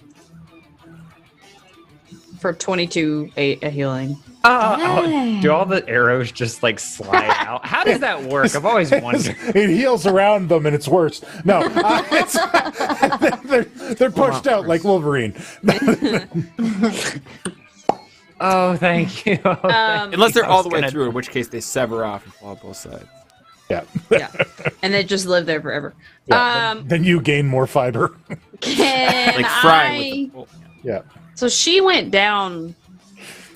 for 22 a healing. Do all the arrows just like slide out? How does that work? I've always wondered. It heals around them and it's worse. No, they're pushed out like Wolverine. Oh, thank you. Unless they're all the way through, in which case they sever off and fall both sides. Yeah. Yeah, and they just live there forever. Yeah, then you gain more fiber. Can Like frying with Yeah. So she went down,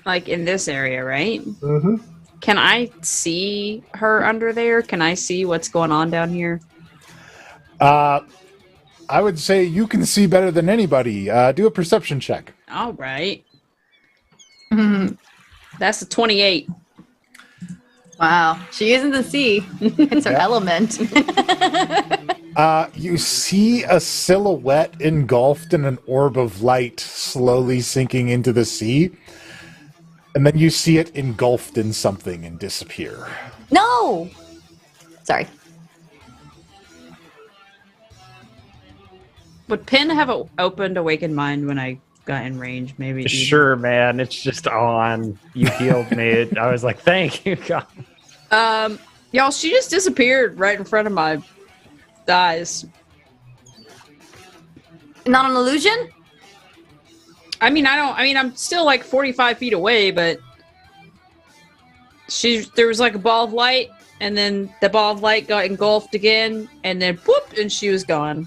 like in this area, right? Mm-hmm. Can I see her under there? Can I see what's going on down here? I would say you can see better than anybody. Do a perception check. All right. That's a 28. Wow, she is in the sea. It's her element. You see a silhouette engulfed in an orb of light slowly sinking into the sea. And then you see it engulfed in something and disappear. No! Sorry. Would Pin have an opened awakened mind when I got in range? Maybe. Sure, man. It's just on. You healed me. I was like, thank you, God. Y'all, she just disappeared right in front of my eyes. Not an illusion? I'm still like 45 feet away, but there was like a ball of light, and then the ball of light got engulfed again, and then whoop, and she was gone.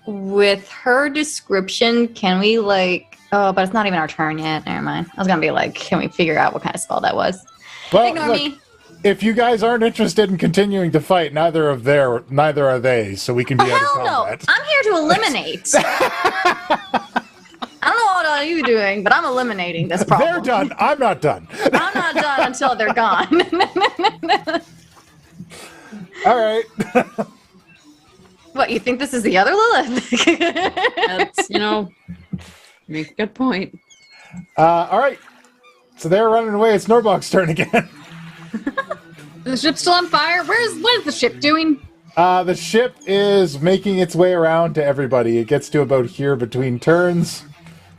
With her description, can we like... Oh, but it's not even our turn yet. Never mind. I was gonna be like, can we figure out what kind of spell that was? Well, Ignore look, me. if you guys aren't interested in continuing to fight, neither are they, so we can be out of Hell no! combat. I'm here to eliminate. I don't know what all you doing, but I'm eliminating this problem. They're done. I'm not done. I'm not done until they're gone. All right. What, you think this is the other Lilith? That's, make a good point. All right. So they're running away. It's Norbok's turn again. The ship's still on fire. what is the ship doing? The ship is making its way around to everybody. It gets to about here between turns.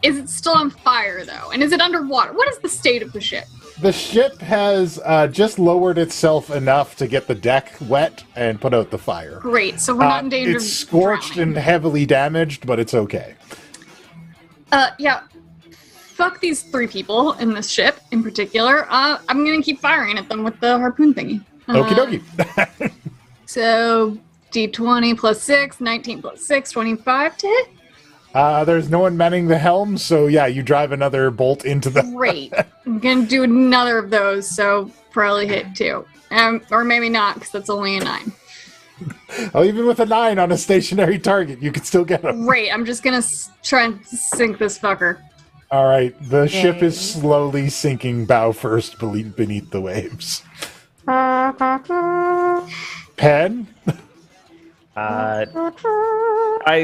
Is it still on fire, though? And is it underwater? What is the state of the ship? The ship has just lowered itself enough to get the deck wet and put out the fire. Great, so we're not in danger of It's scorched drowning. and heavily damaged, but it's okay. Yeah. Fuck these 3 people in this ship in particular. I'm gonna keep firing at them with the harpoon thingy. Okie dokie. So, D20 plus 6, 19 plus 6, 25 to hit. There's no one manning the helm, so yeah, you drive another bolt into the... Great. I'm gonna do another of those, so probably hit 2. Or maybe not, because that's only a 9. Oh, even with a 9 on a stationary target, you can still get them. Great, I'm just gonna try and sink this fucker. All right, the ship is slowly sinking bow first beneath the waves. Pen? I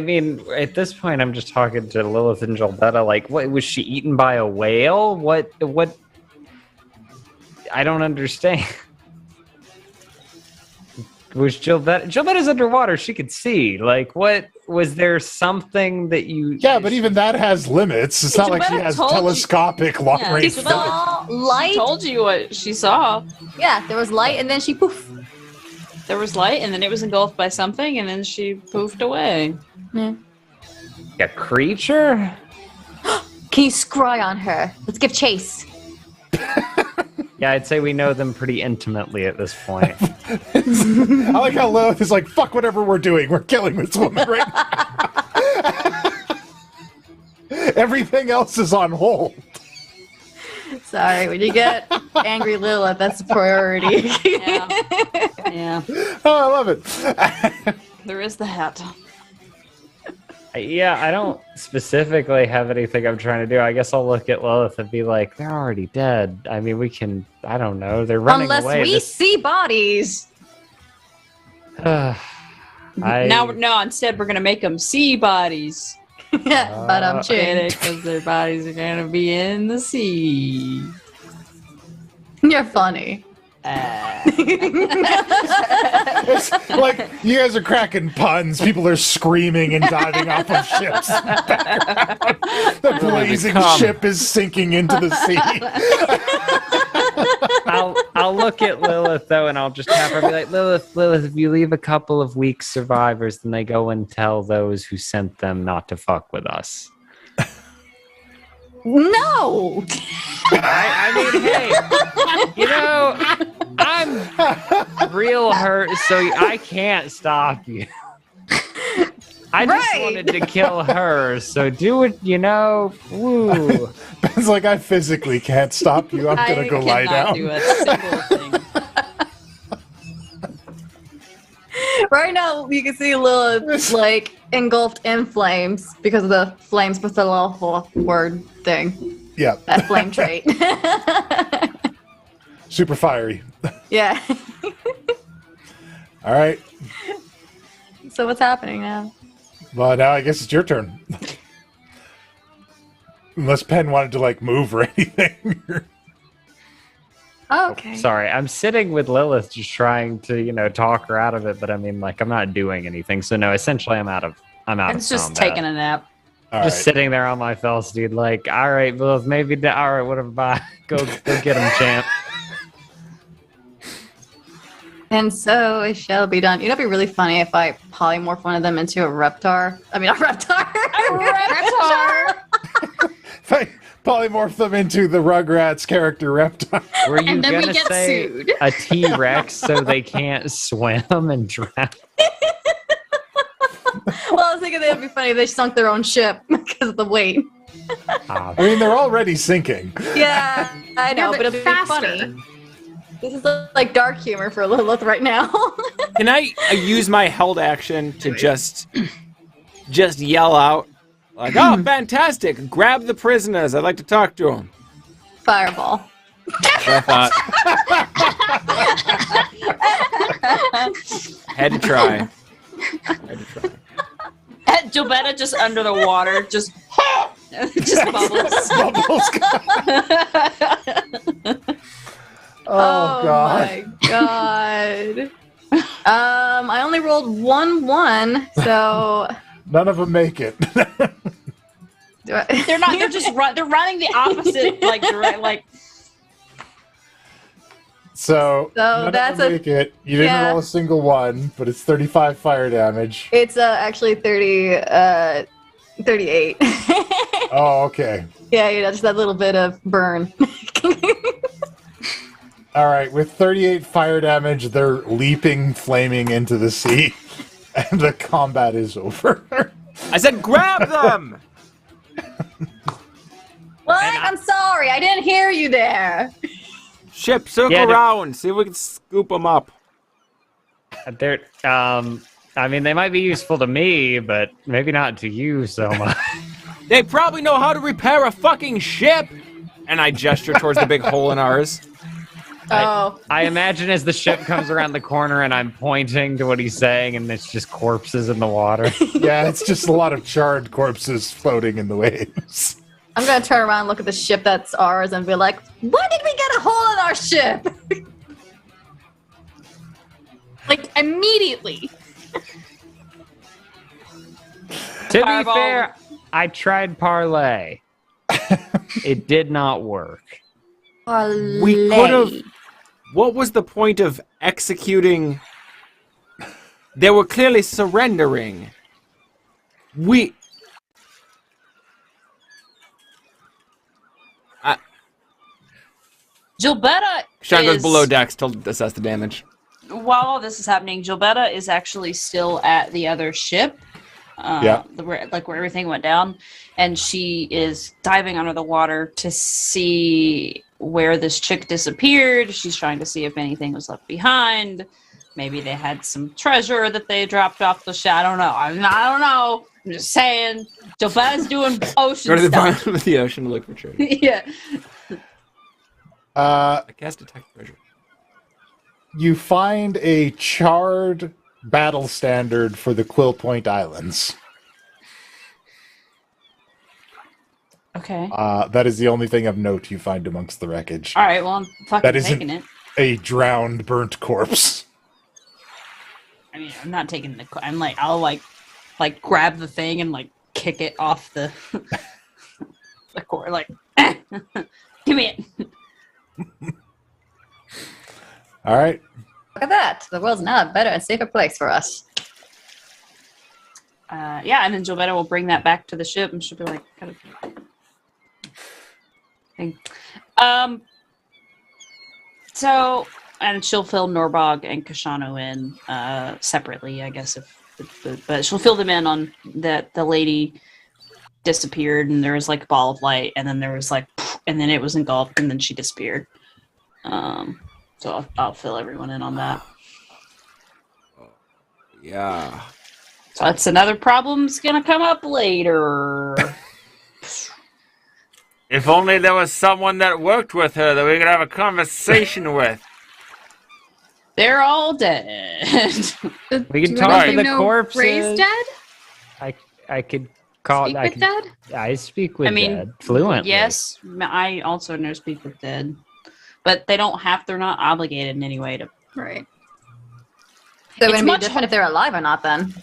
mean, at this point, I'm just talking to Lilith and Jolbetta. Like, what was she eaten by a whale? What? I don't understand. Was Jolbetta's underwater? She could see. Like, what was there something that you? Yeah, but even that has limits. It's not like she has telescopic long range. Light. She told you what she saw. Yeah, there was light, and then she poof. There was light, and then it was engulfed by something, and then she poofed away. Yeah. A creature? Can you scry on her? Let's give chase. Yeah, I'd say we know them pretty intimately at this point. I like how Lilith is like, fuck whatever we're doing. We're killing this woman right now. Everything else is on hold. Sorry, when you get angry Lilith, that's a priority. Yeah. Oh, I love it. There is the hat. Yeah, I don't specifically have anything I'm trying to do. I guess I'll look at Lilith and be like, they're already dead. I mean, we can, I don't know, they're running Unless away. we see bodies. Instead we're gonna make them sea bodies. But I'm ching. Because their bodies are gonna be in the sea. You're funny. It's like you guys are cracking puns. People are screaming and diving off of ships. The blazing ship is sinking into the sea. I'll look at Lilith though, and I'll just have her be like, Lilith, if you leave a couple of weak survivors, then they go and tell those who sent them not to fuck with us. No. I mean, hey, you know, I'm real hurt, so I can't stop you. I just wanted to kill her, so do it, you know. Woo. Ben's like, I physically can't stop you. I'm gonna go lie down. Do a simple thing. Right now, you can see Lilith like engulfed in flames because of the flames with the little word thing. Yeah. That flame trait. Super fiery. Yeah. All right. So what's happening now? Well, now I guess it's your turn. Unless Penn wanted to like move or anything. Oh, okay. Sorry, I'm sitting with Lilith just trying to, you know, talk her out of it, but I mean, like, I'm not doing anything. So no, essentially I'm out of It's just taking a nap. Just sitting there on my fell steed, like, all right, Lilith, maybe, all right, whatever, bye. Go get him, champ. And so it shall be done. You know, it'd be really funny if I polymorph one of them into a reptar. I mean, a reptar. If I polymorph them into the Rugrats character Reptar. Were you And then we gonna get say sued. a T-Rex so they can't swim and drown? Well, I was thinking it would be funny if they sunk their own ship because of the weight. I mean, they're already sinking. Yeah, I know, Yeah, but it'll be funny. This is like dark humor for Lilith right now. Can I use my held action to just yell out, like, "Oh, fantastic! Grab the prisoners. I'd like to talk to them." Fireball. That's what I thought. Had to try. Jobetta just under the water, just bubbles. Oh, God. My God. I only rolled 1-1, so None of them make it. They're not. They're just they're running the opposite, like direct, like. So none that's of them make it. You didn't roll a single one, but it's 35 fire damage. It's actually 38. Oh, okay. Yeah, just that little bit of burn. All right, with 38 fire damage, they're leaping, flaming into the sea, and the combat is over. I said grab them! What? I'm sorry, I didn't hear you there. Ship, circle around, see if we can scoop them up. They're, I mean, they might be useful to me, but maybe not to you so much. They probably know how to repair a fucking ship! And I gesture towards the big hole in ours. I imagine as the ship comes around the corner and I'm pointing to what he's saying and it's just corpses in the water. Yeah, it's just a lot of charred corpses floating in the waves. I'm gonna turn around and look at the ship that's ours and be like, when did we get a hole in our ship? Like, immediately. To be fair, I tried parlay. It did not work. We could have. What was the point of executing? They were clearly surrendering. Gilbetta Sean goes is, below decks to assess the damage. while all this is happening, Gilbetta is actually still at the other ship. Where everything went down, and she is diving under the water to see where this chick disappeared. She's trying to see if anything was left behind. Maybe they had some treasure that they dropped off the ship. I don't know. I don't know. I'm just saying. Gilbetta's doing ocean Go to the stuff. bottom of the ocean to look for treasure. Yeah. I cast detect treasure. You find a charred battle standard for the Quill Point Islands. Okay. That is the only thing of note you find amongst the wreckage. All right. Well, I'm fucking That isn't taking it. a drowned, burnt corpse. I mean, I'm not taking the. I'm like, I'll like grab the thing and like kick it off the the core. Like, give me it. All right. Look at that. The world's now a better and safer place for us. Yeah, and then Gilberto will bring that back to the ship, and she'll be like, kind of thing. So, and she'll fill Norbog and Kashano in separately, I guess. But she'll fill them in on that the lady disappeared, and there was like a ball of light, and then there was like, and then it was engulfed, and then she disappeared. So I'll fill everyone in on that. Yeah. So that's another problem's gonna come up later. If only there was someone that worked with her that we could have a conversation with. They're all dead. We can talk to the corpses. Ray's dead? I could call. Speak I with could, dead? I speak with I mean, dead fluently. Yes, I also know speak with dead, but they don't have. They're not obligated in any way to. Right. So it It's would be much different if they're alive or not then.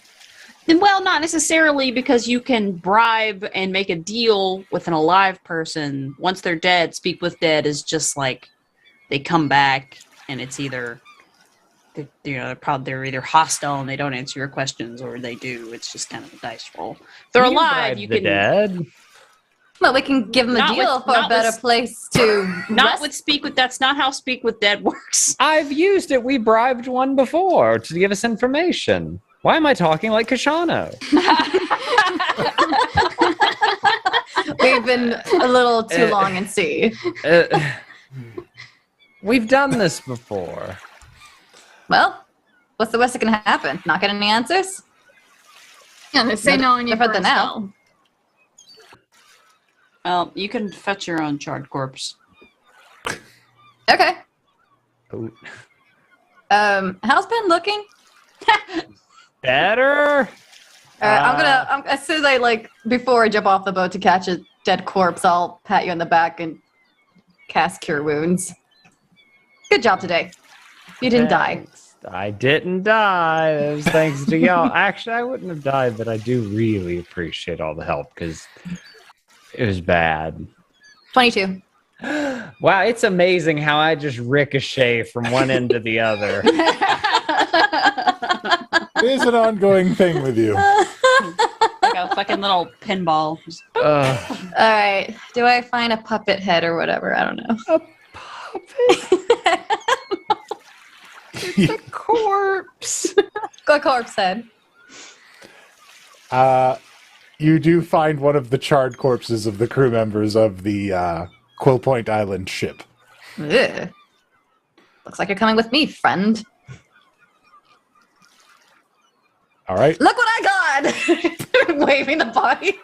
Well, not necessarily, because you can bribe and make a deal with an alive person. Once they're dead, speak with dead is just like they come back, and it's either they're either hostile and they don't answer your questions, or they do. It's just kind of a dice roll. If they're You can alive, bribe you the can dead. Well, we can give them a Not deal with- for a not better with- place to not rest. with speak with. That's not how speak with dead works. I've used it. We bribed one before to give us information. Why am I talking like Kashano? We've been a little too long in sea. We've done this before. Well, what's the worst that can happen? Not get any answers? Yeah, they say no and you Different burn than now. spell. Well, you can fetch your own charred corpse. Okay. Ooh. How's Ben looking? Better. I'm as soon as I before I jump off the boat to catch a dead corpse, I'll pat you on the back and cast Cure Wounds. Good job today. You didn't die. Thanks. I didn't die. It was thanks to y'all. Actually, I wouldn't have died, but I do really appreciate all the help because it was bad. 22. Wow, it's amazing how I just ricochet from one end to the other. It is an ongoing thing with you. Like a fucking little pinball. All right. Do I find a puppet head or whatever? I don't know. A puppet? It's a corpse. Go corpse head. You do find one of the charred corpses of the crew members of the Quill Point Island ship. Ugh. Looks like you're coming with me, friend. All right. Look what I got! Waving the body.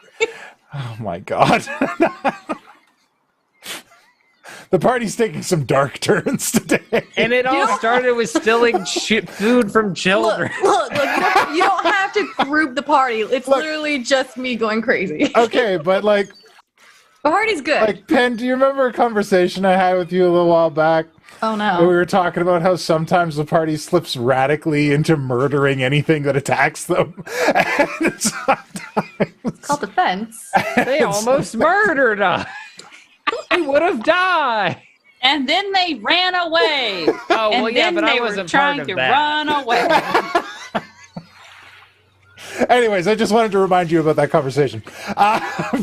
Oh my god. The party's taking some dark turns today. And it all started with stealing food from children. Look, you don't have to group the party. It's literally just me going crazy. Okay, but the party's good. Pen, do you remember a conversation I had with you a little while back? Oh no. Where we were talking about how sometimes the party slips radically into murdering anything that attacks them. And It's called defense. They almost murdered us. We would have died. And then they ran away. Oh, and well, yeah, then but I they wasn't were trying part to of that. run away. Anyways, I just wanted to remind you about that conversation.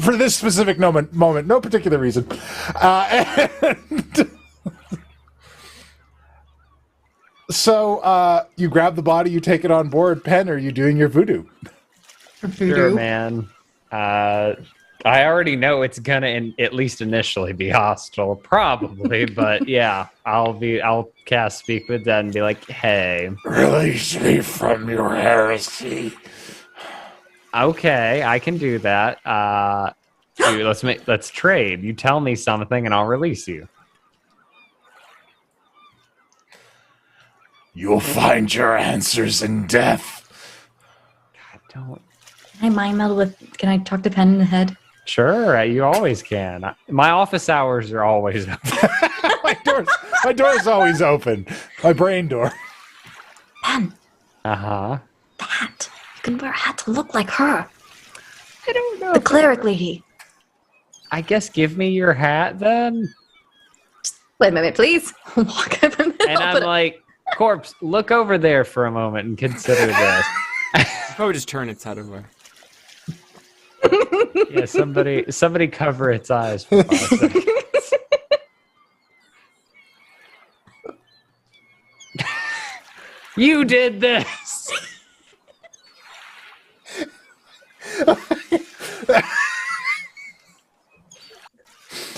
For this specific moment, no particular reason. So, you grab the body, you take it on board. Pen, are you doing your voodoo? Sure, man. I already know it's gonna at least initially be hostile, probably, but yeah, I'll cast Speak with Dead and be like, hey. Release me from your heresy. Okay, I can do that. Dude, let's trade. You tell me something and I'll release you. You'll find your answers in death. Don't. Can I mind meld with? Can I talk to Pen in the head? Sure, you always can. My office hours are always open. My door's always open. My brain door. Pen, Uh-huh. the hat. You can wear a hat to look like her. I don't know. The cleric lady. I guess give me your hat then. Wait a minute, please. Walk up and And I'm like, Corpse, look over there for a moment and consider this. Probably just turn its head away. Yeah, somebody cover its eyes for 5 seconds. You did this.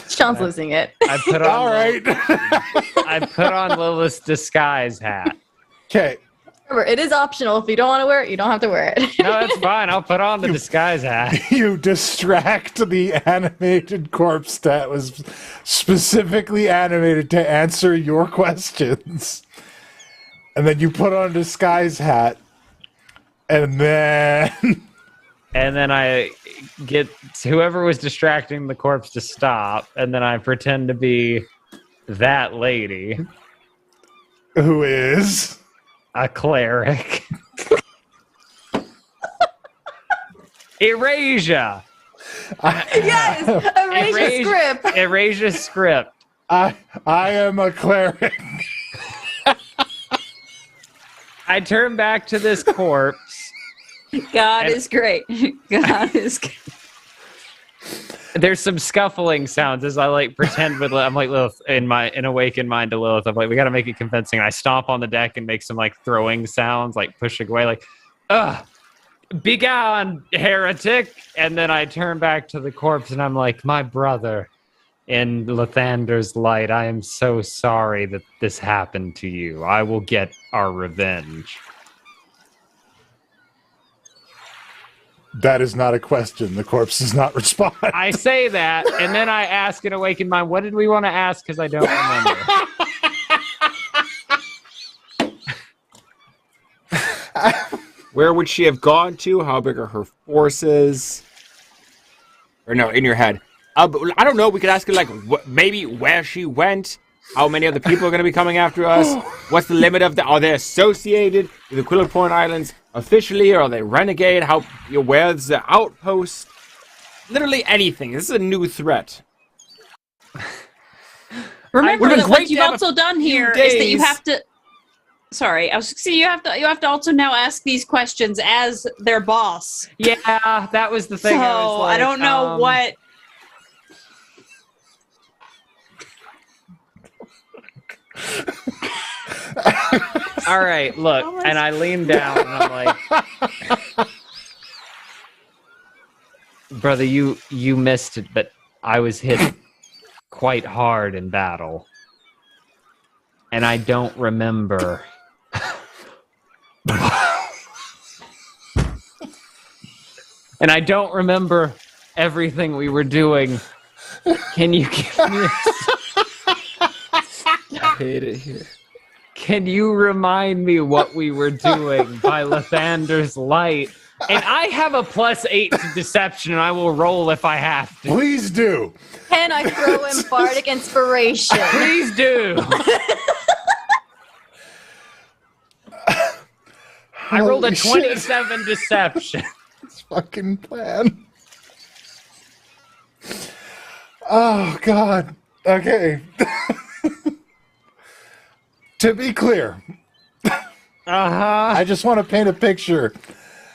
Sean's losing it. I put on All right. I put on Lilith's disguise hat. Okay. Remember, it is optional. If you don't want to wear it, you don't have to wear it. No, that's fine. I'll put on the disguise hat. You distract the animated corpse that was specifically animated to answer your questions. And then you put on a disguise hat. And then... And then I get whoever was distracting the corpse to stop. And then I pretend to be that lady. Who is... a cleric. Erasure. Yes, erasure script. Erasure script. I am a cleric. I turn back to this corpse. God is great. God is great. There's some scuffling sounds as I like pretend with I'm like Lilith in awakened mind to Lilith. I'm like, we gotta make it convincing. And I stomp on the deck and make some like throwing sounds, like pushing away, like, begone, heretic. And then I turn back to the corpse and I'm like, my brother, in Lathander's light, I am so sorry that this happened to you. I will get our revenge. That is not a question. The corpse does not respond. I say that, and then I ask in awakened mind, what did we want to ask? Because I don't remember. Where would she have gone to? How big are her forces? Or no, in your head. I don't know. We could ask her, like, maybe where she went. How many other people are going to be coming after us? What's the limit of the... Are they associated with the Quill Point Islands officially? Or are they renegade? Where's the outpost? Literally anything. This is a new threat. Remember Would've that been what great you've to have also a done few here is that you days. have to. Sorry, I was saying you have to also now ask these questions as their boss. Yeah, that was the thing. So I was like, I don't know what. All right, look, and I lean down and I'm like, brother, you missed it, but I was hit quite hard in battle, and I don't remember. And I don't remember everything we were doing. Can you give me? I hate it here. Can you remind me what we were doing by Lathander's light? And I have a +8 to deception, and I will roll if I have to. Please do. Can I throw in bardic inspiration? Please do. I rolled a Holy shit. 27 deception. This fucking plan. Oh, God. Okay. To be clear, I just want to paint a picture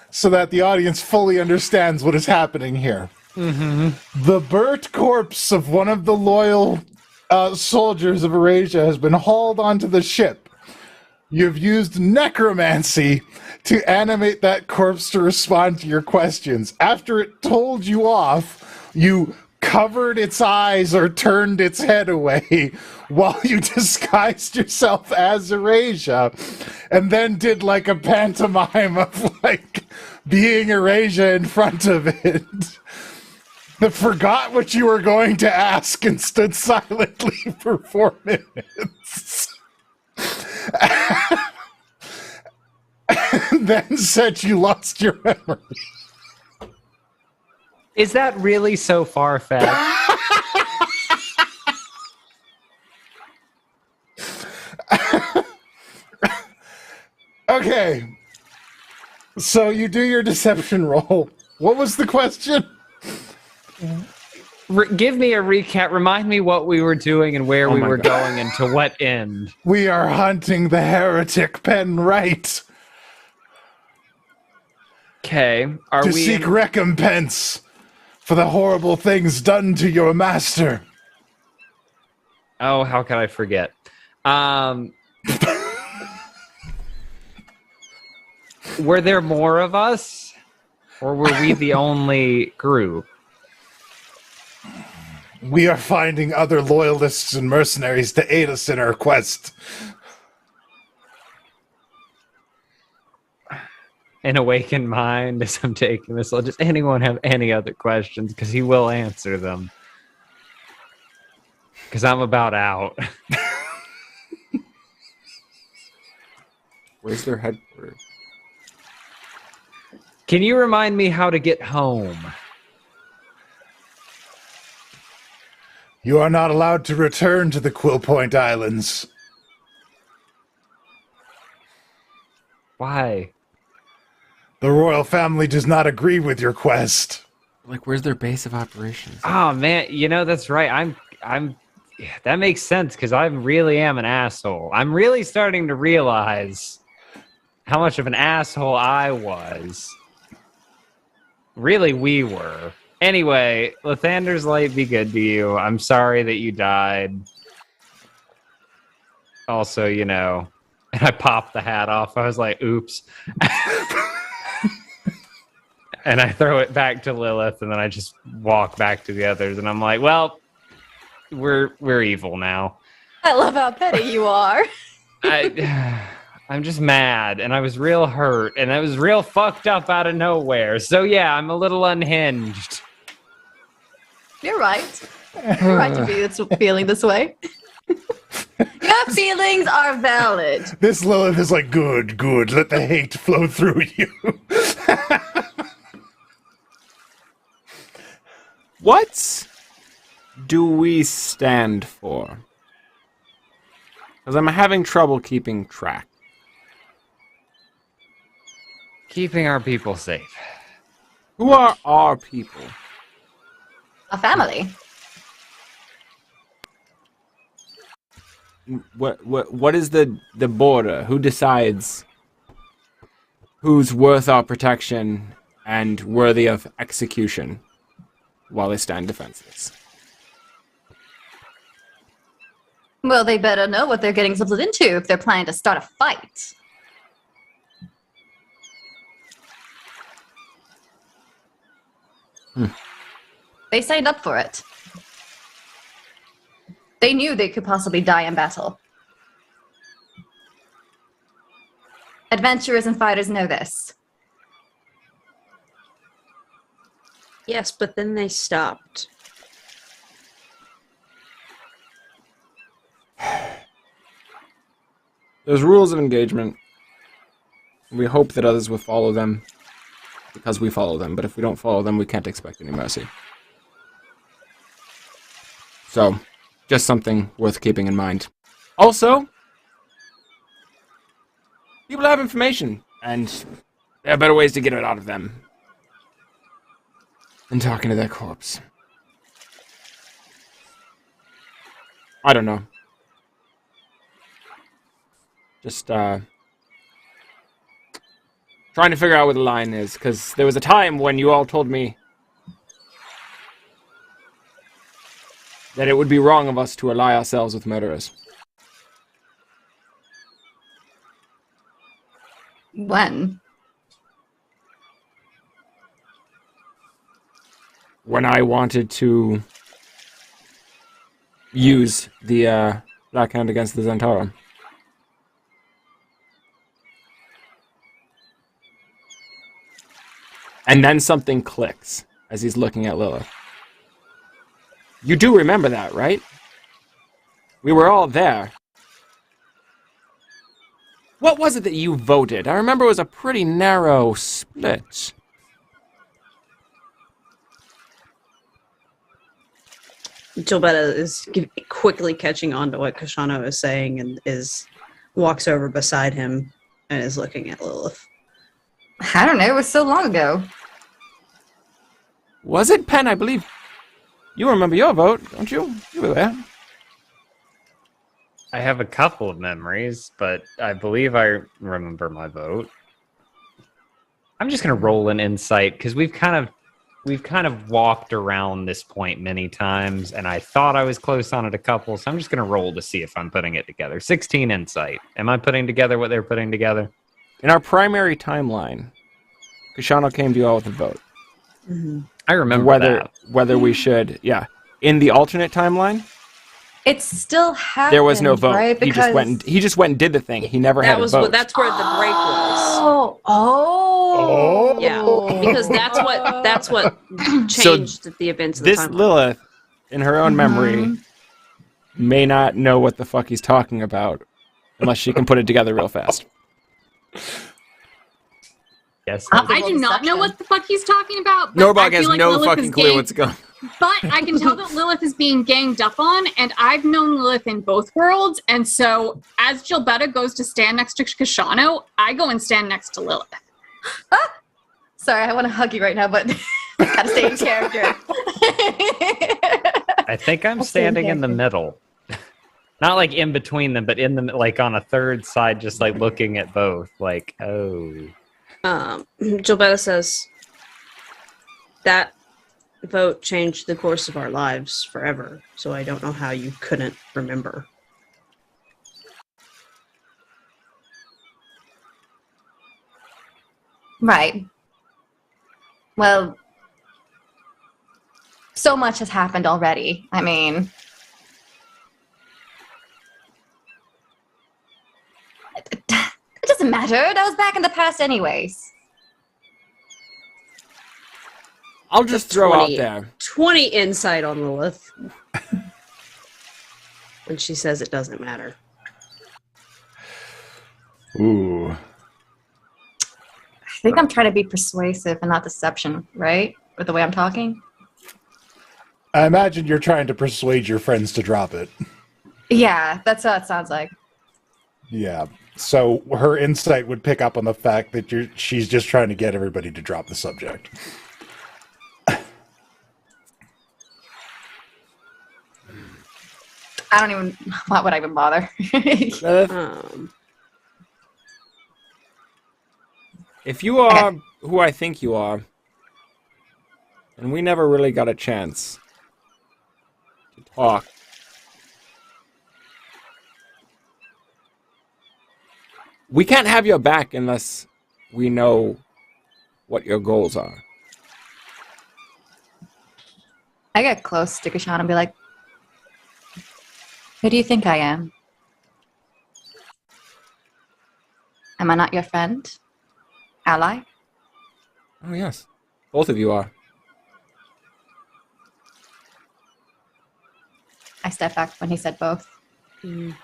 so that the audience fully understands what is happening here. The burnt corpse of one of the loyal soldiers of Eurasia has been hauled onto the ship. You've used necromancy to animate that corpse to respond to your questions. After it told you off, you covered its eyes or turned its head away while you disguised yourself as Eurasia, and then did like a pantomime of like being Eurasia in front of it. Forgot what you were going to ask and stood silently for 4 minutes. and then said you lost your memory. Is that really so far-fetched? Okay. So you do your deception roll. What was the question? Give me a recap. Remind me what we were doing and where Oh we my were God. going and to what end. We are hunting the heretic Penwright Okay. Are to we seek recompense for the horrible things done to your master. Oh, how could I forget? Were there more of us? Or were we the only group? We are finding other loyalists and mercenaries to aid us in our quest. An awakened mind as I'm taking this. Does anyone have any other questions? Because he will answer them. Because I'm about out. Where's their headquarters? Can you remind me how to get home? You are not allowed to return to the Quill Point Islands. Why? The royal family does not agree with your quest. Like, where's their base of operations? Oh man, you know that's right. That makes sense because I really am an asshole. I'm really starting to realize how much of an asshole I was. Really, we were. Anyway, Lathander's light be good to you. I'm sorry that you died. Also, you know, and I popped the hat off. I was like, oops. And I throw it back to Lilith, and then I just walk back to the others, and I'm like, well, we're evil now. I love how petty you are. I'm just mad, and I was real hurt, and I was real fucked up out of nowhere. So yeah, I'm a little unhinged. You're right. You're right to be feeling this way. Your feelings are valid. This Lilith is like, good, good. Let the hate flow through you. What do we stand for? Because I'm having trouble keeping track. Keeping our people safe. Who are our people? A family. What is the border? Who decides who's worth our protection and worthy of execution while they stand defenseless? Well, they better know what they're getting themselves into if they're planning to start a fight. They signed up for it. They knew they could possibly die in battle. Adventurers and fighters know this. Yes, but then they stopped. There's rules of engagement. We hope that others will follow them because we follow them, but if we don't follow them, we can't expect any mercy. So, just something worth keeping in mind. Also, people have information, and there are better ways to get it out of them than talking to their corpse. I don't know. Just, trying to figure out where the line is, because there was a time when you all told me that it would be wrong of us to ally ourselves with murderers. When? When I wanted to use the Black Hand against the Zentara. And then something clicks as he's looking at Lilith. You do remember that, right? We were all there. What was it that you voted? I remember it was a pretty narrow split. Gilbetta is quickly catching on to what Kashano is saying and walks over beside him and is looking at Lilith. I don't know. It was so long ago. Was it, Pen? I believe you remember your vote, don't you? You were there. I have a couple of memories, but I believe I remember my vote. I'm just gonna roll an insight because we've kind of walked around this point many times, and I thought I was close on it a couple, so I'm just gonna roll to see if I'm putting it together. 16 insight. Am I putting together what they're putting together? In our primary timeline, Kashano came to you all with a vote. Mm-hmm. I remember that. Whether we should, yeah. In the alternate timeline, It still happened. there was no vote. Right? He just went and did the thing. He never had a vote. That's where the break was. Oh. Yeah, because that's what changed the events of the This timeline. Lilith, in her own memory, may not know what the fuck he's talking about unless she can put it together real fast. Yes. I do not know what the fuck he's talking about. But Norbog I has feel like no Lilith fucking is clue what's going on. But I can tell that Lilith is being ganged up on, and I've known Lilith in both worlds, and so as Gilbetta goes to stand next to Kashano, I go and stand next to Lilith. Sorry, I want to hug you right now, but gotta stay in character. I think I'm standing in the middle. Not like in between them, but in the like on a third side, just like looking at both. Like, oh. Gilbetta says that vote changed the course of our lives forever, so I don't know how you couldn't remember. Right. Well, so much has happened already. I mean, it doesn't matter. That was back in the past anyways. I'll just throw out there. 20 insight on Lilith. And she says it doesn't matter. Ooh. I think I'm trying to be persuasive and not deception, right? With the way I'm talking? I imagine you're trying to persuade your friends to drop it. Yeah, that's what it sounds like. Yeah. So her insight would pick up on the fact that she's just trying to get everybody to drop the subject. Why would I even bother? If you are who I think you are, and we never really got a chance to talk, we can't have your back unless we know what your goals are. I get close to Kashana and be like, who do you think I am? Am I not your friend? Ally? Oh, yes. Both of you are. I stepped back when he said both. And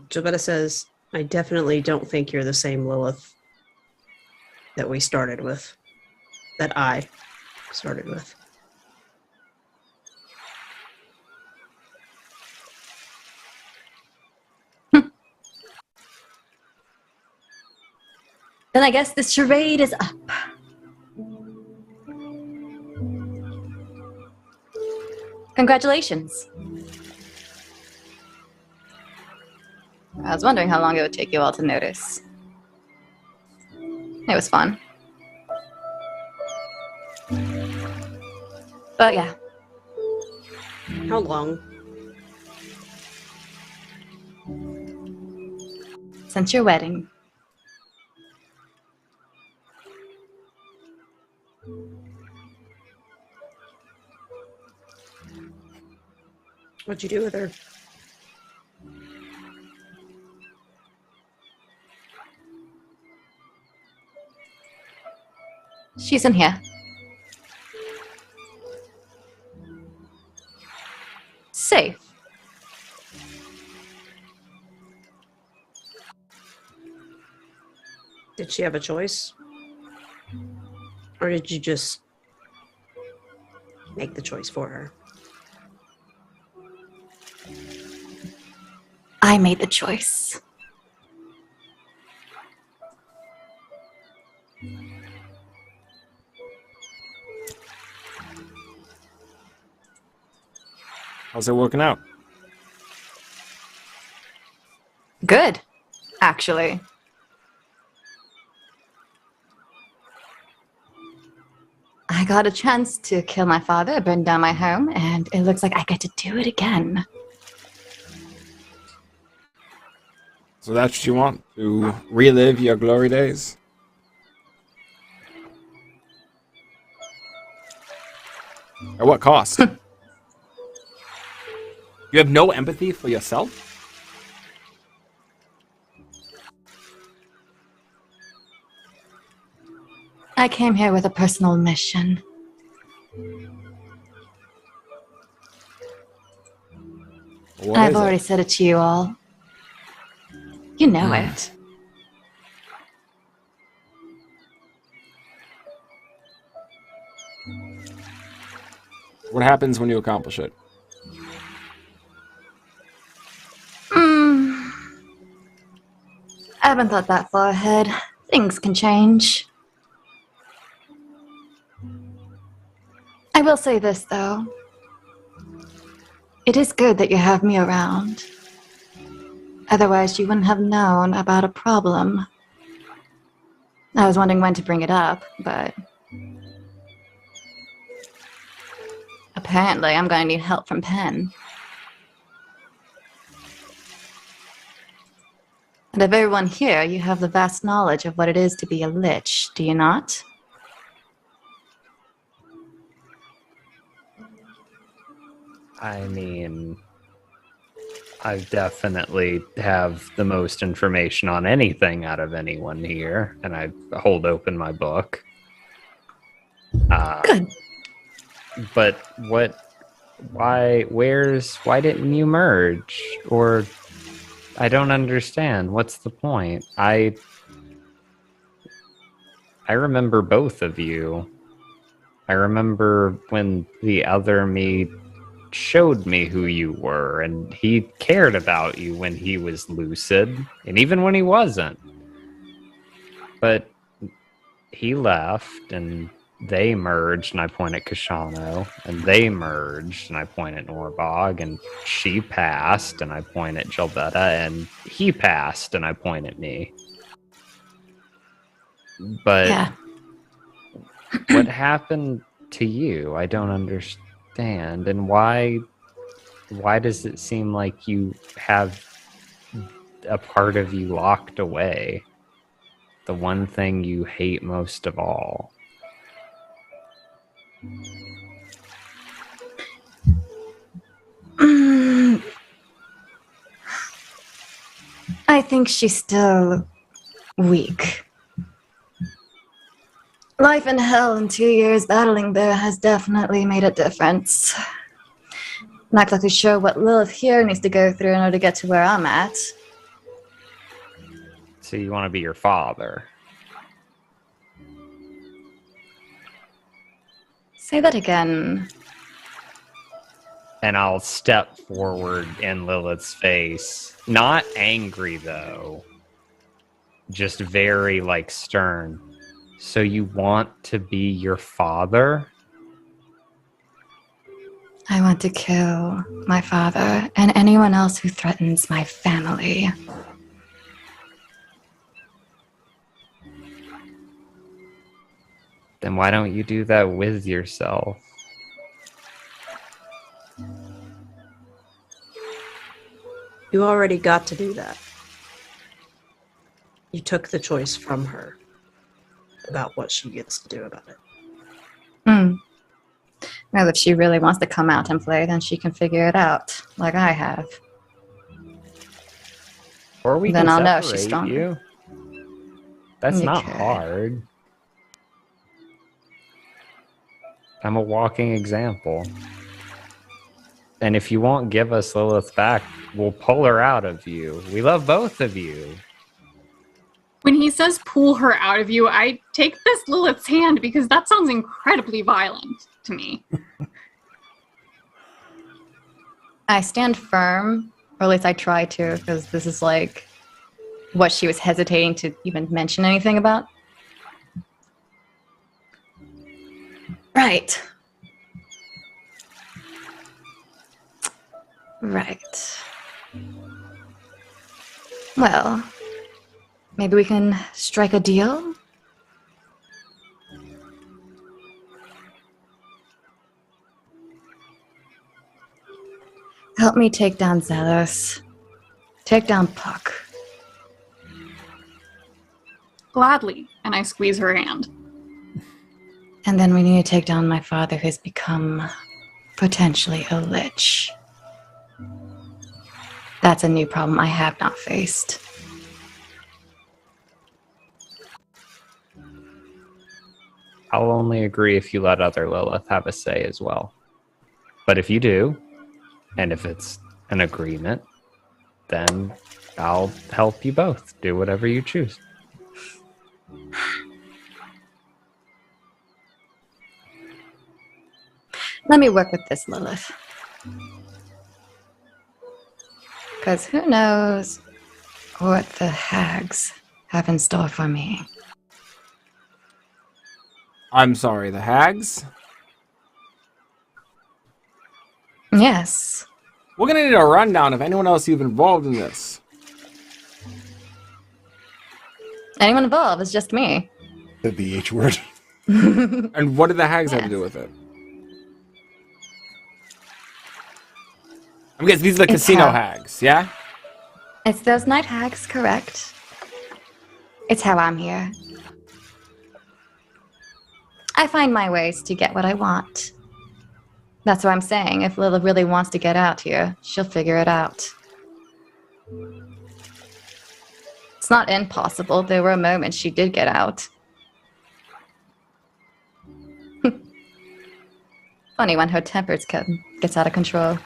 Gilbetta says, I definitely don't think you're the same Lilith that we started with. That I started with. Then I guess this charade is up. Congratulations. I was wondering how long it would take you all to notice. It was fun. But yeah. How long? Since your wedding. What'd you do with her? She's in here. Safe. Did she have a choice? Or did you just make the choice for her? I made the choice. How's it working out? Good, actually. I got a chance to kill my father, burn down my home, and it looks like I get to do it again. So that's what you want? To relive your glory days? At what cost? You have no empathy for yourself? I came here with a personal mission. What I've is already it? said it to you all. You know it. What happens when you accomplish it? I haven't thought that far ahead. Things can change. I will say this, though. It is good that you have me around. Otherwise, you wouldn't have known about a problem. I was wondering when to bring it up, but... apparently, I'm going to need help from Penn. And of everyone here, you have the vast knowledge of what it is to be a lich, do you not? I mean, I definitely have the most information on anything out of anyone here, and I hold open my book. Good. But why didn't you merge? Or, I don't understand. What's the point? I remember both of you. I remember when the other me showed me who you were, and he cared about you when he was lucid, and even when he wasn't. But he left, and they merged, and I point at Kashano, and they merged, and I point at Norbog, and she passed, and I point at Gilbetta, and he passed, and I point at me. But Yeah. what happened to you? I don't understand. And why does it seem like you have a part of you locked away? The one thing you hate most of all. I think she's still weak. Life in hell and 2 years battling there has definitely made a difference. Not exactly sure what Lilith here needs to go through in order to get to where I'm at. So you want to be your father? Say that again. And I'll step forward in Lilith's face. Not angry, though. Just very, stern. So you want to be your father? I want to kill my father and anyone else who threatens my family. Then why don't you do that with yourself? You already got to do that. You took the choice from her about what she gets to do about it. Well, if she really wants to come out and play, then she can figure it out, like I have. Or we Then can I'll know she's separate stronger. you. That's You not could. hard. I'm a walking example. And if you won't give us Lilith back, we'll pull her out of you. We love both of you. When he says pull her out of you, I take this Lilith's hand because that sounds incredibly violent to me. I stand firm, or at least I try to, because this is like what she was hesitating to even mention anything about. Right. Right. Well, maybe we can strike a deal? Help me take down Zealous. Take down Puck. Gladly. And I squeeze her hand. And then we need to take down my father, who's become potentially a lich. That's a new problem I have not faced. I'll only agree if you let other Lilith have a say as well. But if you do, and if it's an agreement, then I'll help you both. Do whatever you choose. Let me work with this, Lilith. Because who knows what the hags have in store for me. I'm sorry, the hags? Yes. We're gonna need a rundown of anyone else you've involved in this. Anyone involved, it's just me. The H word. And what did the hags have to do with it? I guess these are the casino hags, yeah? It's those night hags, correct? It's how I'm here. I find my ways to get what I want. That's what I'm saying. If Lilith really wants to get out here, she'll figure it out. It's not impossible. There were moments she did get out. Funny when her temper gets out of control.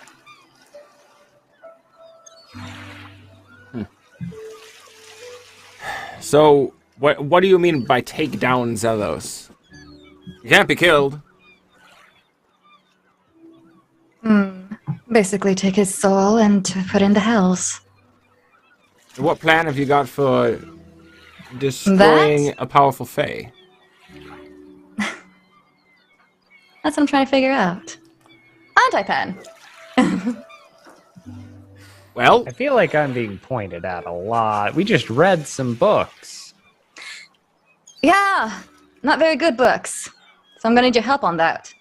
So, what do you mean by take down Zelos? You can't be killed. Basically take his soul and to put into hells. What plan have you got for destroying a powerful fae? That's what I'm trying to figure out. Anti-pen. Well, I feel like I'm being pointed at a lot. We just read some books. Yeah, not very good books. So I'm gonna need your help on that.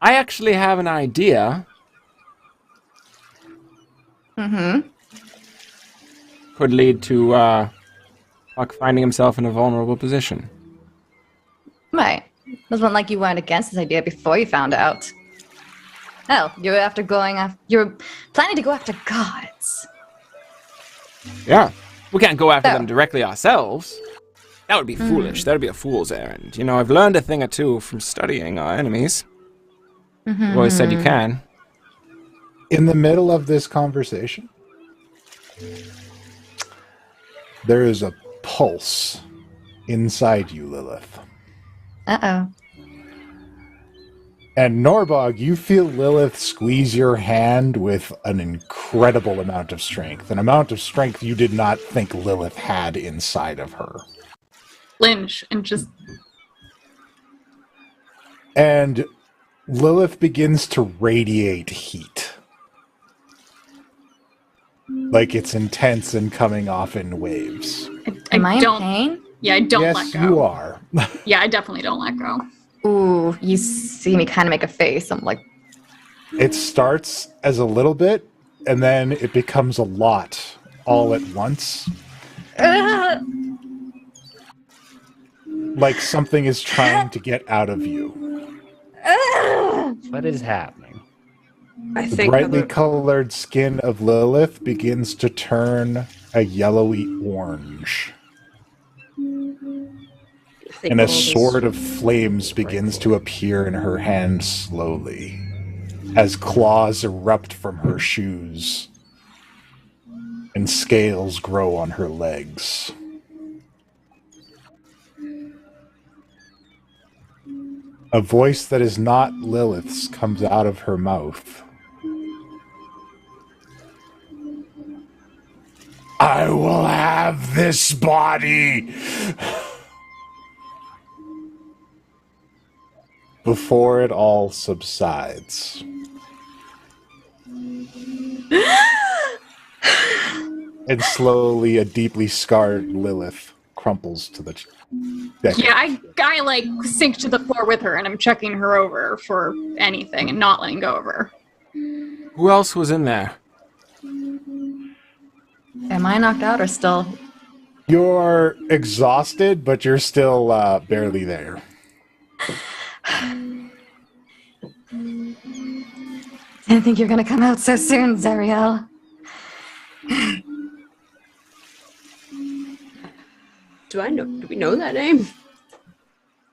I actually have an idea. Mm-hmm. Could lead to Puck finding himself in a vulnerable position. Right. It wasn't like you weren't against this idea before you found out. Hell, you're planning to go after gods. Yeah. We can't go after them directly ourselves. That would be foolish. That would be a fool's errand. You know, I've learned a thing or two from studying our enemies. I've always said you can. In the middle of this conversation, there is a pulse inside you, Lilith. Uh-oh. And Norbog, you feel Lilith squeeze your hand with an incredible amount of strength. An amount of strength you did not think Lilith had inside of her. Flinch and just... And Lilith begins to radiate heat. Like it's intense and coming off in waves. Am I in pain? Yeah, I don't let Yes, go. you are. Yeah, I definitely don't let go. Ooh, you see me kind of make a face. I'm like... It starts as a little bit, and then it becomes a lot all at once. Like something is trying to get out of you. What is happening? I The think brightly colored skin of Lilith begins to turn a yellowy orange. And a sword of flames begins to appear in her hand slowly, as claws erupt from her shoes and scales grow on her legs. A voice that is not Lilith's comes out of her mouth. I will have this body! Before it all subsides. And slowly, a deeply scarred Lilith crumples to the deck. Yeah, I like sink to the floor with her and I'm checking her over for anything and not letting go of her. Who else was in there? Am I knocked out or still? You're exhausted, but you're still barely there. Didn't think you're gonna come out so soon, Zariel. Do we know that name?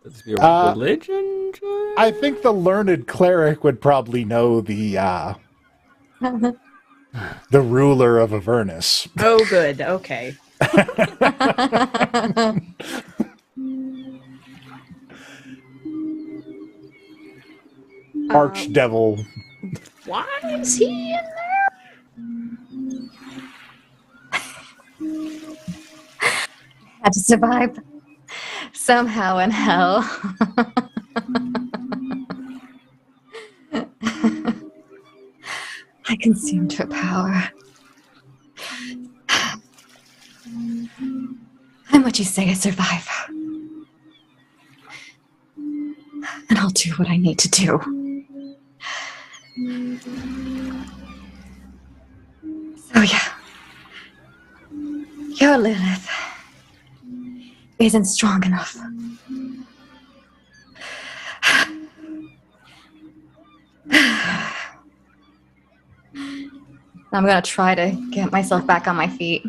Let's be a religion? I think the learned cleric would probably know the ruler of Avernus. Oh, good. Okay. Archdevil. Why is he in there? Had to survive somehow in hell. I consumed her power. And what you say I survive. And I'll do what I need to do. So yeah. Your Lilith isn't strong enough. I'm gonna try to get myself back on my feet.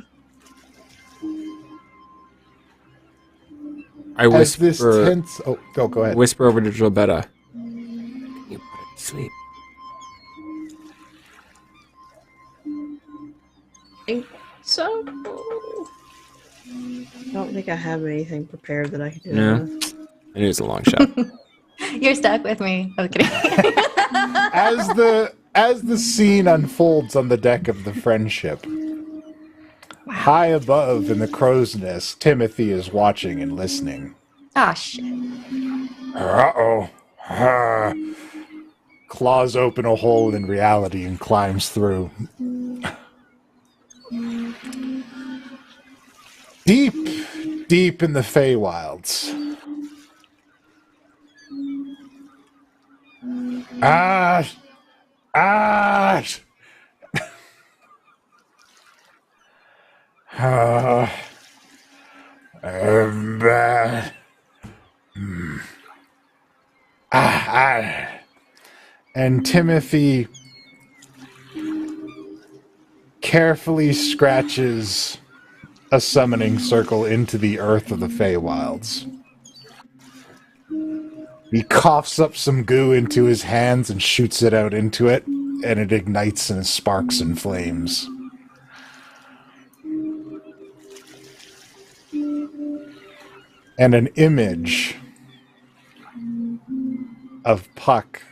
I As whisper. this tense... Oh, go ahead. Whisper over to Jobetta. You put her to sleep. Think so? I don't think I have anything prepared that I can do. No. It is a long shot. You're stuck with me. Okay. As the scene unfolds on the deck of the Friendship, high above in the crow's nest, Timothy is watching and listening. Ah, shit. Uh-oh. Claws open a hole in reality and climbs through. Deep, deep in the Feywilds. Ash! Ash! Bad. And Timothy carefully scratches a summoning circle into the earth of the Feywilds. He coughs up some goo into his hands and shoots it out into it, and it ignites and sparks and flames. And an image of Puck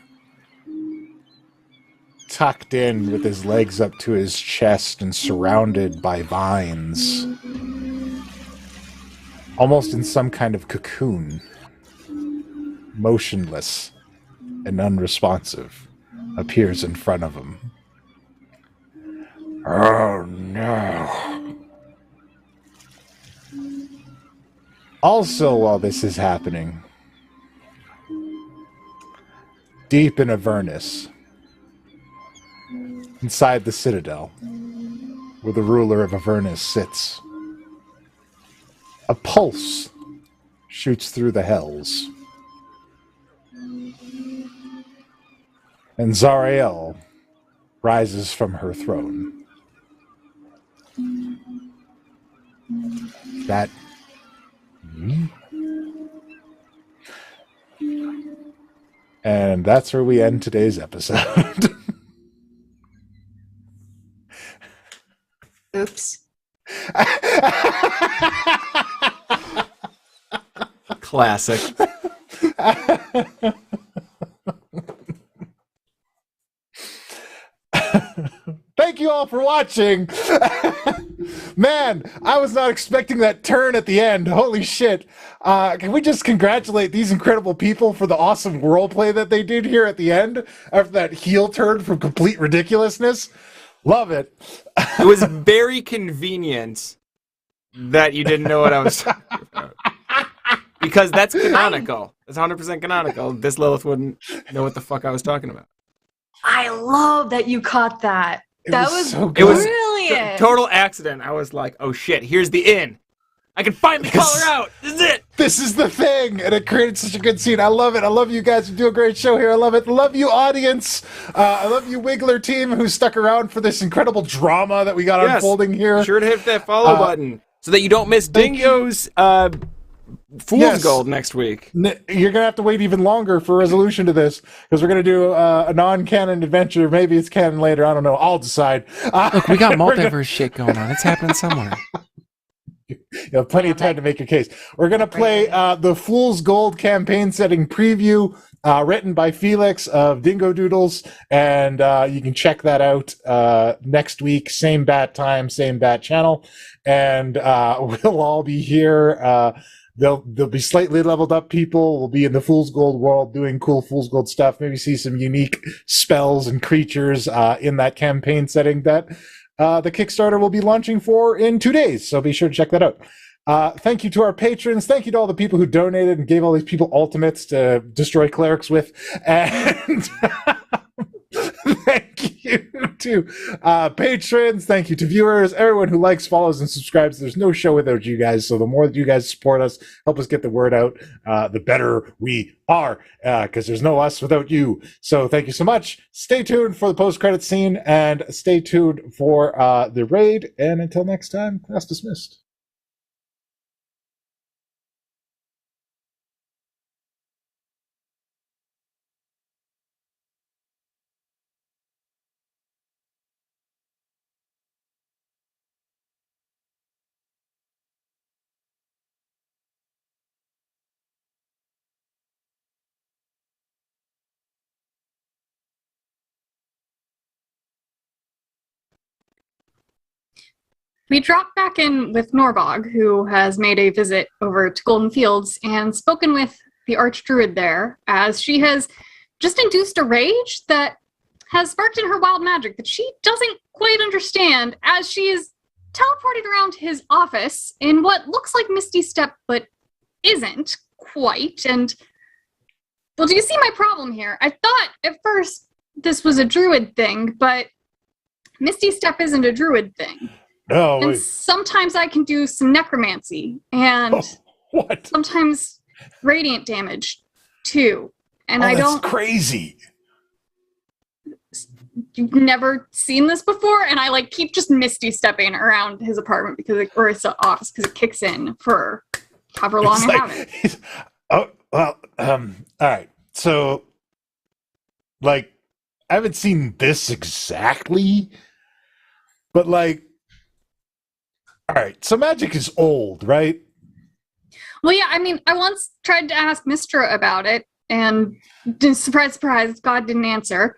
tucked in with his legs up to his chest and surrounded by vines, almost in some kind of cocoon, motionless and unresponsive, appears in front of him. Oh no. Also, while this is happening, deep in Avernus, inside the Citadel, where the ruler of Avernus sits, a pulse shoots through the hells. And Zariel rises from her throne. That... And that's where we end today's episode. Oops. Classic. Thank you all for watching. Man, I was not expecting that turn at the end. Holy shit. Can we just congratulate these incredible people for the awesome roleplay that they did here at the end after that heel turn from complete ridiculousness? Love it. It was very convenient that you didn't know what I was talking about. Because that's canonical. It's 100% canonical. This Lilith wouldn't know what the fuck I was talking about. I love that you caught that. That was so It was brilliant. total accident. I was like, oh shit, here's the inn. I can finally call her out. This is it. This is the thing, and it created such a good scene. I love it. I love you guys who do a great show here. I love it. Love you, audience. I love you, Wiggler team, who stuck around for this incredible drama that we got unfolding here. Be sure to hit that follow button so that you don't miss Dingo's Fool's Gold next week. You're gonna have to wait even longer for resolution to this because we're gonna do a non-canon adventure. Maybe it's canon later. I don't know. I'll decide. Look, we got multiverse shit going on. It's happening somewhere. You have plenty of time to make your case. We're going to play the Fool's Gold campaign setting preview written by Felix of Dingo Doodles, and you can check that out next week, same bat time, same bat channel, and we'll all be here. They'll be slightly leveled up people. We'll be in the Fool's Gold world doing cool Fool's Gold stuff, maybe see some unique spells and creatures in that campaign setting that the Kickstarter will be launching for in 2 days, so be sure to check that out. Thank you to our patrons. Thank you to all the people who donated and gave all these people ultimates to destroy clerics with. And thank you to patrons. Thank you to viewers, everyone who likes, follows, and subscribes. There's no show without you guys, so the more that you guys support us, help us get the word out, the better we are, because there's no us without you. So thank you so much. Stay tuned for the post-credit scene, and stay tuned for the raid. And until next time, class dismissed. We drop back in with Norbog, who has made a visit over to Golden Fields and spoken with the Archdruid there, as she has just induced a rage that has sparked in her wild magic that she doesn't quite understand, as she is teleported around his office in what looks like Misty Step, but isn't quite. And, well, do you see my problem here? I thought at first this was a druid thing, but Misty Step isn't a druid thing. No. And sometimes I can do some necromancy, and sometimes radiant damage too. And I don't. That's crazy. You've never seen this before, and I keep just misty stepping around his apartment or his office because it kicks in for however long I have it. Oh well. All right. So, I haven't seen this exactly, but all right, so magic is old, right? Well, yeah, I mean, I once tried to ask Mistra about it, and surprise, surprise, God didn't answer.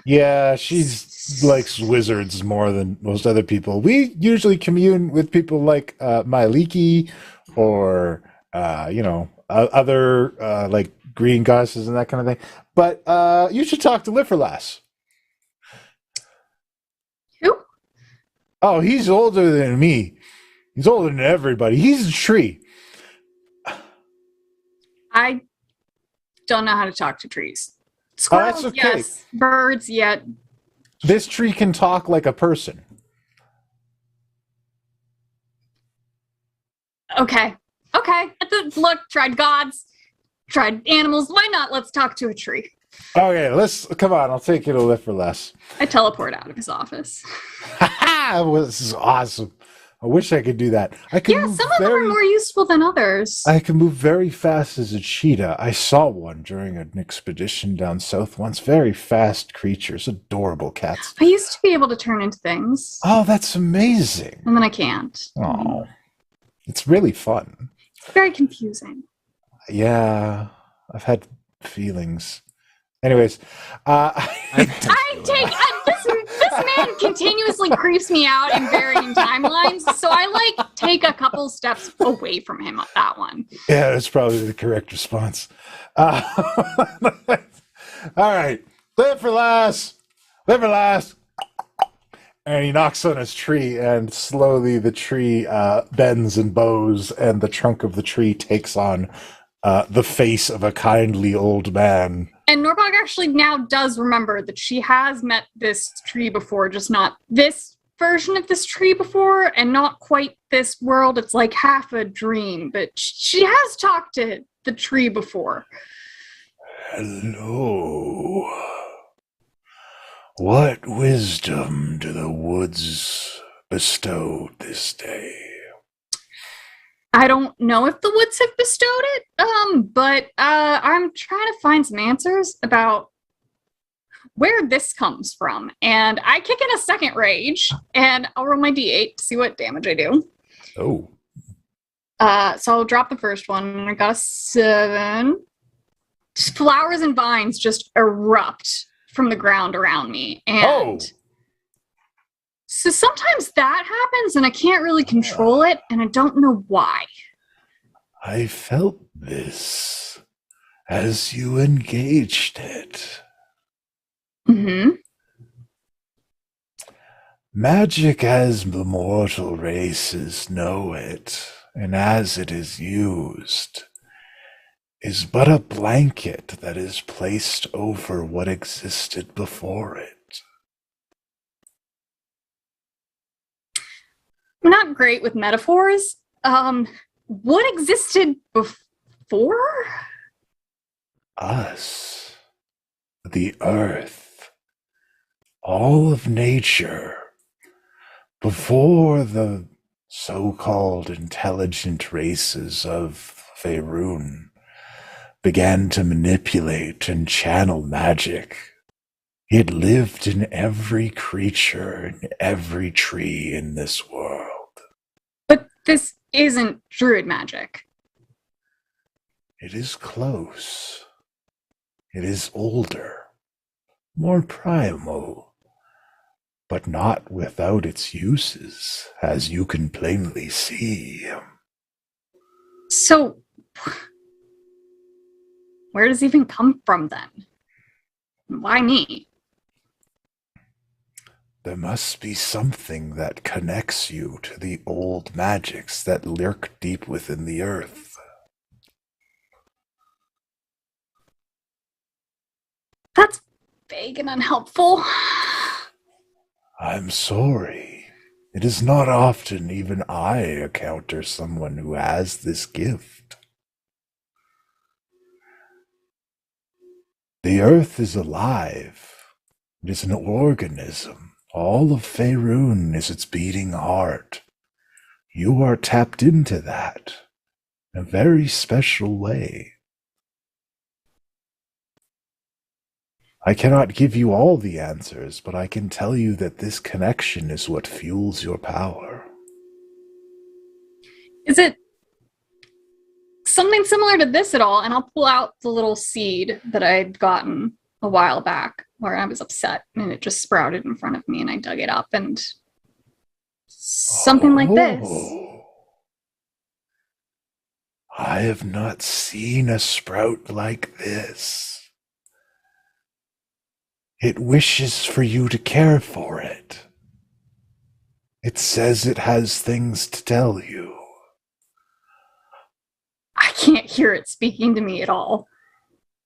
Yeah, she's likes wizards more than most other people. We usually commune with people like Myliki or, other green goddesses and that kind of thing. But you should talk to Liferlass. Oh, he's older than me. He's older than everybody. He's a tree. I don't know how to talk to trees. Squirrels, that's okay. Yes. Birds, yet. This tree can talk like a person. Okay. Look, tried gods, tried animals. Why not? Let's talk to a tree. Okay, come on. I'll take you to Liferlass. I teleport out of his office. Well, this is awesome. I wish I could do that. I can Yeah, move some of them are more useful than others. I can move very fast as a cheetah. I saw one during an expedition down south once. Very fast creatures, adorable cats. I used to be able to turn into things, Oh, that's amazing. and then I can't. Oh, it's really fun. It's very confusing. Yeah, I've had feelings. Anyways, This man continuously creeps me out in varying timelines, so I take a couple steps away from him on that one. yeah, that's probably the correct response. All right, live for last. Live for last. And he knocks on his tree, and slowly the tree bends and bows, and the trunk of the tree takes on the face of a kindly old man. And Norbog actually now does remember that she has met this tree before, just not this version of this tree before, and not quite this world. It's like half a dream, but she has talked to the tree before. Hello. What wisdom do the woods bestow this day? I don't know if the woods have bestowed it, but I'm trying to find some answers about where this comes from. And I kick in a second rage, and I'll roll my d8 to see what damage I do. Oh. So I'll drop the first one, and I got a 7. Flowers and vines just erupt from the ground around me. And so sometimes that happens, and I can't really control it, and I don't know why. I felt this as you engaged it. Mm-hmm. Magic as the mortal races know it, and as it is used, is but a blanket that is placed over what existed before it. I'm not great with metaphors. What existed before? Us, the earth, all of nature, before the so-called intelligent races of Faerun began to manipulate and channel magic. It lived in every creature, in every tree in this world. But this isn't druid magic. It is close. It is older, more primal, but not without its uses, as you can plainly see. So, where does it even come from then? Why me? There must be something that connects you to the old magics that lurk deep within the earth. That's vague and unhelpful. I'm sorry. It is not often even I encounter someone who has this gift. The earth is alive. It is an organism. All of Faerun is its beating heart. You are tapped into that in a very special way. I cannot give you all the answers, but I can tell you that this connection is what fuels your power. Is it something similar to this at all? And I'll pull out the little seed that I'd gotten a while back where I was upset and it just sprouted in front of me and I dug it up and something like this. I have not seen a sprout like this. It wishes for you to care for it. It says it has things to tell you. I can't hear it speaking to me at all.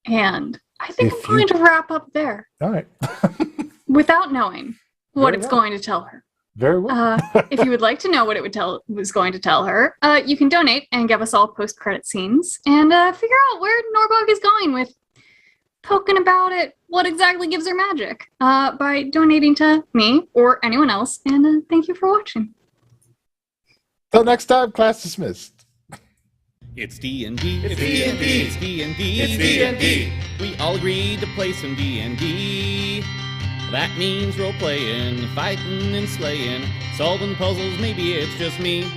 And I think I'm going to wrap up there. All right. Without knowing what Very it's well. going to tell her. Very well. If you would like to know what it was going to tell her, you can donate and give us all post-credit scenes and figure out where Norbog is going with poking about it, what exactly gives her magic, by donating to me or anyone else. And thank you for watching. Till next time, class dismissed. It's D&D. It's D&D. It's D&D. It's D&D. We all agreed to play some D&D. That means role-playing, fighting and slaying, solving puzzles, maybe it's just me.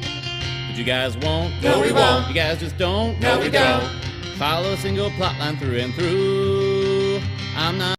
But you guys won't. No, we won't. You guys just don't. No, we don't. Follow a single plotline through and through. I'm not